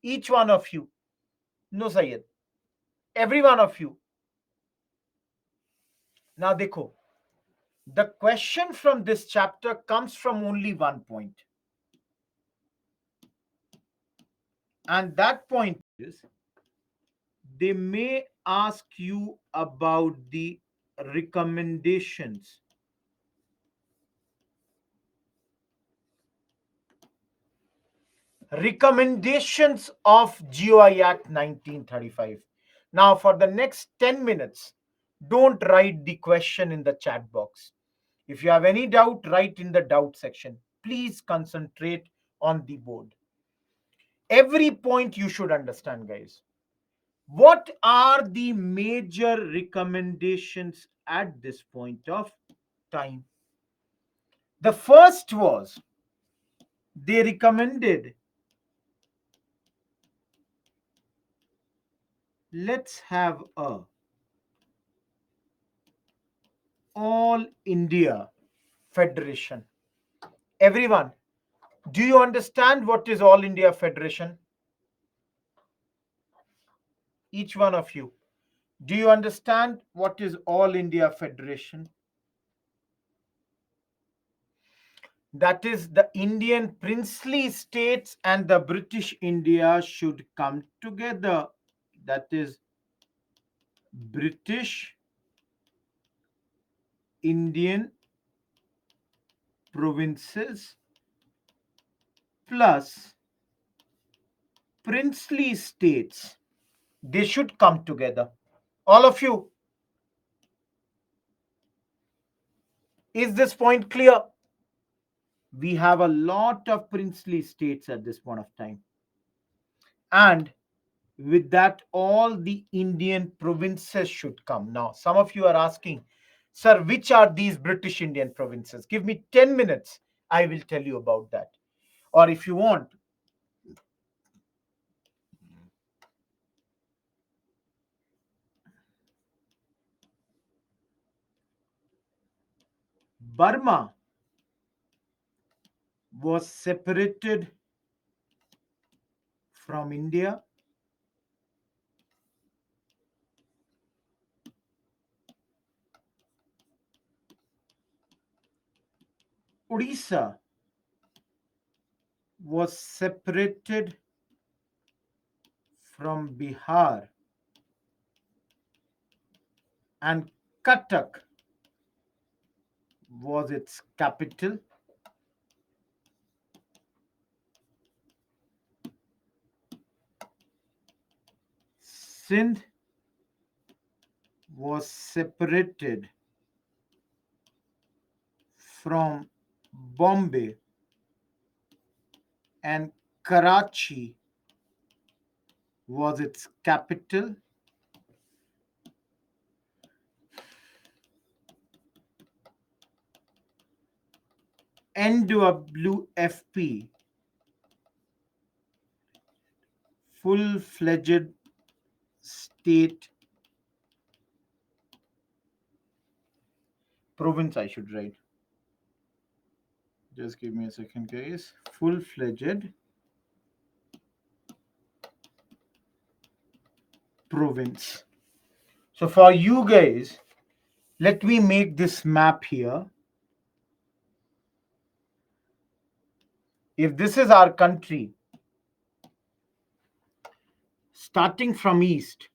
Each one of you. No, Sayed. Every one of you. Now, dekho. The question from this chapter comes from only one point. And that point is they may ask you about the recommendations. Recommendations of GOI Act 1935. Now, for the next 10 minutes, don't write the question in the chat box. If you have any doubt, write in the doubt section. Please concentrate on the board. Every point you should understand, guys. What are the major recommendations at this point of time? The first was they recommended, let's have a all India federation. Everyone, do you understand what is all India federation? Each one of you, do you understand what is all India federation? That is, the Indian princely states and the British India should come together. That is, British Indian provinces plus princely states. They should come together. All of you, is this point clear? We have a lot of princely states at this point of time. And with that, all the Indian provinces should come. Now, some of you are asking, sir, which are these British Indian provinces? Give me 10 minutes. I will tell you about that. Or if you want, Burma was separated from India. Odisha was separated from Bihar, and Cuttack was its capital. Sindh was separated from Bombay, and Karachi was its capital. NWFP, full-fledged state province, I should write. Just give me a second, guys. Full-fledged province. So for you guys, let me make this map here. If this is our country, starting from east,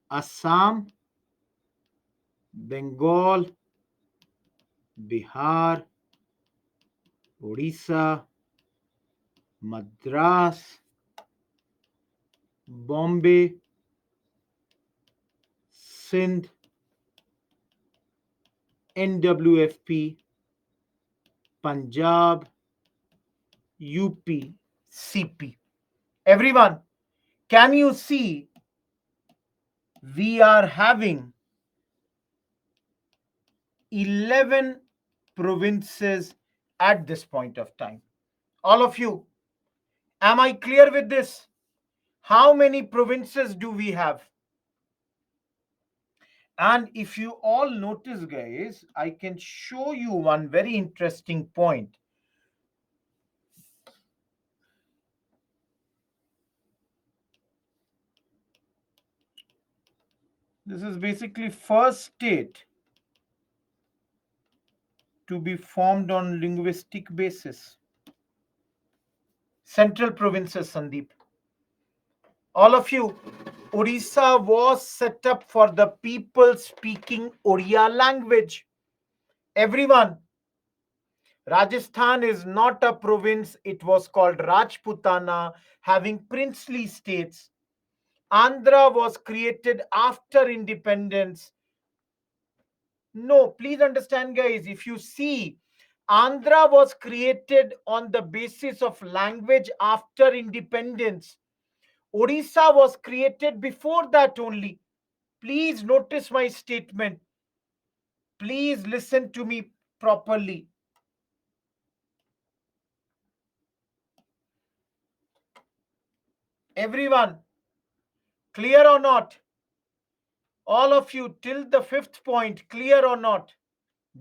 Assam, Bengal, Bihar, Odisha, Madras, Bombay, Sindh, NWFP, Punjab, UP, CP. Everyone, can you see we are having 11 provinces at this point of time? All of you, am I clear with this? How many provinces do we have? And if you all notice, guys, I can show you one very interesting point. This is basically first state to be formed on linguistic basis. Central provinces, Sandeep. All of you, Odisha was set up for the people speaking Oriya language. Everyone, Rajasthan is not a province. It was called Rajputana, having princely states. Andhra was created after independence. No, please understand, guys. If you see Andhra was created on the basis of language after independence. Odisha was created before that only. Please notice my statement. Please listen to me properly. Everyone, clear or not? All of you, till the fifth point, clear or not?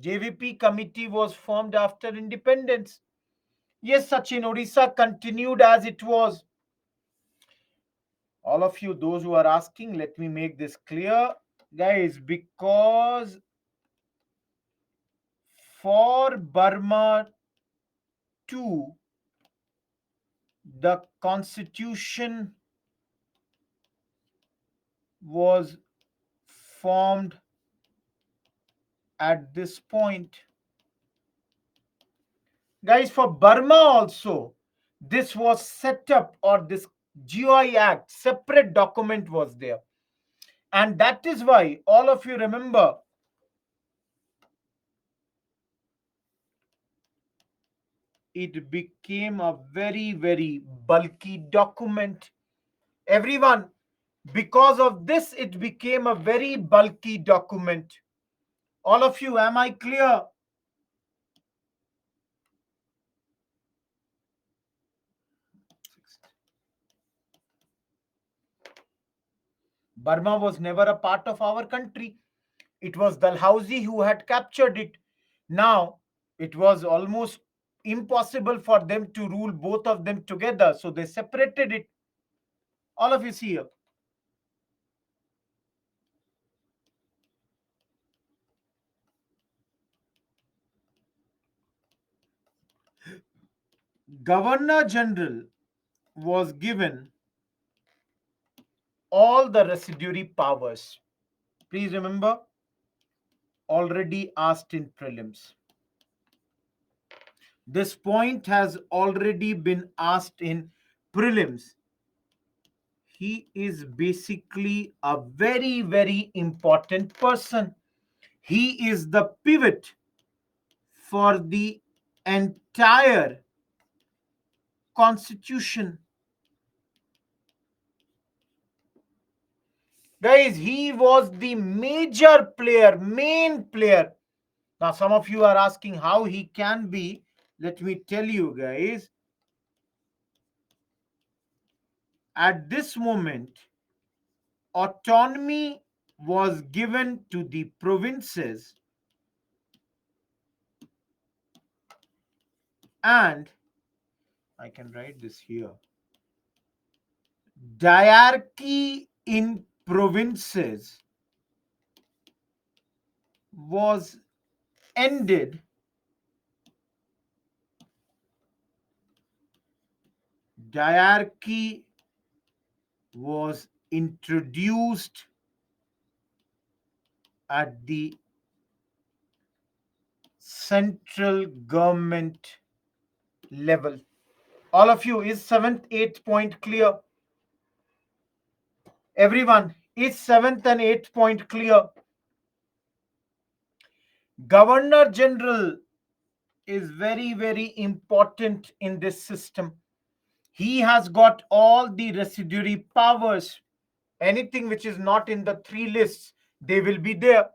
JVP committee was formed after independence. Yes, Sachin, Odisha continued as it was. All of you, those who are asking, let me make this clear. Guys, because for Burma too, the constitution was formed at this point. Guys, for Burma also, this was set up, or this GOI Act, separate document was there. And that is why all of you remember it became a very, very bulky document. Everyone, because of this, it became a very bulky document. All of you, am I clear? Burma was never a part of our country. It was Dalhousie who had captured it. Now, it was almost impossible for them to rule both of them together, so they separated it. All of you see here. Governor General was given all the residuary powers. Please remember, already asked in prelims. This point has already been asked in prelims. He is basically a very, very important person. He is the pivot for the entire constitution. Guys, he was the major player, main player. Now, some of you are asking how he can be. Let me tell you, guys. At this moment, autonomy was given to the provinces, and I can write this here. Diarchy in provinces was ended. Diarchy was introduced at the central government level. All of you, is 7th, 8th point clear? Everyone, is 7th and 8th point clear? Governor General is very, very important in this system. He has got all the residuary powers. Anything which is not in the three lists, they will be there.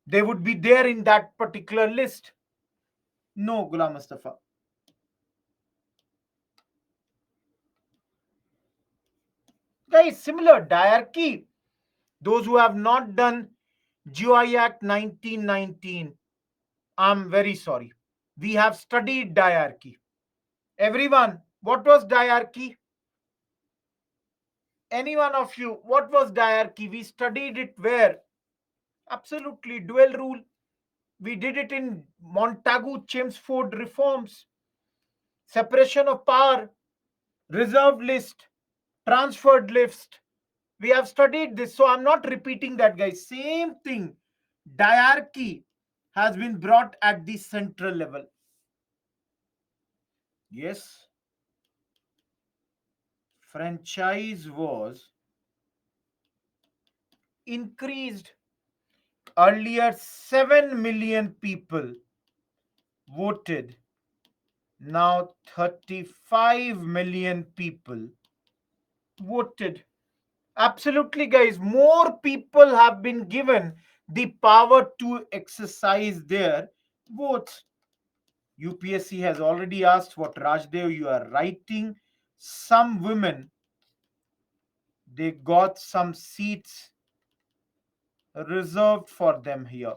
They would be there in that particular list. No, Ghulam Mustafa. Guys, similar diarchy. Those who have not done GOI Act 1919, I'm very sorry. We have studied diarchy. Everyone, what was diarchy? Any one of you, what was diarchy? We studied it where? Absolutely, dual rule. We did it in Montagu Chelmsford reforms. Separation of power, reserved list, transferred list. We have studied this, so I'm not repeating that, guys. Same thing. Diarchy has been brought at the central level. Yes. Franchise was increased. Earlier, 7 million people voted. Now 35 million people voted. Absolutely, guys. More people have been given the power to exercise their votes. UPSC has already asked what Rajdev you are writing. Some women, they got some seats reserved for them here.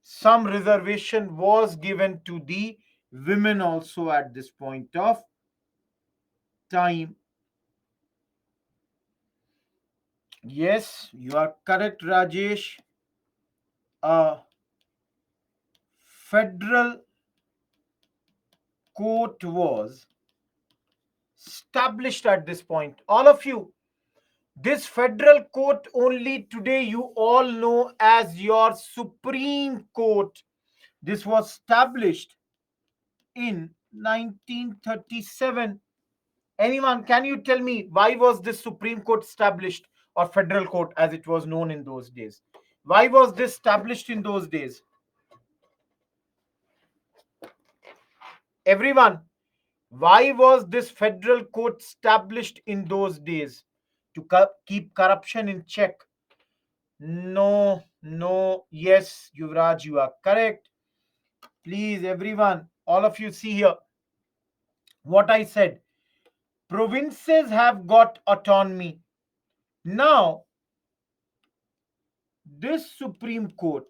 Some reservation was given to the women also at this point of time. Yes, you are correct, Rajesh. A federal court was established at this point. All of you, this federal court only today you all know as your Supreme Court. This was established in 1937. Anyone, can you tell me why was this Supreme Court established, or federal court as it was known in those days? Why was this established in those days? Everyone, why was this federal court established in those days? To keep corruption in check. No, no, yes, Yuvraj, you are correct. Please, everyone, all of you see here what I said. Provinces have got autonomy. Now, this Supreme Court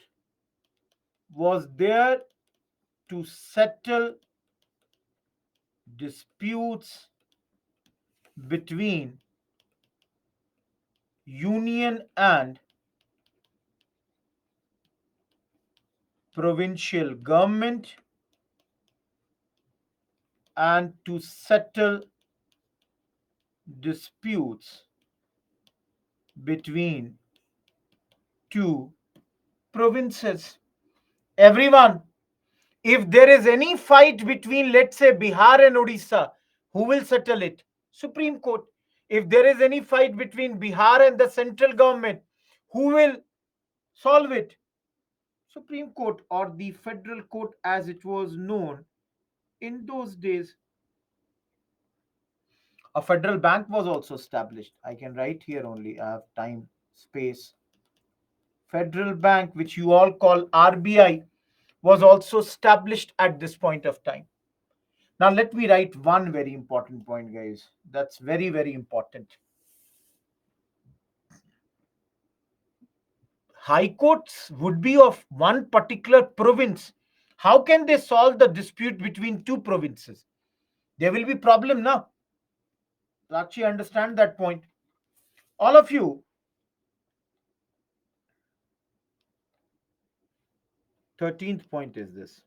was there to settle disputes between union and provincial government and to settle disputes between two provinces. Everyone, if there is any fight between, let's say, Bihar and Odisha, who will settle it? Supreme Court. If there is any fight between Bihar and the central government, who will solve it? Supreme Court, or the Federal Court as it was known in those days. A federal bank was also established. I can write here only. I have time, space. Federal Bank, which you all call RBI, was also established at this point of time. Now, let me write one very important point, guys. That's very, very important. High courts would be of one particular province. How can they solve the dispute between two provinces? There will be problem now. Actually, understand that point. All of you, 13th point is this.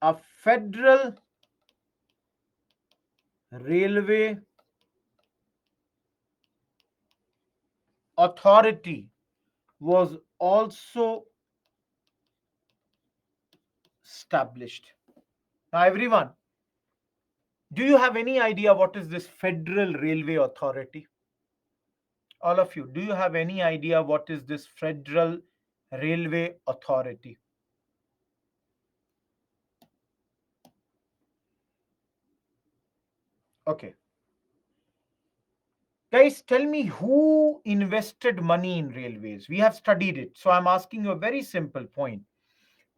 A federal railway authority was also established. Now, everyone, do you have any idea what is this Federal Railway Authority? All of you, do you have any idea what is this Federal Railway Authority? Okay. Guys, tell me who invested money in railways? We have studied it. So I'm asking you a very simple point.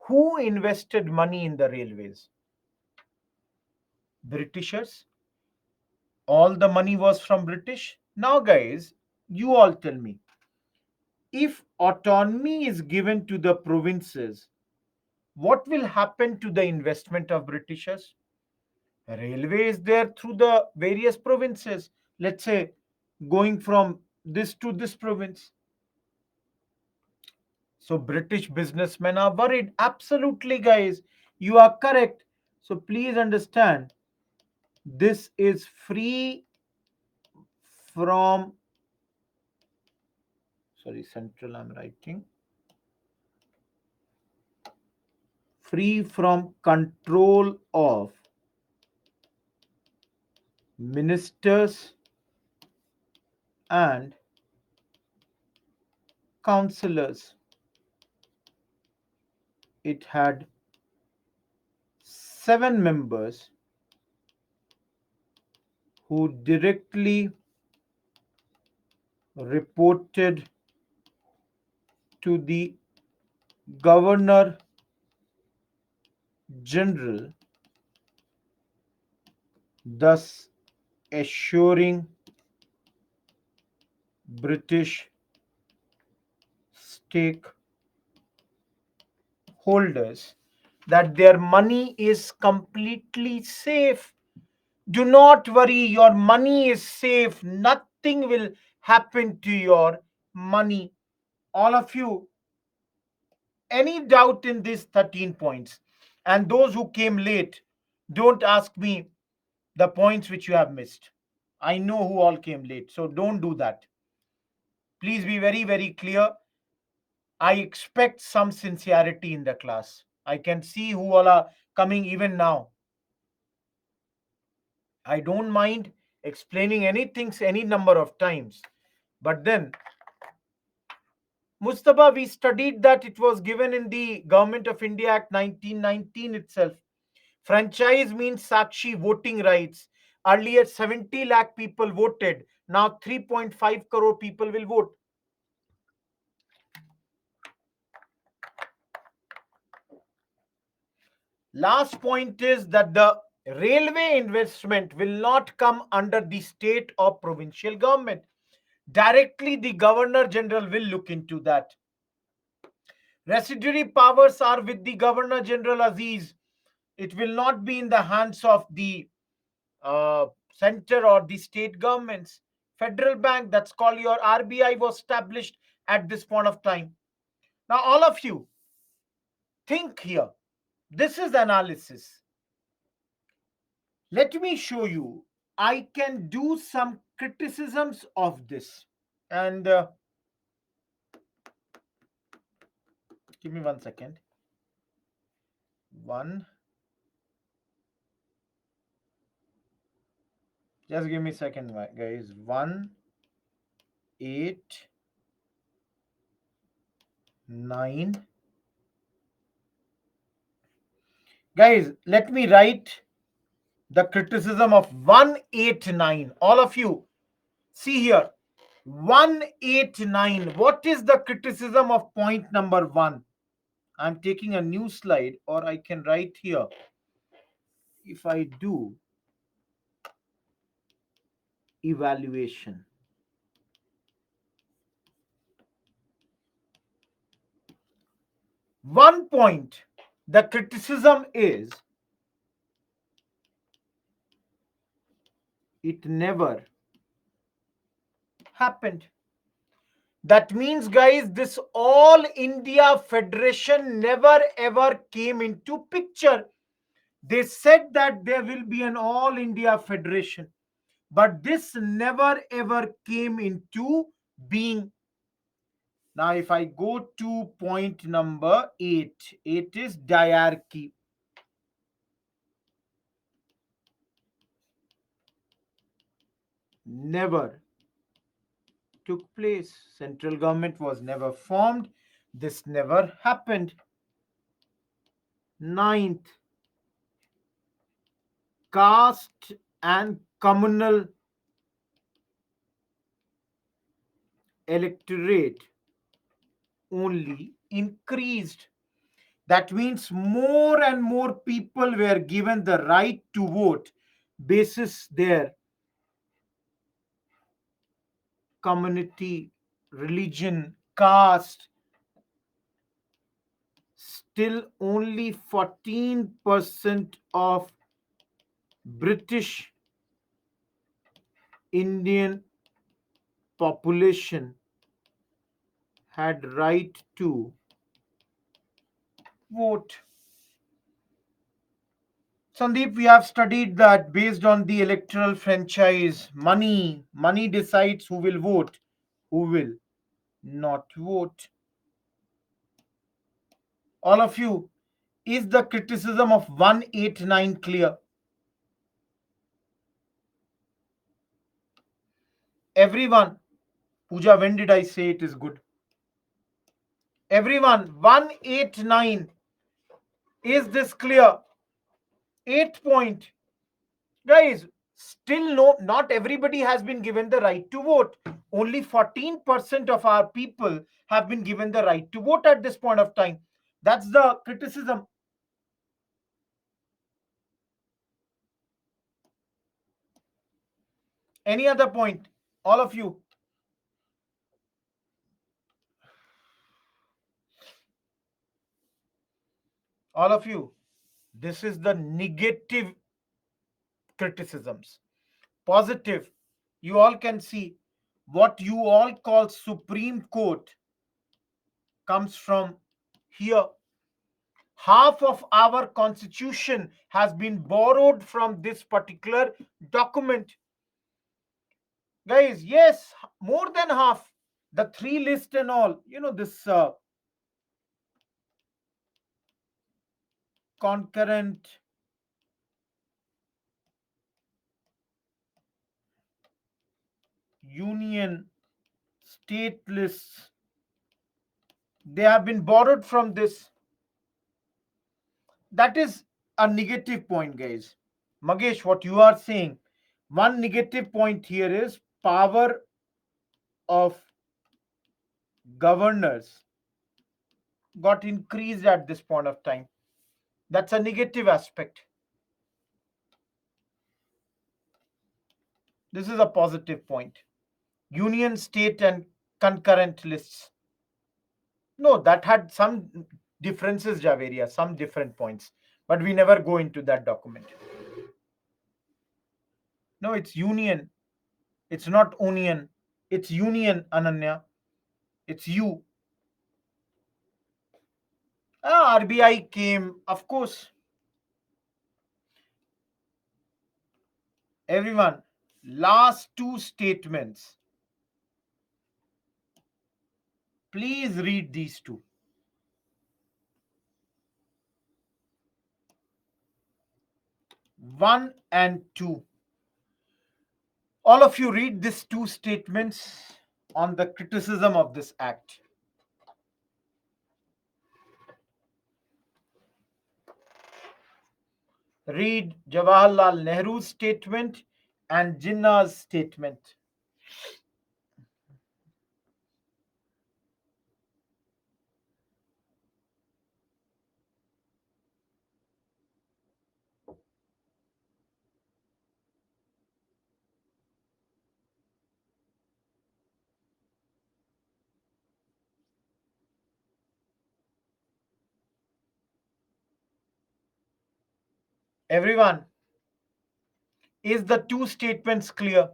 Who invested money in the railways? Britishers? All the money was from British? Now, guys, you all tell me. If autonomy is given to the provinces, what will happen to the investment of Britishers? Railway is there through the various provinces. Let's say going from this to this province. So British businessmen are worried. Absolutely, guys. You are correct. So please understand, this is free from, sorry, central I'm writing, free from control of ministers and councillors it had 7 members who directly reported to the Governor General, thus assuring British stakeholders that their money is completely safe. Do not worry, your money is safe. Nothing will happen to your money. All of you, any doubt in these 13 points? And those who came late, don't ask me the points which you have missed. I know who all came late, so don't do that. Please be very, very clear. I expect some sincerity in the class. I can see who all are coming even now. I don't mind explaining anything any number of times. But then, Mustafa, we studied that it was given in the Government of India Act 1919 itself. Franchise means Sakshi voting rights. Earlier, 70 lakh people voted. Now, 3.5 crore people will vote. Last point is that the railway investment will not come under the state or provincial government. Directly, the Governor General will look into that. Residuary powers are with the Governor General Aziz. It will not be in the hands of the center or the state governments. Federal Bank, that's called your RBI, was established at this point of time. Now, all of you, think here. This is analysis. Let me show you. I can do some criticisms of this. And give me 1 second. Just give me a second, guys. 189. Guys, let me write the criticism of 189. All of you, see here. 189. What is the criticism of point number 1? I'm taking a new slide, or I can write here. If I do evaluation, one point, the criticism is it never happened. That means, guys, this All India Federation never ever came into picture. They said that there will be an All India Federation, but this never ever came into being. Now, if I go to point number 8, it is diarchy. Never took place. Central government was never formed. This never happened. 9th, caste and communal electorate only increased. That means more and more people were given the right to vote basis their community, religion, caste. Still only 14% of British Indian population had right to vote. Sandeep, we have studied that based on the electoral franchise, money decides who will vote, who will not vote. All of you, is the criticism of 189 clear? Everyone, Pooja, when did I say it is good? Everyone, 189. Is this clear? Eighth point, guys, still no, not everybody has been given the right to vote. Only 14% of our people have been given the right to vote at this point of time. That's the criticism. Any other point? All of you. All of you. This is the negative criticisms. Positive, you all can see what you all call Supreme Court comes from here. Half of our constitution has been borrowed from this particular document. Guys, yes, more than half. The three list and all, this concurrent union state lists, they have been borrowed from this. That is a negative point, guys. Magesh, what you are saying, one negative point here is power of governors got increased at this point of time. That's a negative aspect. This is a positive point. Union, state, and concurrent lists. No, that had some differences, Javeria, some different points, but we never go into that document. No, it's union. It's not union. It's union, Ananya. It's you. RBI came, of course. Everyone, last two statements. Please read these two. 1 and 2. All of you read these two statements on the criticism of this act. Read Jawaharlal Nehru's statement and Jinnah's statement. Everyone, is the two statements clear?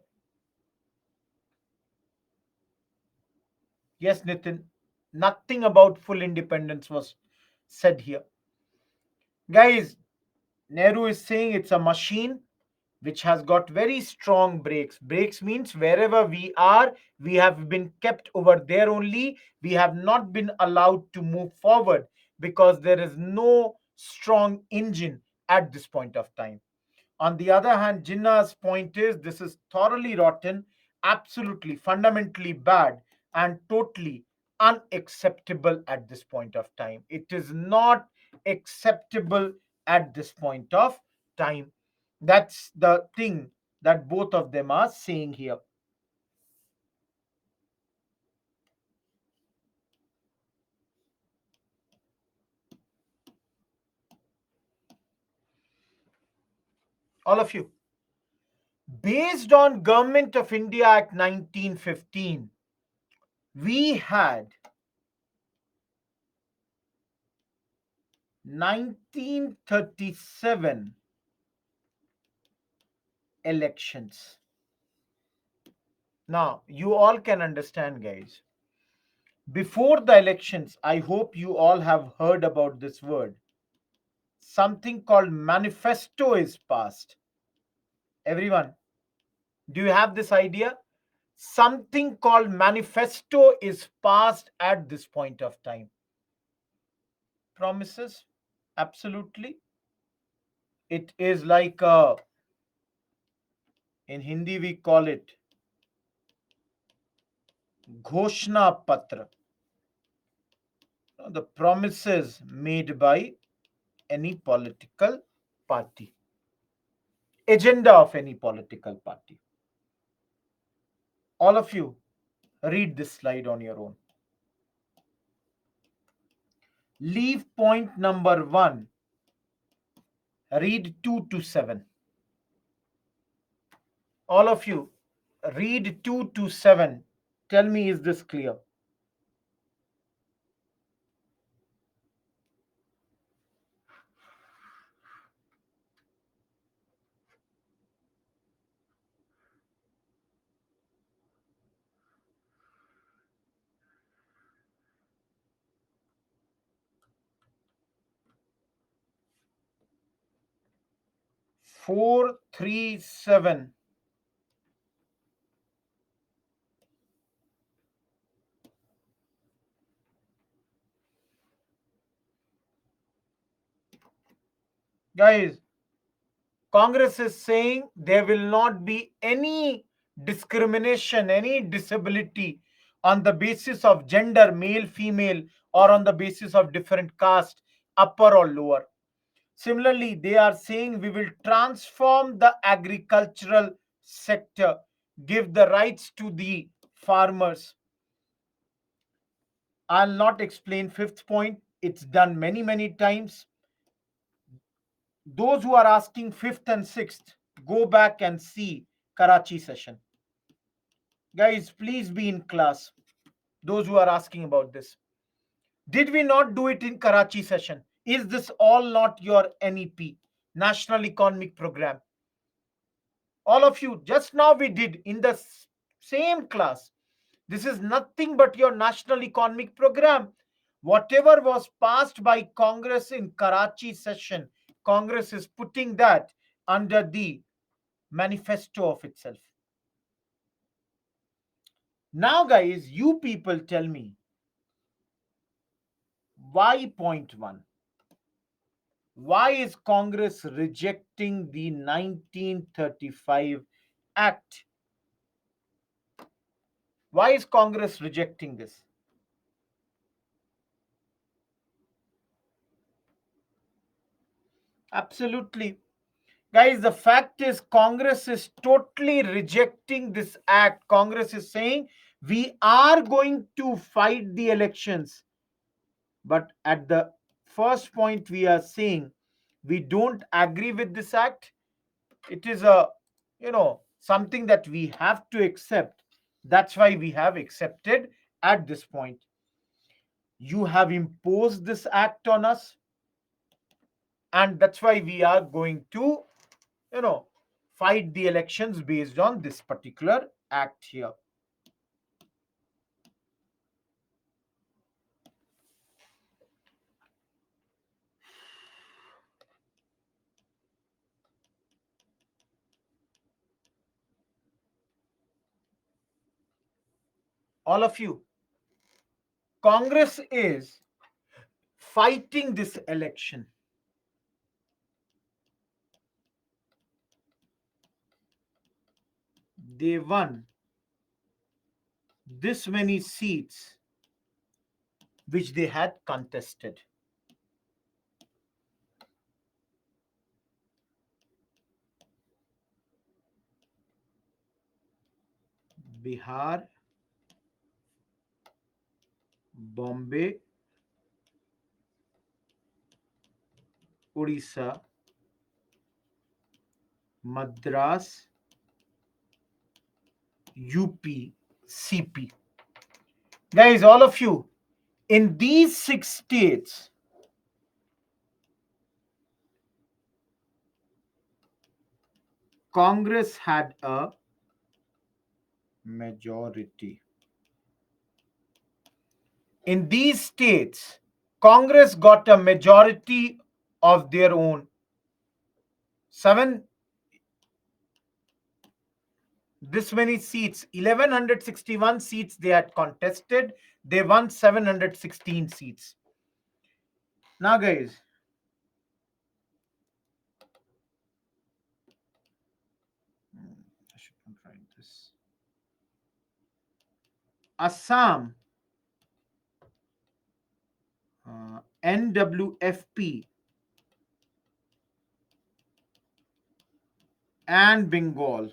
Yes, Nitin. Nothing about full independence was said here. Guys, Nehru is saying it's a machine which has got very strong brakes. Brakes means wherever we are, we have been kept over there only. We have not been allowed to move forward because there is no strong engine at this point of time. On the other hand, Jinnah's point is this is thoroughly rotten, absolutely fundamentally bad, and totally unacceptable at this point of time. It is not acceptable at this point of time. That's the thing that both of them are saying here. All of you. Based on Government of India Act 1915, we had 1937 elections. Now, you all can understand, guys. Before the elections, I hope you all have heard about this word. Something called manifesto is passed. Everyone, do you have this idea? Something called manifesto is passed at this point of time. Promises? Absolutely. It is like in Hindi we call it Ghoshna Patra. The promises made by any political party, agenda of any political party. All of you, read this slide on your own. Leave point number 1. Read 2 to 7. All of you, read 2 to 7. Tell me, is this clear? Four, three, seven. Guys, Congress is saying there will not be any discrimination, any disability on the basis of gender, male, female, or on the basis of different caste, upper or lower. Similarly, they are saying we will transform the agricultural sector, give the rights to the farmers. I'll not explain fifth point. It's done many, many times. Those who are asking fifth and sixth, go back and see Karachi session. Guys, please be in class. Those who are asking about this. Did we not do it in Karachi session? Is this all not your NEP, National Economic Program? All of you, just now we did in the same class. This is nothing but your National Economic Program. Whatever was passed by Congress in Karachi session, Congress is putting that under the manifesto of itself. Now, guys, you people tell me why point one? Why is Congress rejecting the 1935 Act? Why is Congress rejecting this? Absolutely. Guys, the fact is, Congress is totally rejecting this act. Congress is saying we are going to fight the elections. But at the first point, we are saying we don't agree with this act. It is a, something that we have to accept. That's why we have accepted at this point. You have imposed this act on us, and that's why we are going to, you know, fight the elections based on this particular act here. All of you, Congress is fighting this election. They won this many seats which they had contested. Bihar, Bombay, Odisha, Madras, UP, CP. Guys, all of you, in these 6 states, Congress had a majority. In these states, Congress got a majority of their own. This many seats, 1161 seats they had contested. They won 716 seats. Now, guys, I should not write this. Assam, NWFP, and Bengal.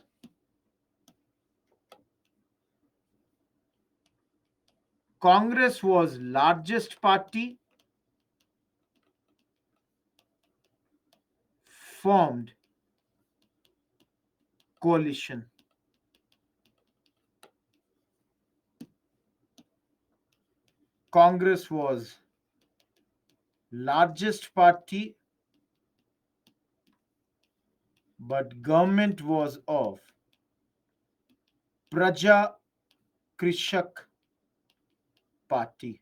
Congress was largest party, formed coalition. Congress was largest party, but government was of Praja Krishak Party.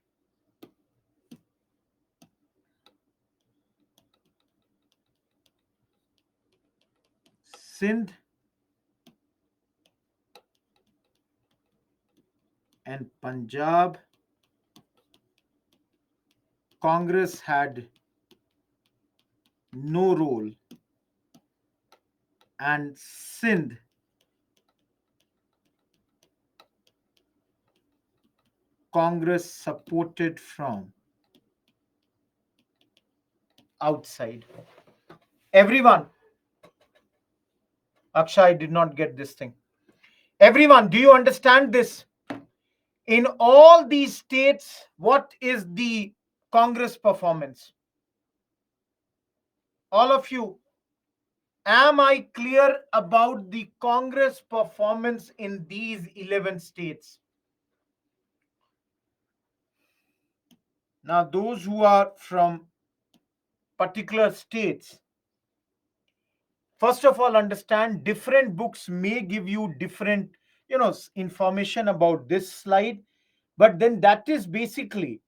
Sindh and Punjab, Congress had no role, and Sindh Congress supported from outside. Everyone, Akshay did not get this thing. Everyone, do you understand this? In all these states, what is the Congress performance? All of you, am I clear about the Congress performance in these 11 states? Now, those who are from particular states, first of all, understand different books may give you different, information about this slide, but then that is basically,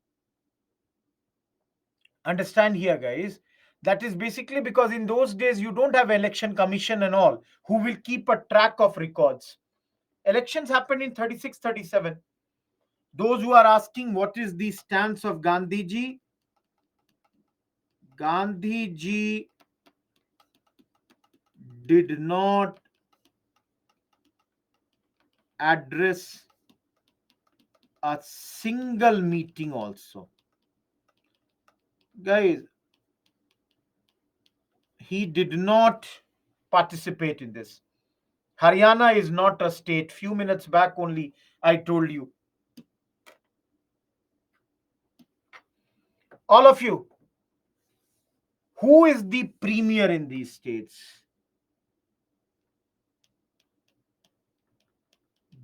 understand here, guys, that is basically because in those days you don't have election commission and all who will keep a track of records. Elections happened in 36, 37. Those who are asking what is the stance of Gandhiji, Gandhiji did not address a single meeting also. Guys, he did not participate in this. Haryana is not a state. Few minutes back only I told you. All of you, who is the premier in these states?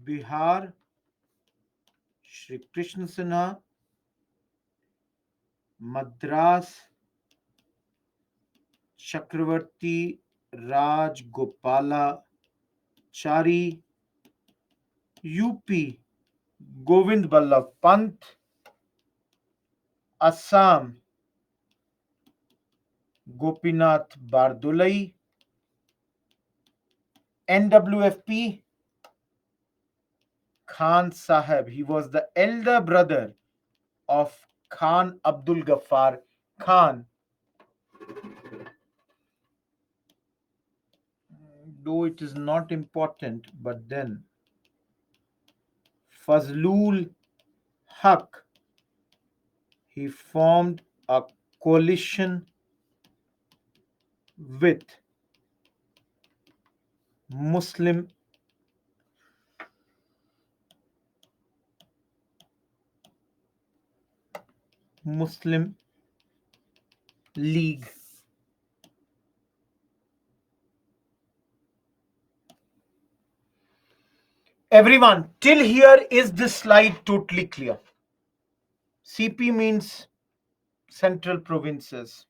Bihar, Shri Krishna Sinha. Madras, Chakravarti Raj Gopala Chari. UP, Govind Ballabh Pant. Assam, Gopinath Bardolai. NWFP, Khan Sahib. He was the elder brother of Khan Abdul Ghaffar Khan. Though it is not important, but then Fazlul Haq, he formed a coalition with Muslim League. Everyone, till here is this slide totally clear? CP means central provinces.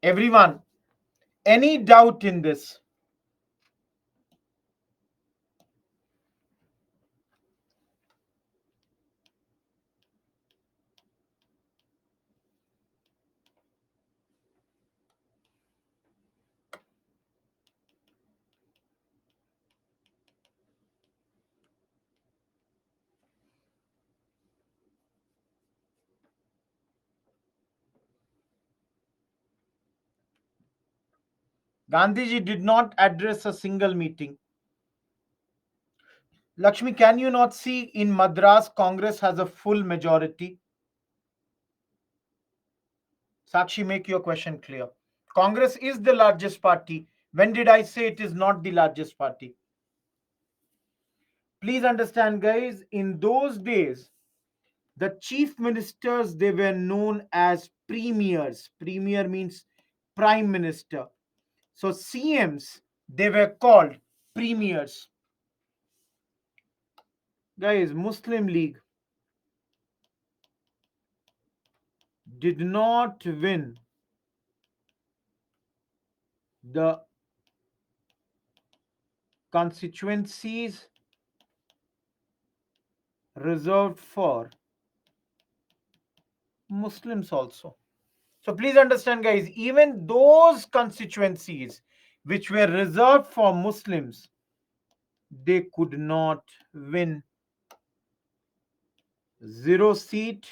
Everyone, any doubt in this? Gandhiji did not address a single meeting. Lakshmi, can you not see in Madras Congress has a full majority? Sakshi, make your question clear. Congress is the largest party. When did I say it is not the largest party? Please understand, guys, in those days, the chief ministers, they were known as premiers. Premier means prime minister. So CMs, they were called premiers. Guys, Muslim League did not win the constituencies reserved for Muslims also. So please understand, guys, even those constituencies which were reserved for Muslims, they could not win. Zero seat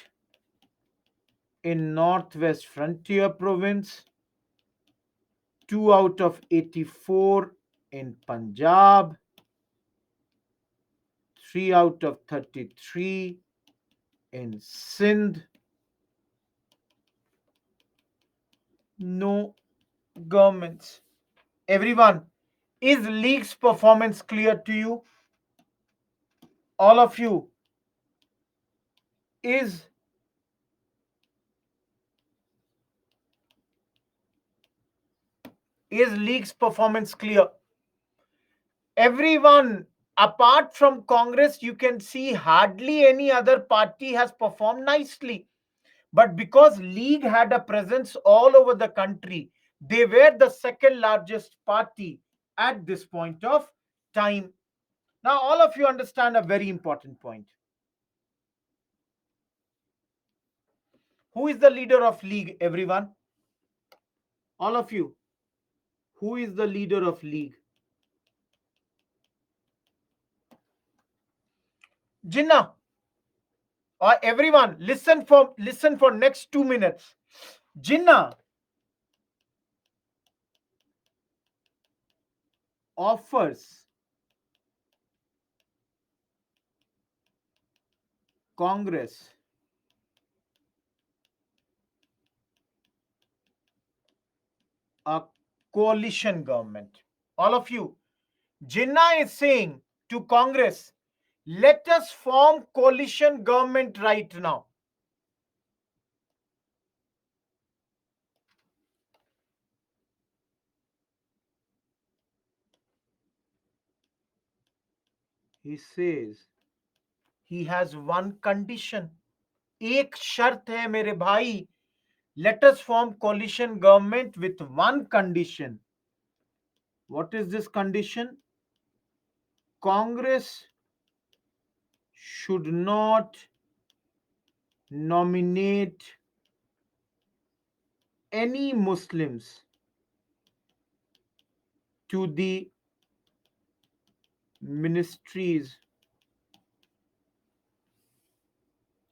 in Northwest Frontier Province, 2 out of 84 in Punjab, 3 out of 33 in Sindh. No governments. Everyone, is league's performance clear to you? All of you, is league's performance clear? Everyone, apart from Congress, you can see hardly any other party has performed nicely. But because League had a presence all over the country, they were the second largest party at this point of time. Now, all of you understand a very important point. Who is the leader of League, everyone? All of you. Who is the leader of League? Jinnah. Or everyone, listen for next 2 minutes. Jinnah offers Congress a coalition government. All of you, Jinnah is saying to Congress, let us form coalition government right now. He says he has one condition. एक शर्त है मेरे भाई. Let us form coalition government with one condition. What is this condition? Congress should not nominate any Muslims to the ministries.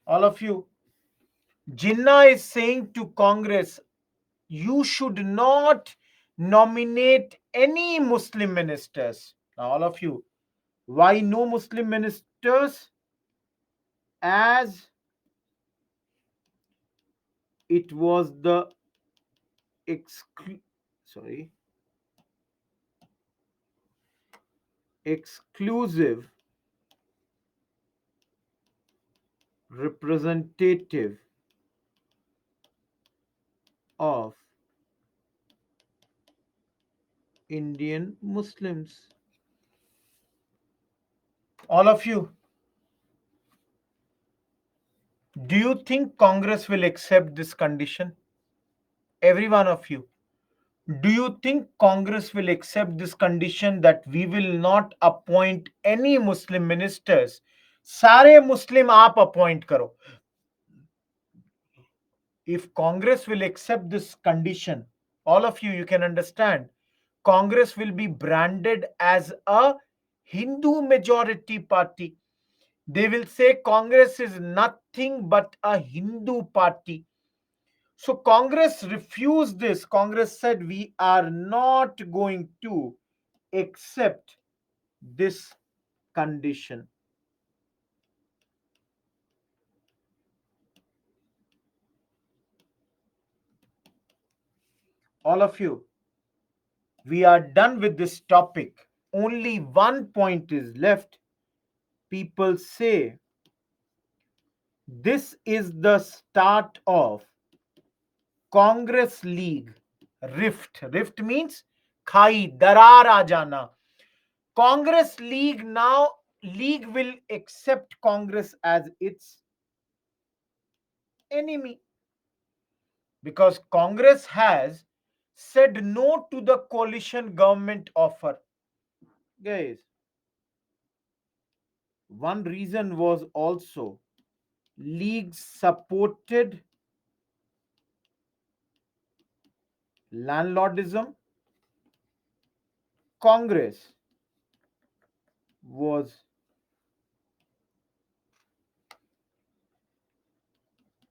All of you, Jinnah is saying to Congress, you should not nominate any Muslim ministers. Now, all of you, why no Muslim ministers? As it was the exclusive representative of Indian Muslims. All of you, do you think Congress will accept this condition? Every one of you, do you think Congress will accept this condition that we will not appoint any Muslim ministers? सारे Muslim आप appoint करो. If Congress will accept this condition, all of you can understand, Congress will be branded as a Hindu majority party. They will say Congress is nothing but a Hindu party. So Congress refused this. Congress said, we are not going to accept this condition. All of you, we are done with this topic. Only one point is left. People say this is the start of Congress League rift. Rift means khai, darar aa jana. Congress League now, League will accept Congress as its enemy because Congress has said no to the coalition government offer. Guys, one reason was also League supported landlordism. Congress was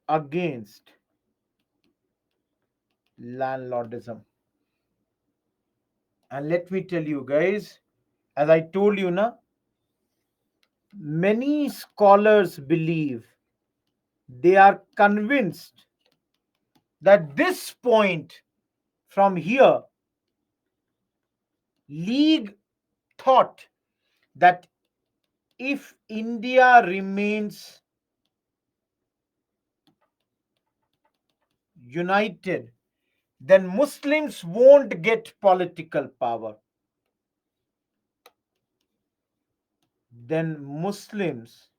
against landlordism. And let me tell you guys, as I told you, na, many scholars believe, they are convinced that this point from here, League thought that if India remains united, then Muslims won't get political power. Then Muslims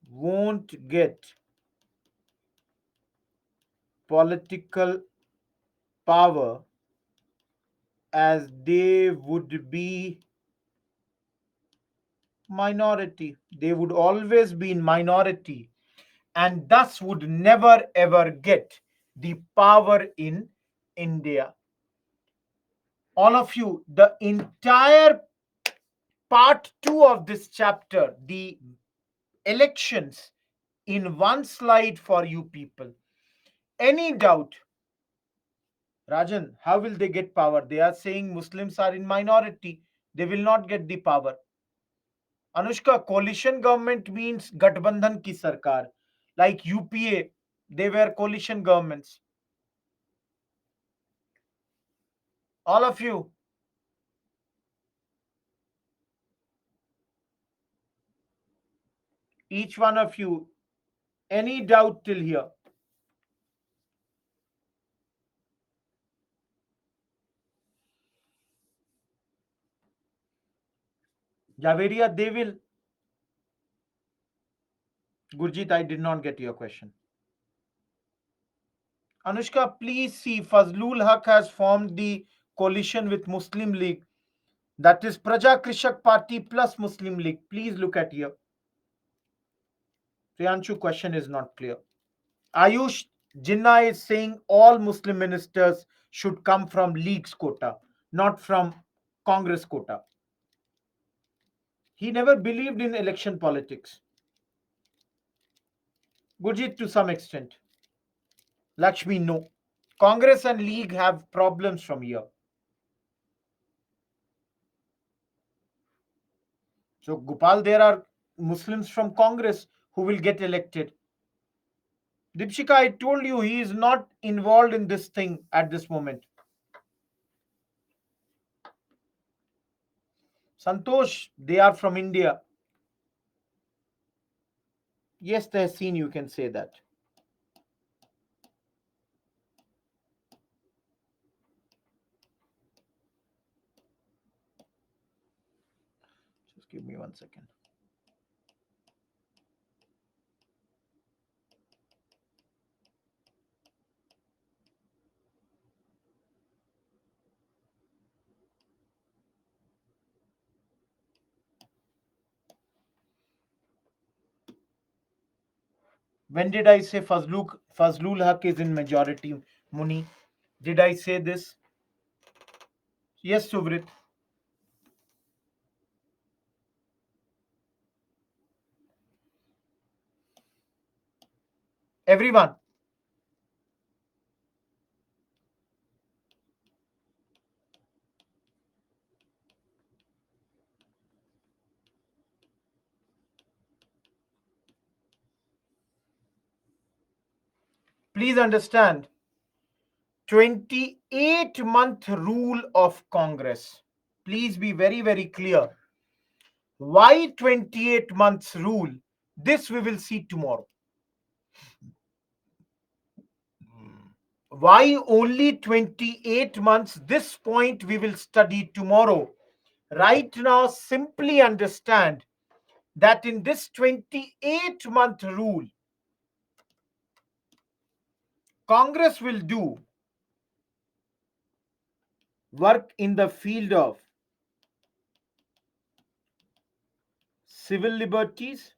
won't get political power as they would be minority. They would always be in minority and thus would never ever get the power in India. All of you, the entire part 2 of this chapter, the elections, in one slide for you people. Any doubt? Rajan, how will they get power? They are saying Muslims are in minority. They will not get the power. Anushka, coalition government means Gathbandhan ki sarkar. Like UPA, they were coalition governments. All of you, each one of you, any doubt till here? Javeria, they will. Gurjit, I did not get your question. Anushka, please see, Fazlul Haq has formed the coalition with Muslim League. That is Praja Krishak Party plus Muslim League. Please look at here. Priyanshu, question is not clear. Ayush Jinnah is saying all Muslim ministers should come from League's quota, not from Congress quota. He never believed in election politics. Gurjit, to some extent. Lakshmi, no. Congress and League have problems from here. So, Gopal, there are Muslims from Congress who will get elected. Dipshika, I told you he is not involved in this thing at this moment. Santosh, they are from India. Yes, Tehseen, you can say that. Just give me 1 second. When did I say Fazlul Haq is in majority, Muni? Did I say this? Yes, Suvrit. Everyone, Please understand, 28-month rule of Congress. Please be very, very clear. Why 28 months rule? This we will see tomorrow. Why only 28 months? This point we will study tomorrow. Right now, simply understand that in this 28-month rule, Congress will do work in the field of civil liberties,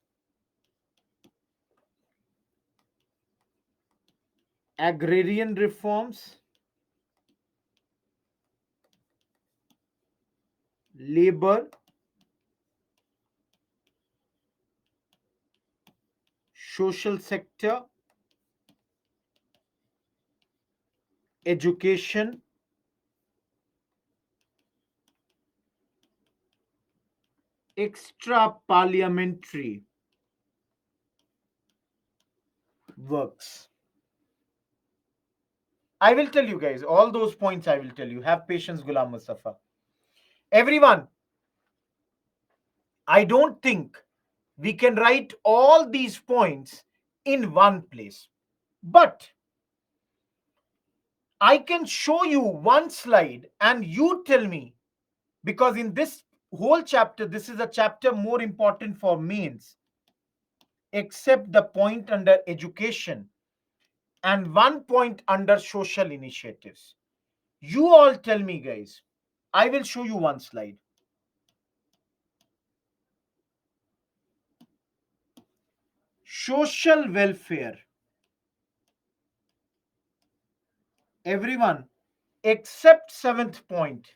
agrarian reforms, labor, social sector, education, extra parliamentary works. I will tell you guys all those points. I will tell you. Have patience, Ghulam Mustafa. Everyone, I don't think we can write all these points in one place. But I can show you one slide and you tell me, because in this whole chapter, this is a chapter more important for mains, except the point under education and one point under social initiatives. You all tell me, guys. I will show you one slide. Social welfare. Everyone, except seventh point.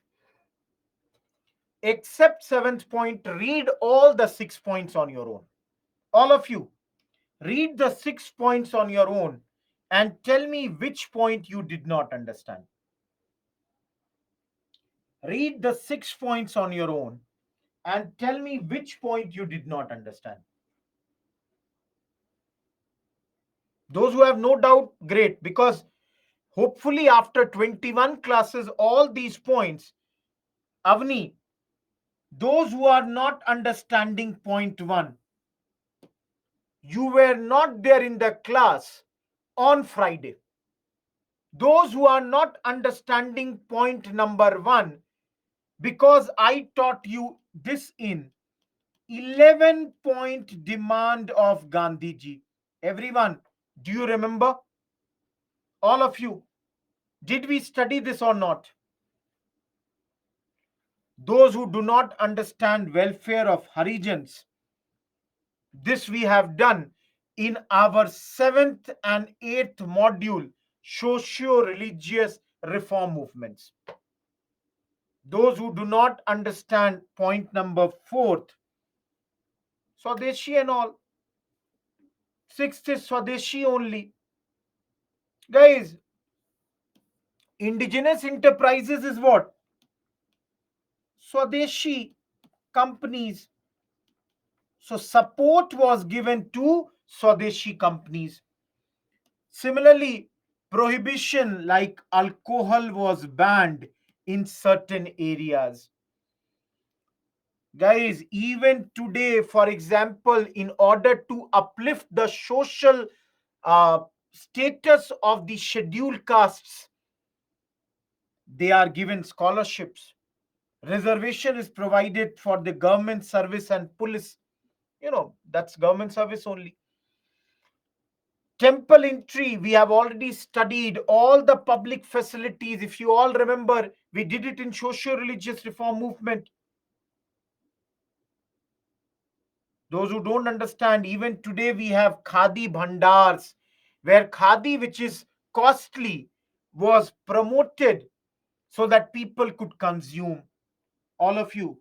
Except seventh point, read all the 6 points on your own. All of you, read the 6 points on your own and tell me which point you did not understand. Read the 6 points on your own and tell me which point you did not understand. Those who have no doubt, great, because hopefully after 21 classes, all these points, Avni, those who are not understanding point one, you were not there in the class on Friday. Those who are not understanding point number one, because I taught you this in 11-point demand of Gandhiji. Everyone, do you remember? All of you, did we study this or not? Those who do not understand welfare of Harijans, this we have done in our 7th and 8th module, socio-religious reform movements. Those who do not understand point number 4th, Swadeshi and all. 6th is Swadeshi only. Guys, indigenous enterprises is what? Swadeshi companies. So support was given to Swadeshi companies. Similarly, prohibition like alcohol was banned in certain areas. Guys, even today, for example, in order to uplift the social status of the scheduled castes, they are given scholarships. Reservation is provided for the government service and police. That's government service only. Temple entry, we have already studied all the public facilities. If you all remember, we did it in socio-religious reform movement. Those who don't understand, even today we have khadi bhandars, where khadi, which is costly, was promoted so that people could consume. All of you,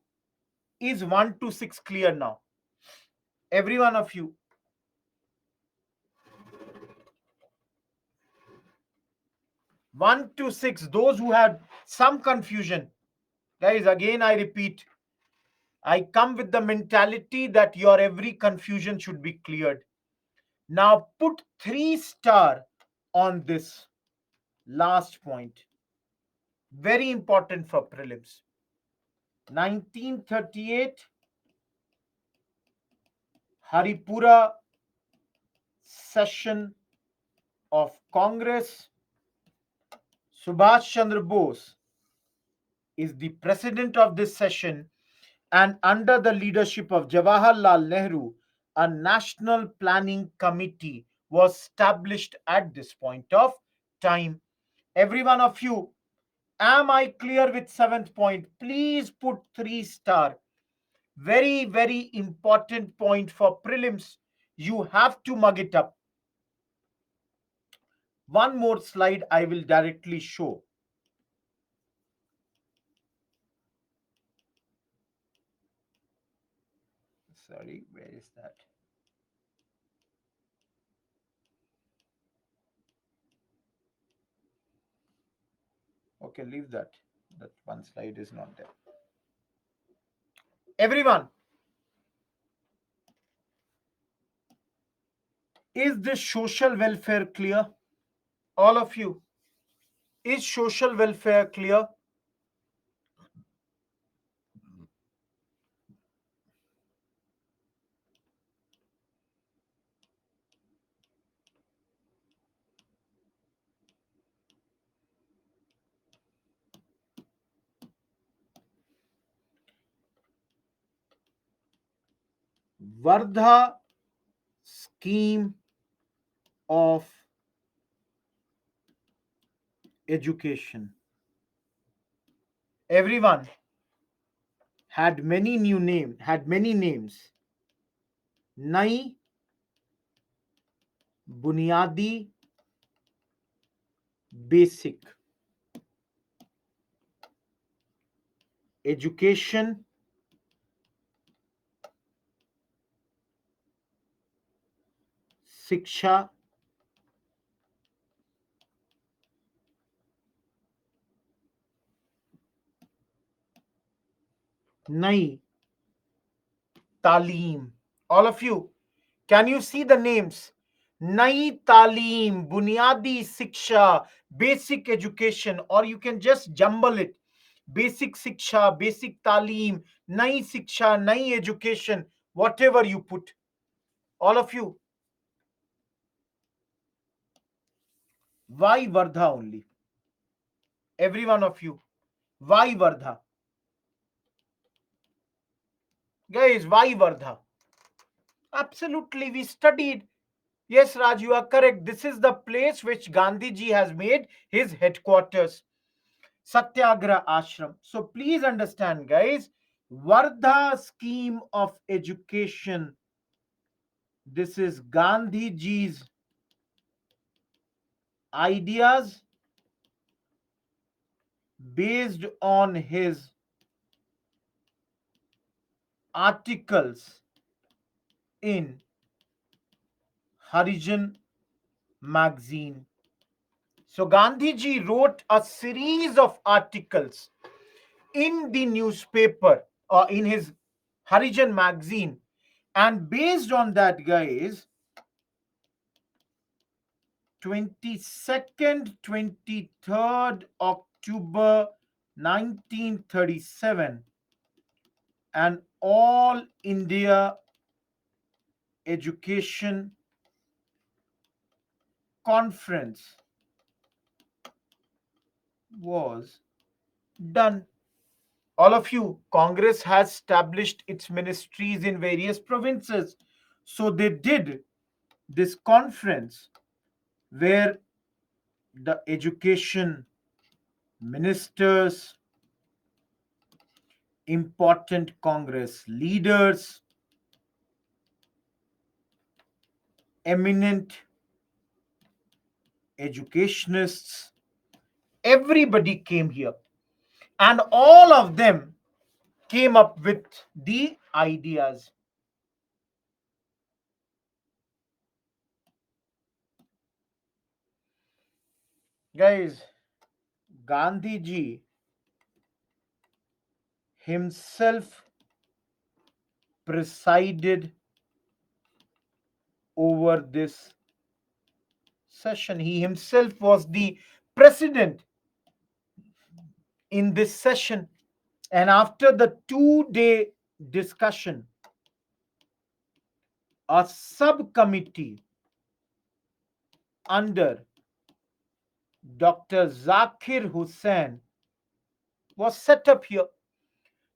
is 1 to 6 clear now? Every one of you. 1 to 6, those who had some confusion. Guys, again I repeat, I come with the mentality that your every confusion should be cleared. Now put 3 star on this last point. Very important for prelims. 1938 Haripura session of Congress. Subhash Chandra Bose is the president of this session, and under the leadership of Jawaharlal Nehru, a national planning committee was established at this point of time. Every one of you, am I clear with seventh point? Please put 3 star. Very, very important point for prelims. You have to mug it up. One more slide I will directly show. Sorry, where is that? Okay, leave that. That one slide is not there. Everyone, is this social welfare clear? All of you, is social welfare clear? Vardha scheme of education. Everyone had many names. Nai Bunyadi Basic Education, Siksha, Nai Talim. All of you, can you see the names? Nai Talim, Bunyadi Siksha, Basic Education, or you can just jumble it. Basic Siksha, Basic Talim, Nai Siksha, Nai Education, whatever you put. All of you. Why Vardha only? Every one of you. Why Vardha? Guys, why Vardha? Absolutely, we studied. Yes, Raj, you are correct. This is the place which Gandhiji has made his headquarters. Satyagraha Ashram. So please understand, guys, Vardha scheme of education. This is Gandhiji's ideas based on his articles in Harijan magazine. So Gandhiji wrote a series of articles in the newspaper or in his Harijan magazine, and based on that, guys, 22nd 23rd October 1937, an all India education conference was done. All of you, Congress has established its ministries in various provinces. So they did this conference where the education ministers, important Congress leaders, eminent educationists, everybody came here. And all of them came up with the ideas. Guys, Gandhiji himself presided over this session. He himself was the president in this session. And after the 2 day discussion, a subcommittee under Dr. Zakir Hussain was set up here.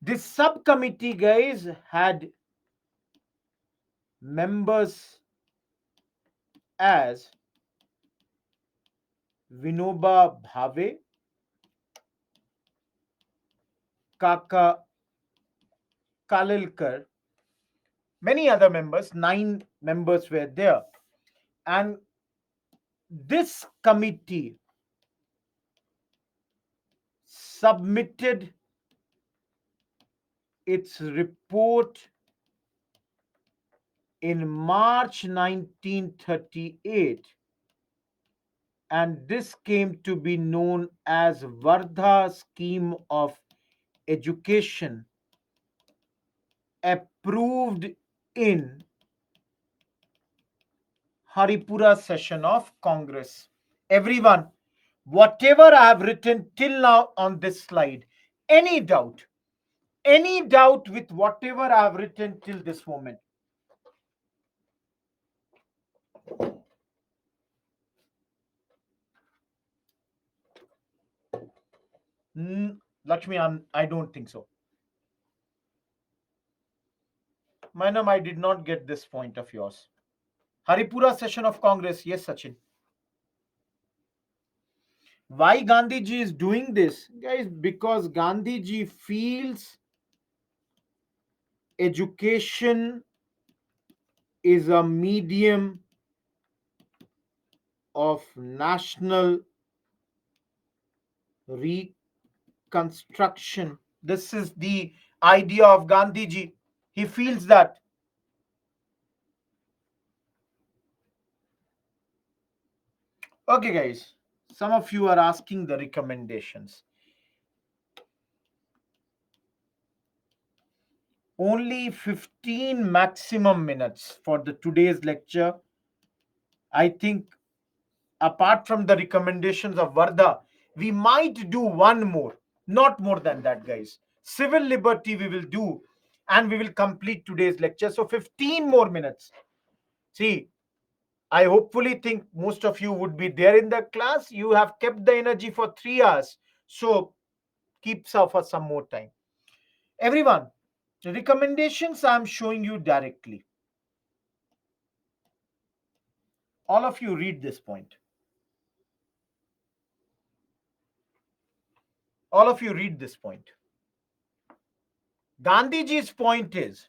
This subcommittee, guys, had members as Vinoba Bhave, Kaka Kalilkar, many other members, 9 members were there. And this committee submitted its report in March 1938, and this came to be known as Vardha Scheme of Education, approved in Haripura session of Congress. Everyone, whatever I have written till now on this slide, any doubt, with whatever I have written till this moment? Lakshmi, I don't think so. Manam, I did not get this point of yours. Haripura session of Congress. Yes, Sachin. Why Gandhiji is doing this? Guys, because Gandhiji feels education is a medium of national reconstruction. This is the idea of Gandhiji. He feels that. Okay, guys, some of you are asking the recommendations. Only 15 maximum minutes for the today's lecture. I think apart from the recommendations of Vardha, we might do one more, not more than that, guys. Civil liberty we will do, and we will complete today's lecture. So 15 more minutes. See, I hopefully think most of you would be there in the class. You have kept the energy for 3 hours. So keep for some more time. Everyone, the recommendations I'm showing you directly. All of you read this point. All of you read this point. Gandhiji's point is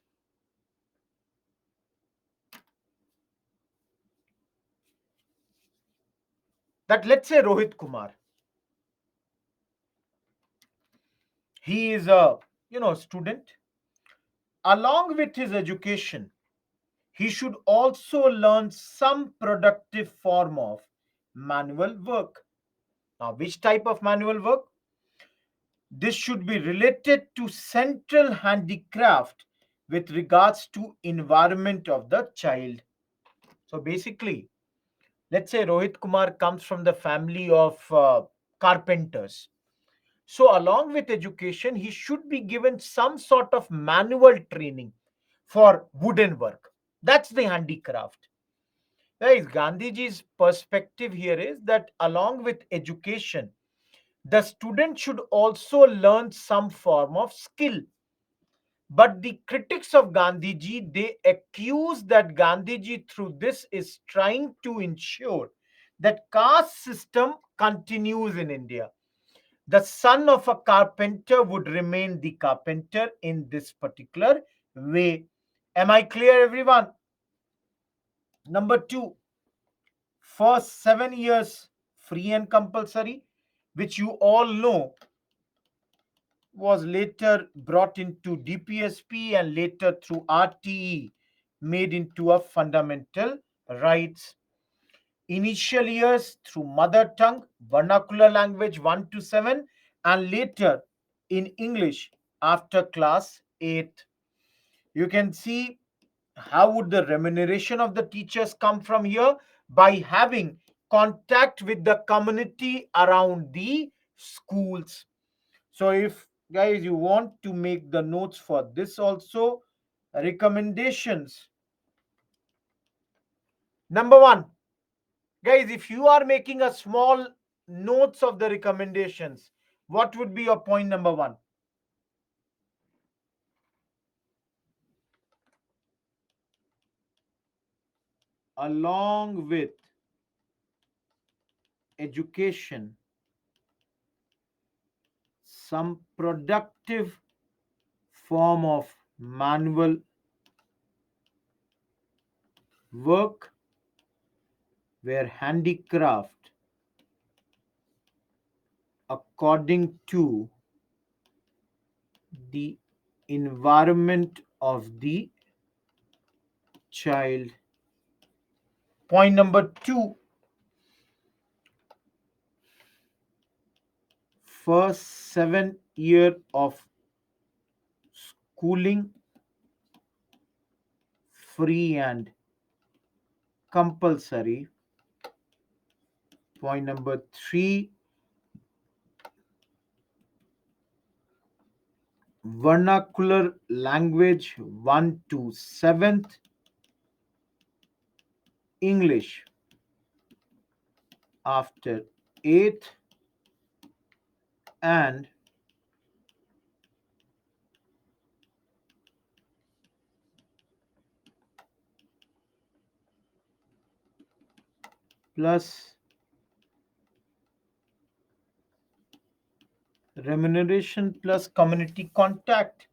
that, let's say, Rohit Kumar, he is a student. Along with his education, he should also learn some productive form of manual work. Now, which type of manual work? This should be related to central handicraft with regards to environment of the child. So basically, let's say Rohit Kumar comes from the family of carpenters. So along with education, he should be given some sort of manual training for wooden work. That's the handicraft. Guys, Gandhiji's perspective here is that along with education, the student should also learn some form of skill. But the critics of Gandhiji, they accuse that Gandhiji through this is trying to ensure that caste system continues in India. The son of a carpenter would remain the carpenter in this particular way. Am I clear, everyone? Number two, first 7 years free and compulsory, which you all know was later brought into DPSP and later through RTE made into a fundamental rights. Initial years through mother tongue, vernacular language 1 to 7, and later in English after class 8. You can see how would the remuneration of the teachers come from here? By having contact with the community around the schools. So if guys you want to make the notes for this also, recommendations. Number one, guys, if you are making a small notes of the recommendations, what would be your point number one? Along with education, some productive form of manual work where handicraft according to the environment of the child. Point number two, first 7 year of schooling free and compulsory. Point number three, vernacular language 1 to 7th, English after 8th, and plus remuneration plus community contact.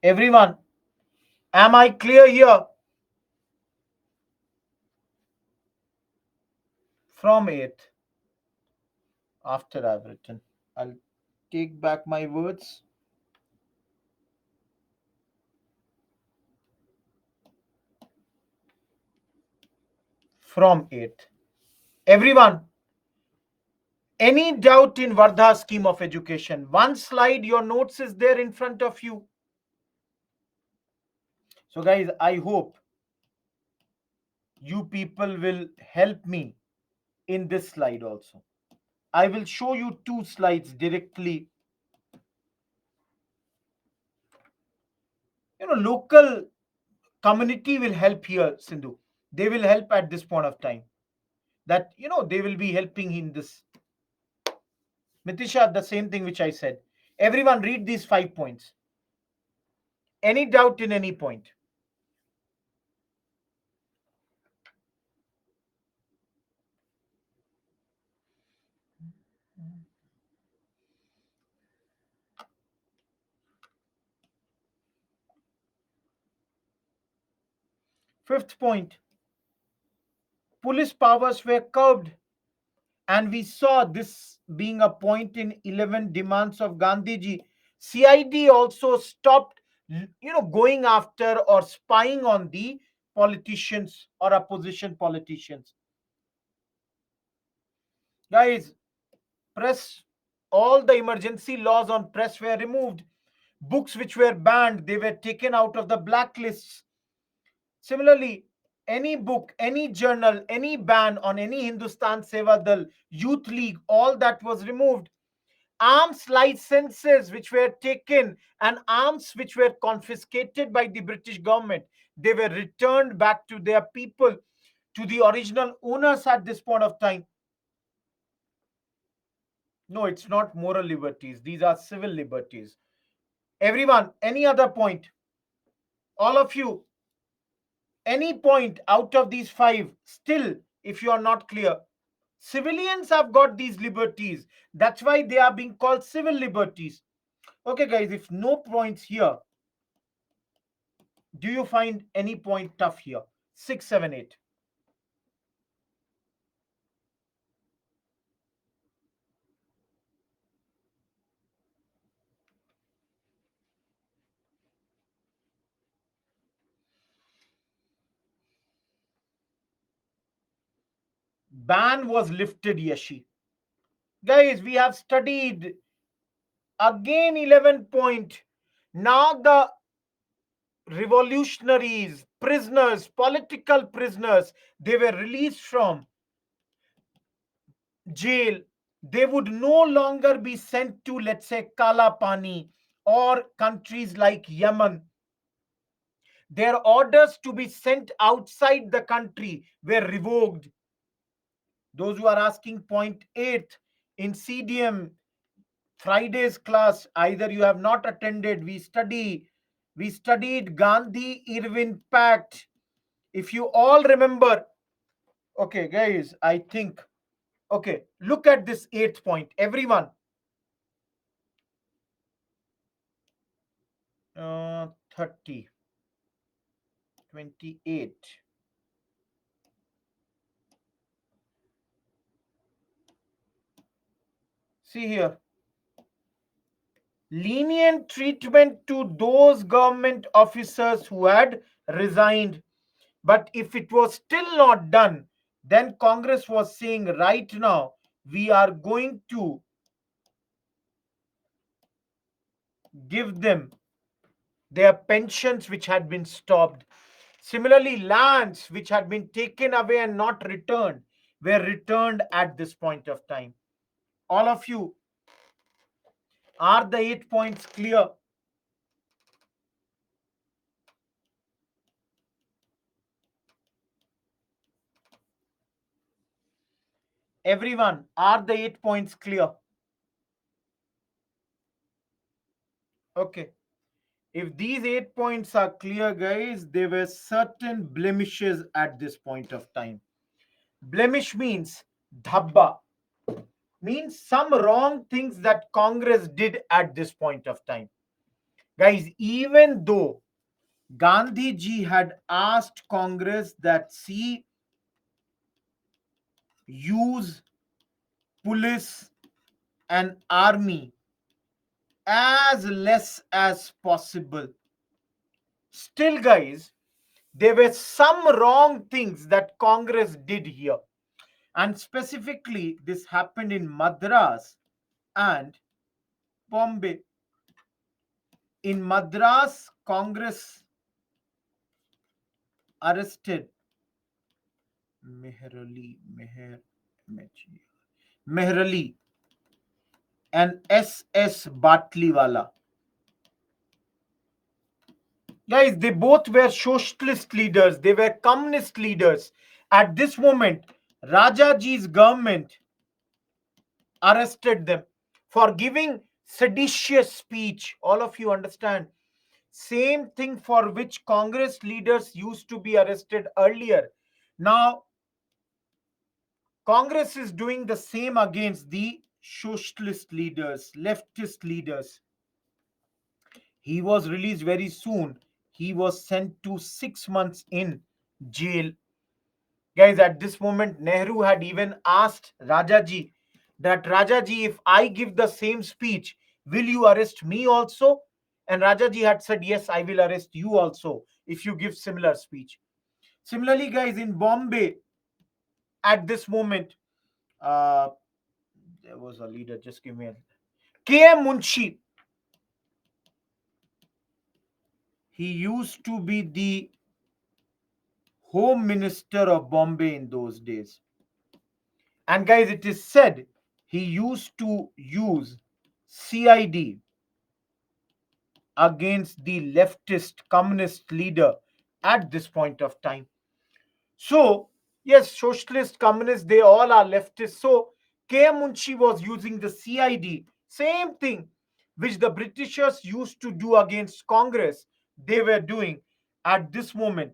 Everyone, am I clear here? From 8th, after I've written, I'll take back my words. From 8th. Everyone, any doubt in Vardha's scheme of education? One slide, your notes is there in front of you. So, guys, I hope you people will help me in this slide also. I will show you two slides directly. Local community will help here, Sindhu. They will help at this point of time. That, they will be helping in this. Mitisha, the same thing which I said. Everyone read these 5 points. Any doubt in any point? Fifth point, police powers were curbed. And we saw this being a point in 11 demands of Gandhiji. CID also stopped, going after or spying on the politicians or opposition politicians. Guys, press, all the emergency laws on press were removed. Books which were banned, they were taken out of the blacklists. Similarly, any book, any journal, any ban on any Hindustan Seva Dal, Youth League, all that was removed. Arms licenses which were taken and arms which were confiscated by the British government, they were returned back to their people, to the original owners at this point of time. No, it's not moral liberties. These are civil liberties. Everyone, any other point? All of you, any point out of these five, still, if you are not clear, civilians have got these liberties. That's why they are being called civil liberties. Okay, guys, if no points here, do you find any point tough here? 6, 7, 8. Ban was lifted, Yashi. Guys, we have studied again 11 point. Now the revolutionaries, prisoners, political prisoners, they were released from jail. They would no longer be sent to, let's say, Kala Pani or countries like Yemen. Their orders to be sent outside the country were revoked. Those who are asking point 8 in CDM Friday's class, either you have not attended, we studied Gandhi Irwin Pact. If you all remember, okay, guys, I think, okay, look at this eighth point. Everyone, 30, 28. See here. Lenient treatment to those government officers who had resigned. But if it was still not done, then Congress was saying right now, we are going to give them their pensions which had been stopped. Similarly, lands which had been taken away and not returned were returned at this point of time. All of you, are the 8 points clear? Everyone, are the 8 points clear? Okay. If these 8 points are clear, guys, there were certain blemishes at this point of time. Blemish means dhabba, means some wrong things that Congress did at this point of time. Guys, even though Gandhi ji had asked Congress that, see, use police and army as less as possible. Still, guys, there were some wrong things that Congress did here. And specifically, this happened in Madras and Bombay. In Madras, Congress arrested Meher Ali and S.S. Batliwala. Guys, they both were socialist leaders, they were communist leaders. At this moment, Rajaji's government arrested them for giving seditious speech. All of you understand? Same thing for which Congress leaders used to be arrested earlier. Now, Congress is doing the same against the socialist leaders, leftist leaders. He was released very soon. He was sent to 6 months in jail. Guys, at this moment, Nehru had even asked Rajaji that, Rajaji, if I give the same speech, will you arrest me also? And Rajaji had said, yes, I will arrest you also if you give similar speech. Similarly, guys, in Bombay, at this moment, uh, there was a leader, just give me a K.M. Munshi. He used to be the Home Minister of Bombay in those days. And guys, it is said he used to use CID against the leftist communist leader at this point of time. So, yes, socialist, communist, they all are leftists. So, K.M. Munshi was using the CID, same thing which the Britishers used to do against Congress, they were doing at this moment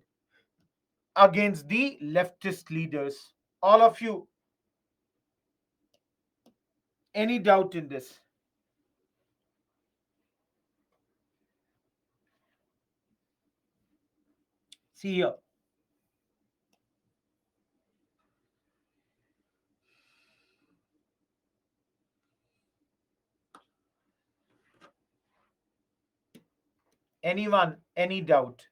against the leftist leaders. All of you, any doubt in this? See here. Anyone, any doubt?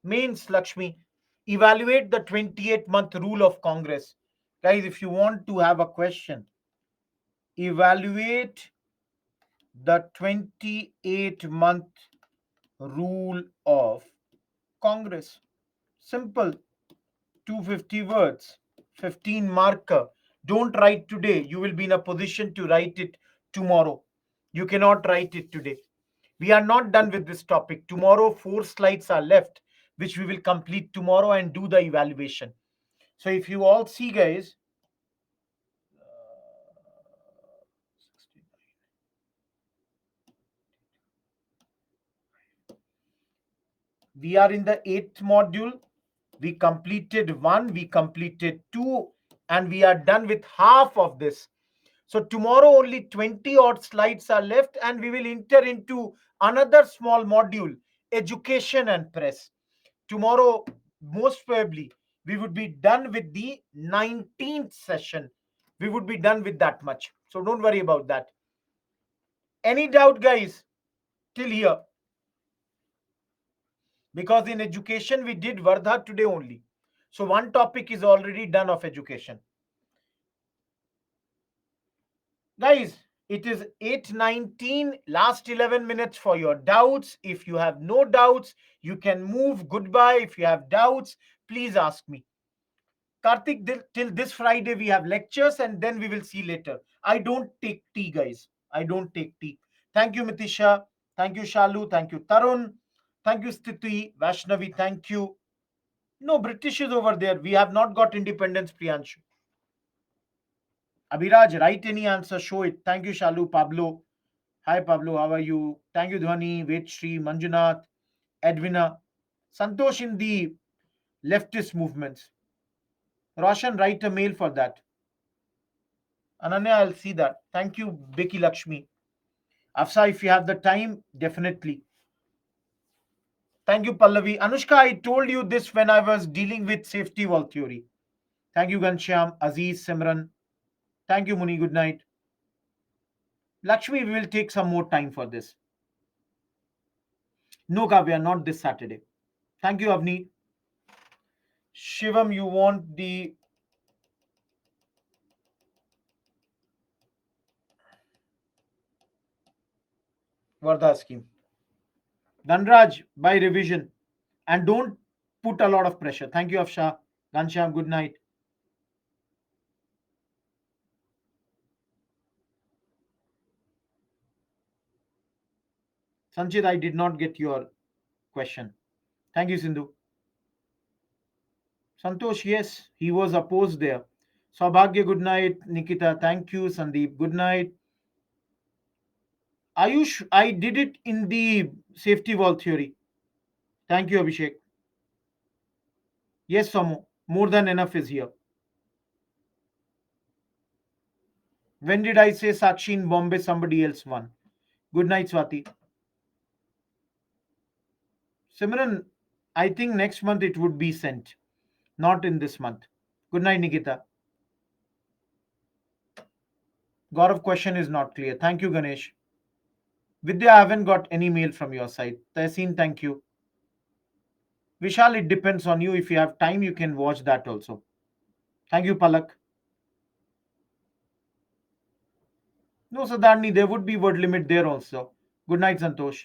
Means, Lakshmi, evaluate the 28-month rule of Congress. Guys, if you want to have a question, evaluate the 28-month rule of Congress. Simple. 250 words, 15 marker. Don't write today. You will be in a position to write it tomorrow. You cannot write it today. We are not done with this topic. Tomorrow, 4 slides are left, which we will complete tomorrow and do the evaluation. So, if you all see, guys, we are in the 8th module. We completed 1, we completed 2, and we are done with half of this. So tomorrow only 20 odd slides are left, and we will enter into another small module, education and press. Tomorrow, most probably, we would be done with the 19th session. We would be done with that much. So don't worry about that. Any doubt, guys, till here? Because in education, we did Vardha today only. So one topic is already done of education. Guys, it is 8:19, last 11 minutes for your doubts. If you have no doubts, you can move. Goodbye. If you have doubts, please ask me. Karthik, till this Friday, we have lectures and then we will see later. I don't take tea, guys. I don't take tea. Thank you, Mitisha. Thank you, Shalu. Thank you, Tarun. Thank you, Stiti. Vaishnavi, thank you. No, British is over there. We have not got independence, Priyanshu. Abhiraj, write any answer, show it. Thank you, Shalu, Pablo. Hi, Pablo. How are you? Thank you, Dhwani, Vetshri, Manjunath, Edwina. Santosh in the leftist movements. Roshan, write a mail for that. Ananya, I'll see that. Thank you, Becky Lakshmi. Afsa, if you have the time, definitely. Thank you, Pallavi. Anushka, I told you this when I was dealing with safety wall theory. Thank you, Gansham, Aziz, Simran. Thank you, Muni. Good night. Lakshmi, we will take some more time for this. No, Kavya, not this Saturday. Thank you, Avni. Shivam, you want the Vardha scheme. Dhanraj, by revision. And don't put a lot of pressure. Thank you, Afsha. Gansham, good night. Sanchit, I did not get your question. Thank you, Sindhu. Santosh, yes, he was opposed there. Saubhagya, good night. Nikita, thank you. Sandeep, good night. Ayush, I did it in the safety wall theory. Thank you, Abhishek. Yes, Somo, more than enough is here. When did I say Sakshi in Bombay somebody else won? Good night, Swati. Simran, I think next month it would be sent, not in this month. Good night, Nikita. Gaurav, question is not clear. Thank you, Ganesh. Vidya, I haven't got any mail from your side. Tehseen, thank you. Vishal, it depends on you. If you have time, you can watch that also. Thank you, Palak. No, Sadarni, there would be word limit there also. Good night, Santosh.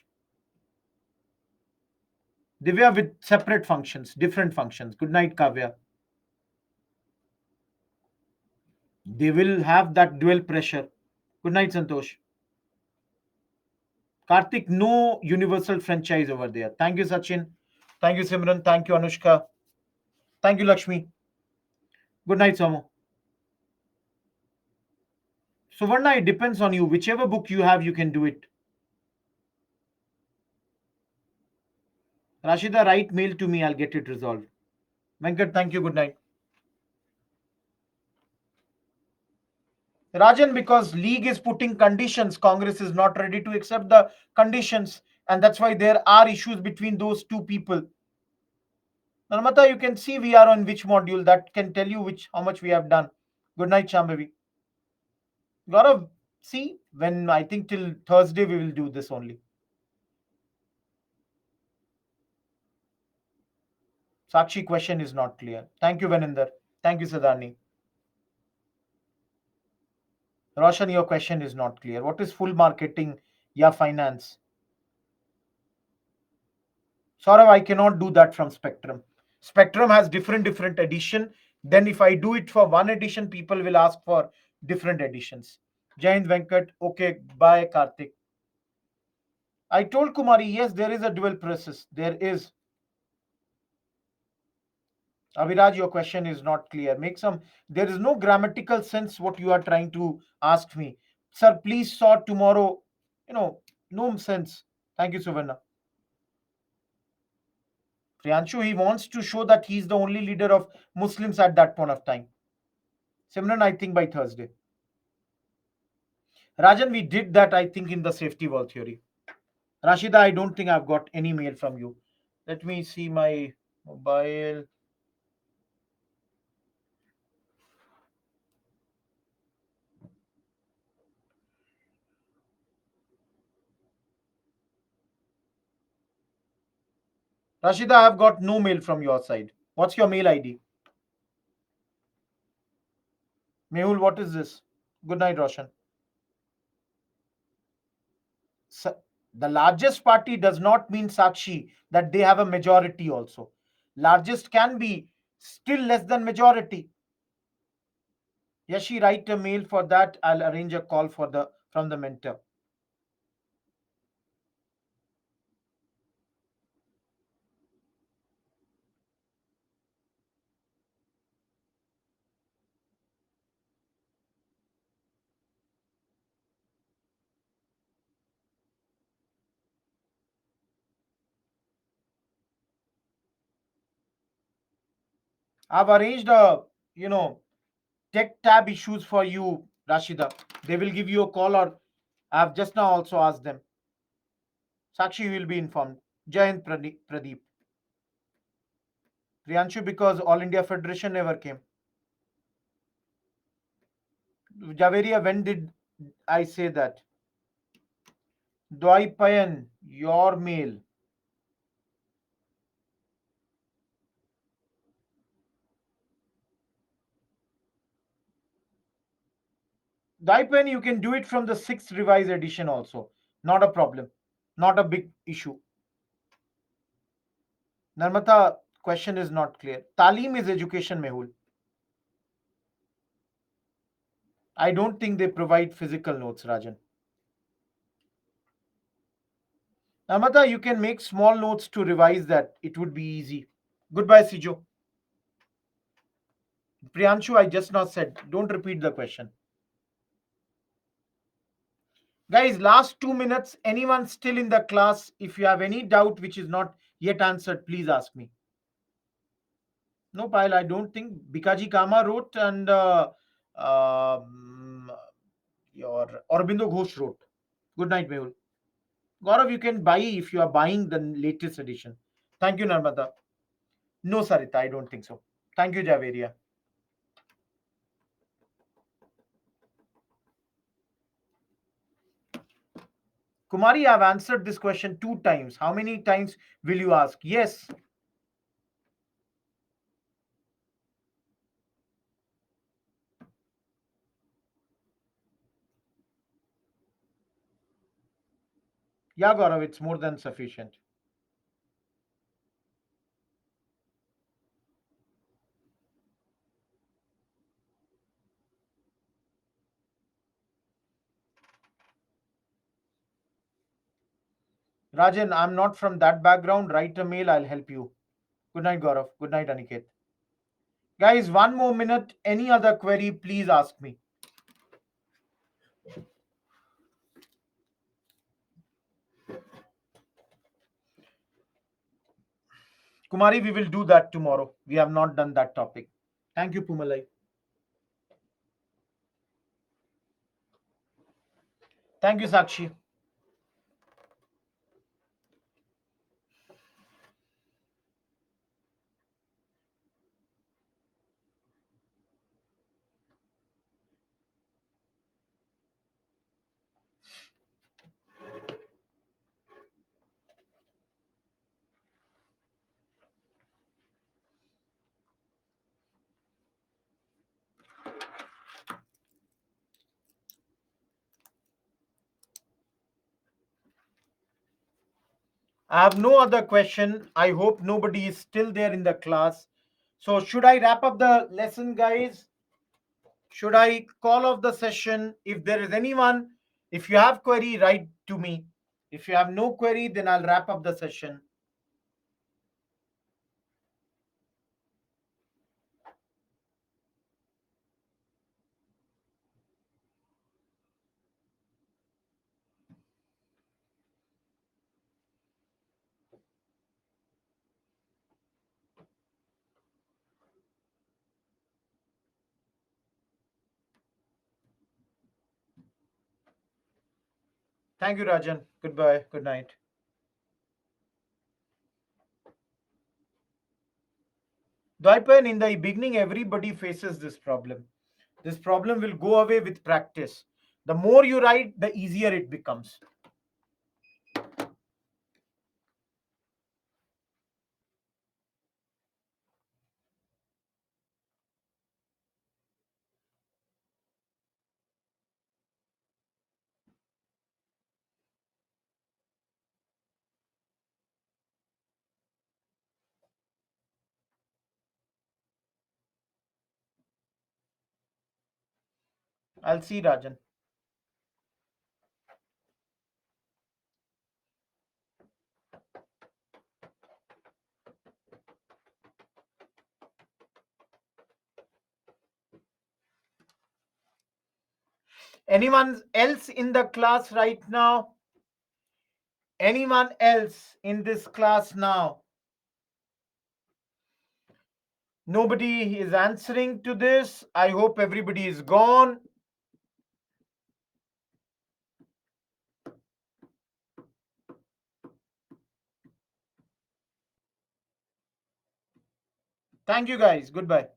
Divya with separate functions, different functions. Good night, Kavya. They will have that dual pressure. Good night, Santosh. Karthik, no universal franchise over there. Thank you, Sachin. Thank you, Simran. Thank you, Anushka. Thank you, Lakshmi. Good night, Somo. Suvarna, it depends on you. Whichever book you have, you can do it. Rashida, write mail to me. I'll get it resolved. Venkat, thank you. Good night. Rajan, because League is putting conditions, Congress is not ready to accept the conditions, and that's why there are issues between those two people. Narmata, you can see we are on which module. That can tell you which how much we have done. Good night, Shambhavi. Gaurav, see, when I think till Thursday we will do this only. Sakshi question is not clear. Thank you, Veninder. Thank you, Sadani. Roshan, your question is not clear. What is full marketing? Yeah, finance. Saurav, I cannot do that from Spectrum. Spectrum has different edition. Then if I do it for one edition, people will ask for different editions. Jain Venkat, okay, bye Karthik. I told Kumari, yes, there is a dual process. There is. Aviraj, your question is not clear. Make some. There is no grammatical sense what you are trying to ask me. Sir, please saw tomorrow. You know, no sense. Thank you, Suvarna. Priyanshu, he wants to show that he's the only leader of Muslims at that point of time. Simran, I think by Thursday. Rajan, we did that, I think, in the safety wall theory. Rashida, I don't think I've got any mail from you. Let me see my mobile. Rashida, I've got no mail from your side. What's your mail ID? Mehul, what is this? Good night, Roshan. The largest party does not mean Sakshi that they have a majority also. Largest can be still less than majority. Yashi, write a mail for that. I'll arrange a call for the from the mentor. I've arranged a tech tab issues for you, Rashida. They will give you a call, or I've just now also asked them. Sakshi will be informed. Jayant Pradeep. Priyanshu, because All India Federation never came. Javeria, when did I say that? Dwaipayan, your mail. Dwaipayan, you can do it from the sixth revised edition also. Not a problem. Not a big issue. Narmata, question is not clear. Talim is education, Mehul. I don't think they provide physical notes, Rajan. Namata, you can make small notes to revise that. It would be easy. Goodbye, Sijo. Priyanshu, I just now said, don't repeat the question. Guys, last 2 minutes. Anyone still in the class? If you have any doubt which is not yet answered, please ask me. No, Pile, I don't think. Bikaji Kama wrote and um, your Aurobindo Ghosh wrote. Good night, Mehul. Gaurav, you can buy if you are buying the latest edition. Thank you, Narmada. No, Sarita, I don't think so. Thank you, Javeria. Kumari, I've answered this question 2 times. How many times will you ask? Yes. Yeah, Gaurav, it's more than sufficient. Rajan, I'm not from that background. Write a mail, I'll help you. Good night, Gaurav. Good night, Aniket. Guys, 1 more minute. Any other query, please ask me. Kumari, we will do that tomorrow. We have not done that topic. Thank you, Pumalai. Thank you, Sakshi. I have no other question. I hope nobody is still there in the class. So, should I wrap up the lesson, guys? Should I call off the session? If there is anyone, if you have query, write to me. If you have no query, then I'll wrap up the session. Thank you, Rajan. Goodbye. Good night. Dwaipan, in the beginning, everybody faces this problem. This problem will go away with practice. The more you write, the easier it becomes. I'll see Rajan. Anyone else in the class right now? Anyone else in this class now? Nobody is answering to this. I hope everybody is gone. Thank you, guys. Goodbye.